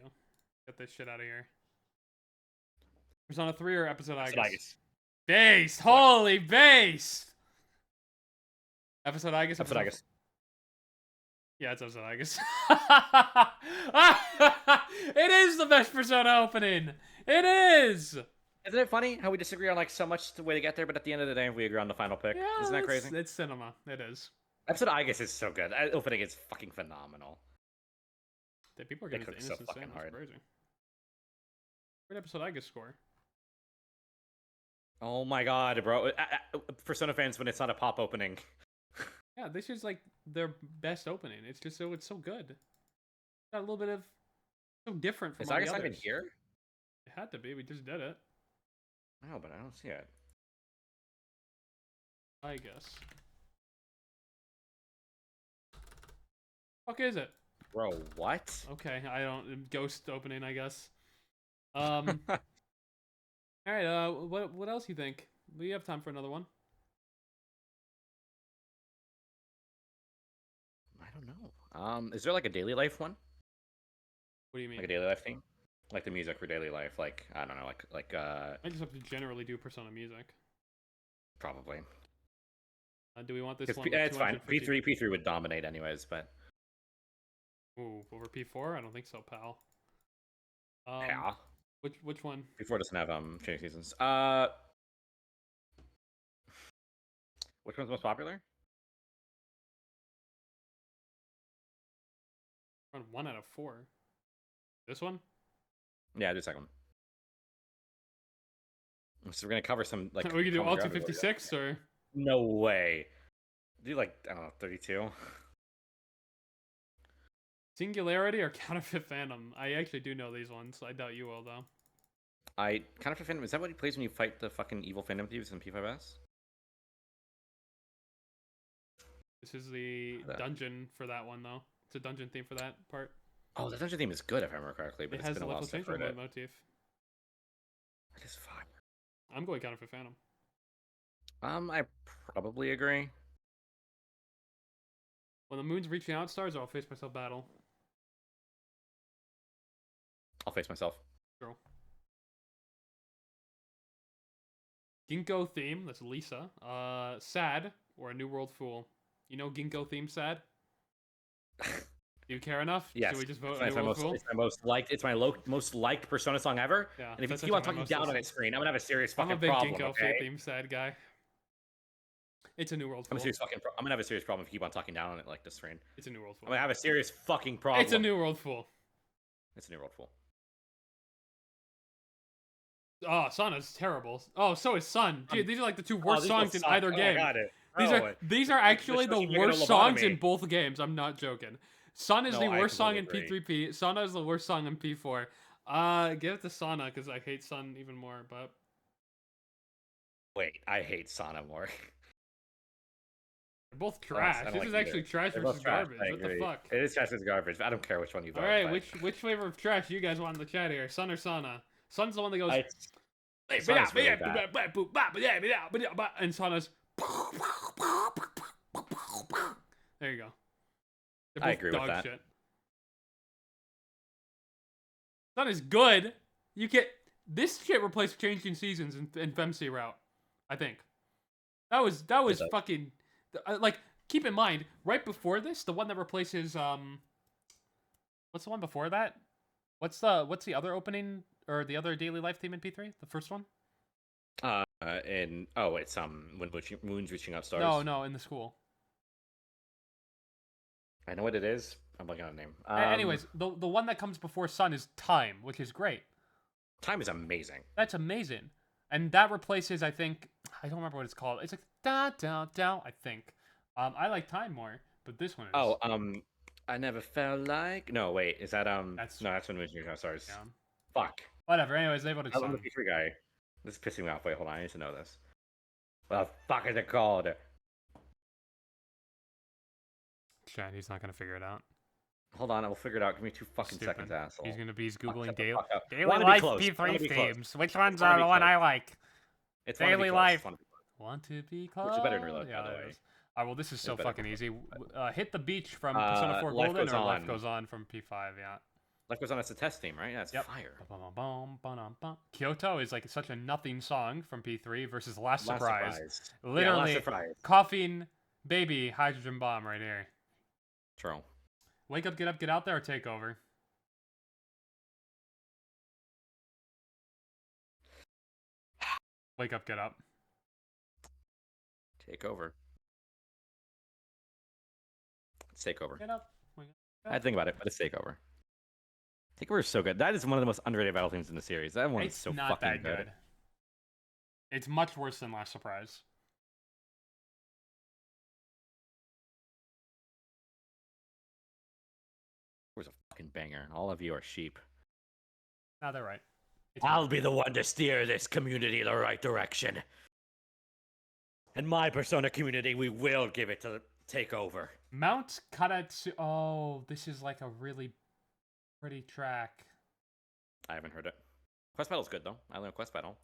Get this shit out of here. Persona 3 or Episodigus? Based! Holy based! Episodigus? Episodigus. Yeah, it's Episodigus. It is the best Persona opening! It is! Isn't it funny how we disagree on like so much the way to get there, but at the end of the day, we agree on the final pick? Yeah, Isn't that crazy? It's cinema. It is. Episodigus is so good. Opening is fucking phenomenal. People are They getting cook into so Innocent fucking Sam. hard. That's crazy. Where'd Episodigus score? Oh my god, bro. Persona fans, when it's not a pop opening. Yeah, this is like their best opening. It's just it's so good. Got a little bit of so different from Is all the August not others. even here? It had to be. We just did it. No, but I don't see it. I guess. Fuck is it? Bro, what? Okay, I don't ghost opening. I guess. All right. What else you think? We have time for another one. I don't know. Is there like a daily life one? What do you mean? Like a daily life theme? Like the music for daily life, like I don't know, I just have to generally do Persona music. probably. Do we want this It's one? it's fine. P3 would dominate anyways, but Ooh, over P4? I don't think so, pal. yeah. Which one? P4 doesn't have changing seasons. Which one's most popular? We're on 1 out of 4. This one? Yeah, do a second one. So we're gonna cover some like. We can do common all ground here. 256 or No way. Do like I don't know 32. Singularity or Counterfeit Phantom? I actually do know these ones. I doubt you will though. I Counterfeit Phantom, is that what he plays when you fight the fucking evil Phantom Thieves in P5S? This is the dungeon for that one though. It's a dungeon theme for that part. Oh, the dungeon theme is good if I remember correctly, but It it's has been the a while level since I've change heard it. motif. It is fire. I'm going Counterfeit Phantom. I probably agree. When the moon's reaching out stars, I'll face myself battle. I'll face myself. Girl. Ginkgo theme, that's Lisa. Sad, or a New World Fool. You know Ginkgo theme sad? Do you care enough? Yes. Should we just vote It's New World Fool? it's my most liked. It's my most liked Persona song ever. Yeah, And if you that's keep on actually my talking most down on listened. its screen, I'm gonna have a serious I'm fucking a big problem. Ginkgo Okay? theme sad guy. It's a New World I'm Fool. I'm gonna have a serious problem if you keep on talking down on it like this screen. It's a New World I'm Fool. gonna have a serious fucking problem. It's a New World Fool. It's a New World Fool. Oh, Sana's terrible. Oh, so is Sun. Dude, these are like the two worst these songs both in suck. either Oh, game. got it. These are actually the supposed to be like a worst songs in lobotomy. both games. I'm not joking. Sun is No, the I worst song in completely P3P. Sana is the worst song in P4. Give it to Sana because I hate Sun even more. But Wait, I hate Sana more. they're both I trash. don't This like is either. actually trash They're versus both trash, garbage. I What the agree. fuck? It is trash as garbage. I don't care which one you vote. All right, but which flavor of trash you guys want in the chat here? Sun or Sana? Sun's the one that goes. Sana's really bad. And Sana's. There you go. They're I both agree with dog that. shit. Sun is good. You can this shit replaced changing seasons in FemC route. I think that was does. fucking like. Keep in mind, right before this, the one that replaces what's the one before that? What's the other opening or the other daily life theme in P3? The first one? It's when Moon's reaching out stars. No, in the school. I know what it is. I'm blanking on the name. Anyways, the one that comes before Sun is Time, which is great. Time is amazing. That's amazing, and that replaces I think I don't remember what it's called. It's like da da da. I think. I like Time more, but this one is. I never felt like. No, wait, is that That's when Moon's reaching out stars. yeah. Fuck. Whatever. Anyways, they voted I love Sun. the P3 guy. This is pissing me off. Wait, hold on. I need to know this. What the fuck is it called? Chat, he's not gonna figure it out. Hold on, I will figure it out. Give me 2 fucking Stupid. seconds, asshole. He's googling shut the daily fuck up. daily Wanna be life close. Wanna P3 be close. themes. Which ones Wanna are be the one close. I like? It's Daily Wanna Be Close. life. It's Wanna Be Close. Want to be close? Which is better in real life, Yeah, by the it way. is. Well, this is so better fucking go. easy. Hit the beach from Persona 4 Life Golden, Goes or Life On. Goes On from P5. Yeah. Life Goes On. That's the test theme, right? That's Yep. fire. Kyoto is like such a nothing song from P3 versus Last Last Surprise. surprise. Literally, Last surprise. coughing baby hydrogen bomb right here. True. Wake up, get out there, or take over. Wake up, get up. Take over. Let's take over. Get up. Wake up. I think about it, but it's take over. Take over is so good. That is one of the most underrated battle themes in the series. That one is It's so not fucking that good. It's much worse than Last Surprise. It was a fucking banger. All of you are sheep. No, they're right. It's I'll be the one to steer this community in the right direction. In my Persona community, we will give it to take over. Mount Karatsu. Oh, this is like a really pretty track. I haven't heard it. Quest Battle's good though. I learned Quest Battle.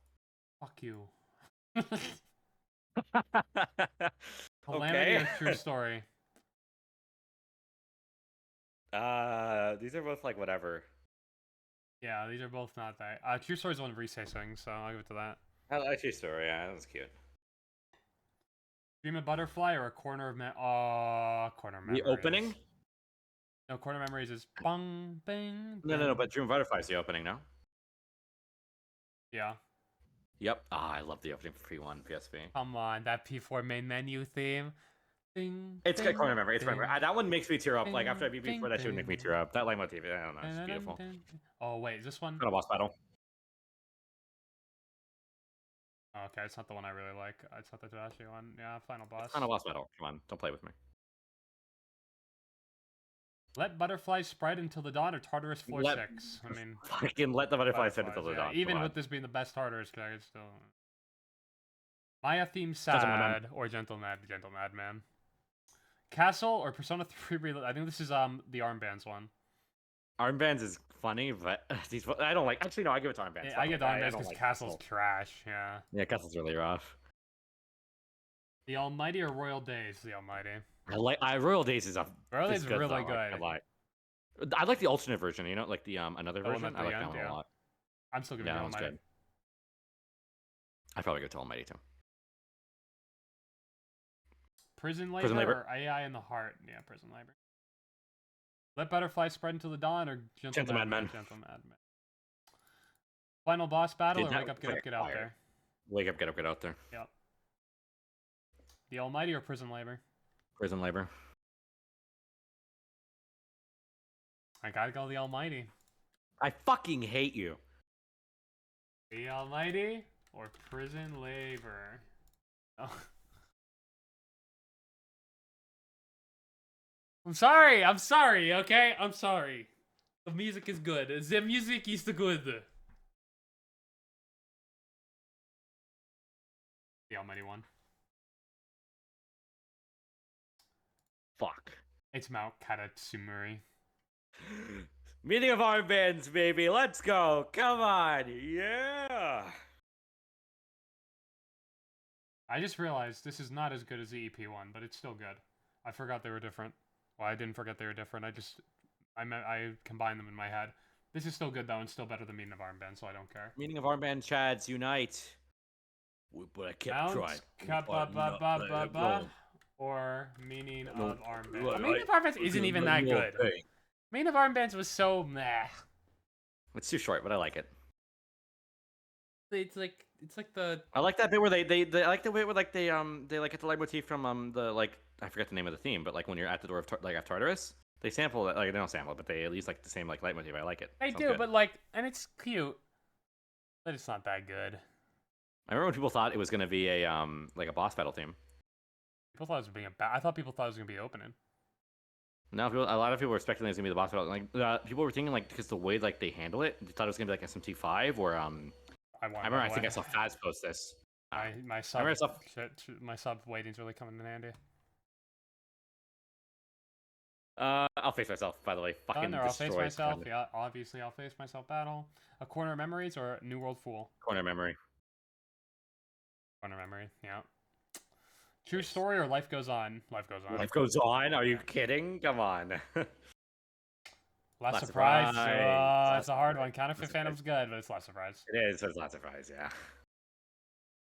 Fuck you. Calamity Okay. or True Story? These are both like whatever. Yeah, these are both not that. True Story's one of Rise sings, so I'll give it to that. I like your story. Yeah, that was cute. Dream of Butterfly or a Corner of Corner of Memories. The opening? No, Corner of Memories is bang, bang. No. But Dream of Butterfly is the opening, no? Yeah. Yep. I love the opening for P1 PSP. Come on, that P4 main menu theme. Ding, It's ding, good corner memory. It's ding, memory. That one makes me tear up. Like after I beat ding, P4, that should make me ding. tear up. That leitmotif, I don't know, it's beautiful. Oh wait, is this one? Not a boss battle. Oh, okay, it's not the one I really like. It's not the Tadashi one. Yeah, final boss. Not a boss battle. Come on, don't play with me. Let Butterfly Sprite until the dawn or Tartarus floor 6. I mean, Fucking let the butterfly send it to Butterflies, the yeah. dawn. Even Come with on. this being the best Tartarus character, it's still. Maya theme Doesn't want sad or gentle madman. Castle or Persona 3 Reload. I think this is the armbands one. Armbands is funny, but these I don't like. Actually, no, I give it to armbands. Yeah, I get the don't armbands because like Castle's Castle. trash. Yeah. Yeah, Castle's really rough. The Almighty or Royal Days? The Almighty. I Royal Days is a Royal Days is is good, really though, good. I like the alternate version. You know, like the another The one version. at I the like that end, one yeah. a lot. I'm still giving Yeah, the that one's Almighty. good. I'd probably go to Almighty too. Prison Prison Labor Labor? or AI in the Heart? Yeah, Prison Labor. Let Butterfly Spread into the Dawn or Gentle Madman. Gentle Madman. Final boss battle Dude, or that Wake Up, was Get Out fire. there? Wake up, get out there. Yep. The Almighty or Prison Labor? Prison Labor. I gotta go the Almighty. I fucking hate you. The Almighty or Prison Labor? Oh. I'm sorry, okay? I'm sorry. The music is good. The music is good. The Almighty one. Fuck. It's Mount Karatsumuri. Meeting of armbands, baby. Let's go. Come on. Yeah. I just realized this is not as good as the EP one, but it's still good. I forgot they were different. Well, I didn't forget they were different. I combined them in my head. This is still good though, and still better than Meeting of Armband, so I don't care. Meeting of armband chads unite. But I kept Mount trying. Ka-ba-ba-ba-ba-ba or Meaning of Armband. Meaning of Armbands isn't even that good. Meaning of Armbands was so meh. It's too short, but I like it. It's like the I like that bit where they I like the bit where like they like get the leitmotif from the like I forget the name of the theme, but like when you're at the door of Tartarus, they sample it, like they don't sample it, but they at least like the same like leitmotif. I like it. they Sounds do, good. but like, and it's cute, but it's not that good. I remember when people thought it was gonna be a like a boss battle theme. People thought it was being I thought people thought it was gonna be opening. Now a lot of people were speculating it was gonna be the boss battle. Like people were thinking like because the way like they handle it, they thought it was gonna be like SMT5 or I remember I think I saw Faz post this. My sub remember stuff- my sub waiting's really coming in handy. I'll face myself. By the way, fucking I'll face destroys myself. Canada. Yeah, obviously I'll face myself. Battle. A Corner of Memories or New World Fool? Corner memory. Corner Memory. Yeah. True story or life goes on? Life goes on. Life goes on. Are you kidding? Come on. Last Last surprise. surprise. It's a hard one. Last Counterfeit surprise. Phantom's good, but it's last surprise. It is. It's not surprise. Yeah.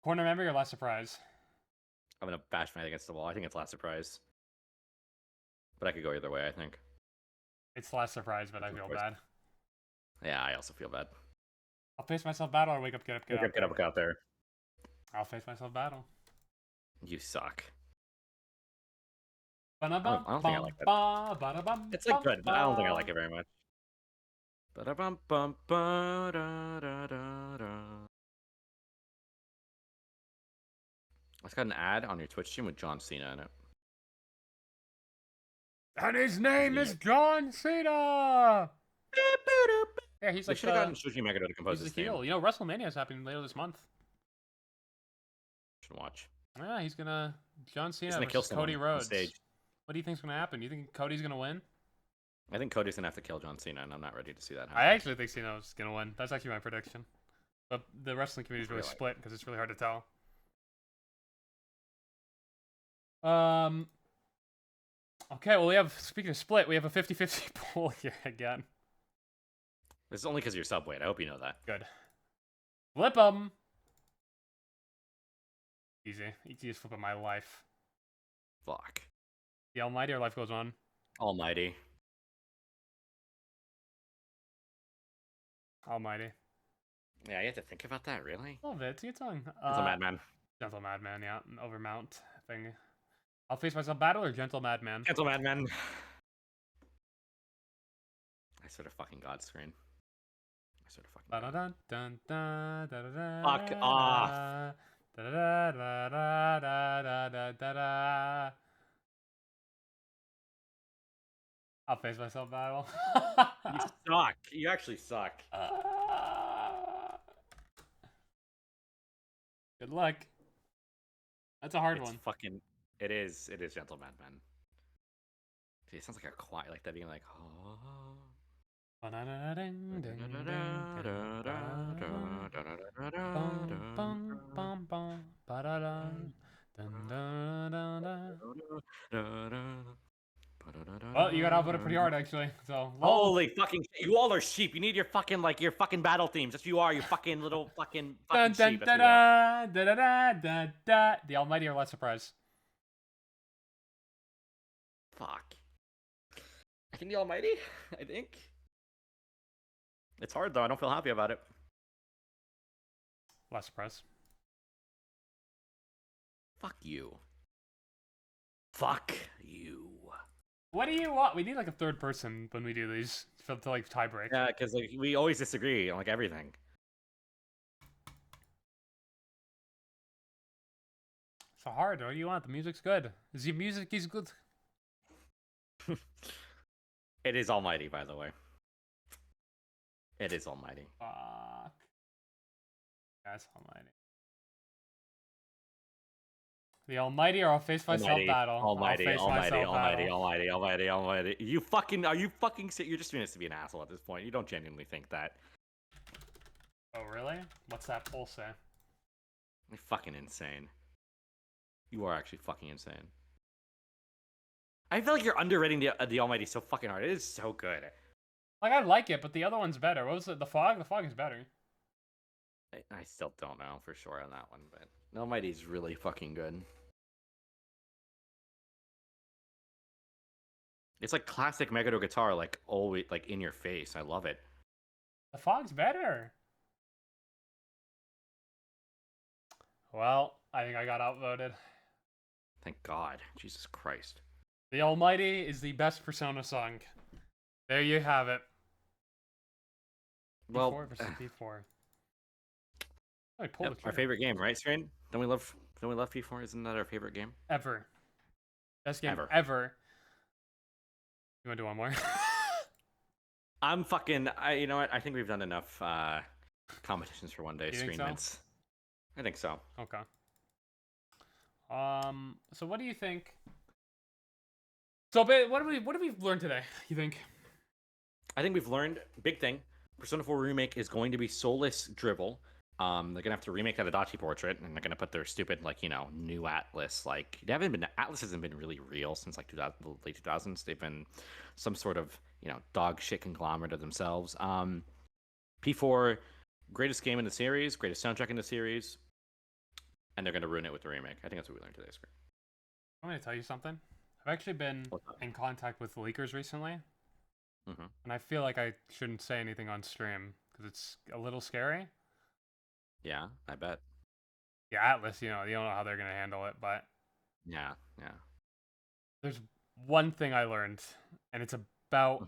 Corner memory or last surprise? I'm gonna bash my head against the wall. I think it's last surprise. But I could go either way. I think. It's last surprise, but I feel bad. Yeah, I also feel bad. I'll face myself battle or wake up, get up, get up. Get up, get out there. I'll face myself battle. You suck. I don't think I like that. It's like good, but I don't think I like it very much. It's got an ad on your Twitch stream with John Cena in it. And his name is John Cena! Yeah, he's They like should have gotten Shuji Meguro to compose he's this the heel. theme. You know, WrestleMania is happening later this month. Should watch. Yeah, he's gonna John Cena gonna kill versus Cody someone on Rhodes. stage. What do you think's gonna happen? Do you think Cody's gonna win? I think Cody's gonna have to kill John Cena, and I'm not ready to see that happen. I actually think Cena's gonna win. That's actually my prediction. But the wrestling community is really Really? split because it's really hard to tell. Okay, well, we have, speaking of split, we have a 50-50 poll here again. This is only because you're Subway. I hope you know that. Good. Flip 'em! Easy. Easiest flip of my life. Fuck. The Almighty or Life Goes On? Almighty. Almighty. Yeah, you have to think about that, really? A little bit. It's a good song. It's a madman. Gentle Madman, yeah. Overmount thing. I'll face myself battle or Gentle Madman? Cancel madman. I sort of fucking God screen. I sort of fucking. Dun dun dun dun dun dun. Fuck off. I'll face myself battle. You suck. You actually suck. Good luck. That's a hard It's one. fucking. It is. It is Gentle Madman. See, it sounds like a quiet, like that being like. Well, you got outvoted pretty hard, actually. So Holy fucking shit. You all are sheep. You need your fucking like your fucking battle themes. That's what you are. You fucking little fucking dun, dun, sheep. dun, dun, dun, dun, dun, dun, dun. The Almighty or Last Surprise? Fuck. I think the Almighty. I think. It's hard though. I don't feel happy about it. Last Surprise. Fuck you. Fuck you. What do you want? We need like a third person when we do these to like tie break. Yeah, because like we always disagree on like everything. So hard. What do you want? The music's good. The music is good. It is Almighty, by the way. It is Almighty. Fuck. That's Almighty. The Almighty or I'll face myself battle. Almighty, I'll face Almighty, myself Almighty, battle. Almighty, Almighty, Almighty. You fucking are you fucking you're just doing this to be an asshole at this point. You don't genuinely think that. Oh really? What's that poll say? You're fucking insane. You are actually fucking insane. I feel like you're underrating the Almighty so fucking hard. It is so good. Like I like it, but the other one's better. What was it? The Fog? The Fog is better. I still don't know for sure on that one, but the Almighty's really fucking good. It's like classic Megado guitar, like always, like in your face. I love it. The Fog's better. Well, I think I got outvoted. Thank God. Jesus Christ. The Almighty is the best Persona song. There you have it. Well, P4 versus P4. Oh, I pulled yep, the our trigger. favorite game, right, Screen? Don't we love P4? Isn't that our favorite game? Ever. Best game ever. You want to do one more? I'm fucking. You know what? I think we've done enough competitions for one day. You think so? Screenments. I think so. Okay. So what do you think? So, what have we learned today? You think? I think we've learned big thing. Persona 4 Remake is going to be soulless dribble. They're gonna have to remake that Adachi portrait, and they're gonna put their stupid like new Atlas. Like Atlas hasn't been really real since like the late 2000s. They've been some sort of dog shit conglomerate of themselves. P4, greatest game in the series, greatest soundtrack in the series, and they're gonna ruin it with the remake. I think that's what we learned today. I'm gonna tell you something. I've actually been in contact with leakers recently, and I feel like I shouldn't say anything on stream because it's a little scary. Yeah, I bet. Yeah, Atlas, you don't know how they're gonna handle it, but yeah. There's one thing I learned, and it's about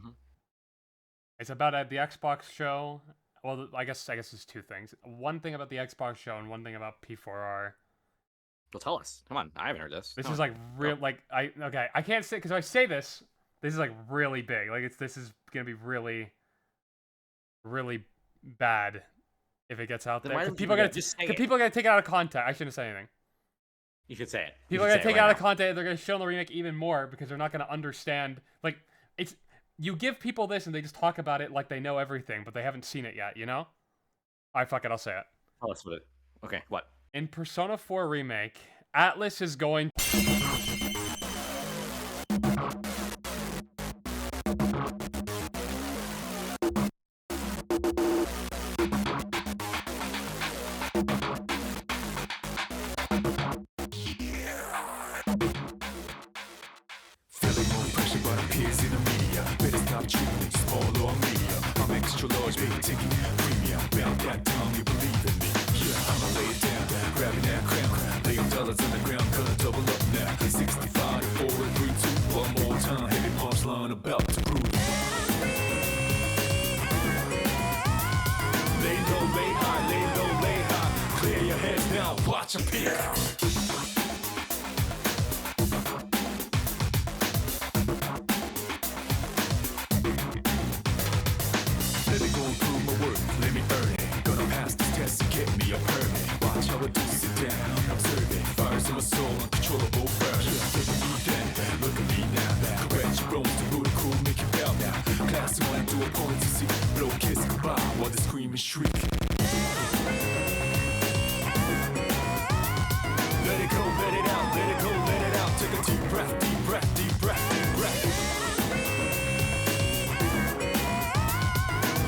at the Xbox show. Well, I guess it's two things. One thing about the Xbox show, and one thing about P4R. Well, tell us. Come on, I haven't heard this. This is like real. Like I can't say because if I say this, this is like really big. Like this is gonna be really, really bad. If it gets out there, people are gonna take it out of context. I shouldn't say anything. You should say it. People are gonna take it out of context. They're gonna show the remake even more because they're not gonna understand. Like you give people this and they just talk about it like they know everything, but they haven't seen it yet. All right, fuck it. I'll say it. Tell us what it. Okay, what? In Persona 4 Remake, Atlas is going. Feeling more pressure, but appears in the media. Better stop treating small or medium. I'm extra large, big ticket, premium. Bound that tongue, you believe in me. Yeah, I'ma lay it down, grabbing that crown. Laying dollars on the ground, gonna double up now. 65, 4, 3, 2, one more time. Heavy punchline about to prove. Lay low, lay high, lay low, lay high. Clear your heads now, watch 'em peek. Let me go and prove my worth, let me earn it. Gonna pass this test and get me a permit. Watch how I do, sit down, observe it. Fires in my soul, uncontrollable burn. Look at me then, look at me now. Correct your bones to root a cool, make you bow now. Class one to opponents to see. Blow kiss goodbye while they scream and shriek. Let it go, let it out, let it go, let it out. Take a deep breath, deep breath, deep breath, deep breath.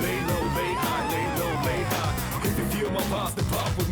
Lay low, lay high, lay low, lay high. If you feel my vibes, then pop with me.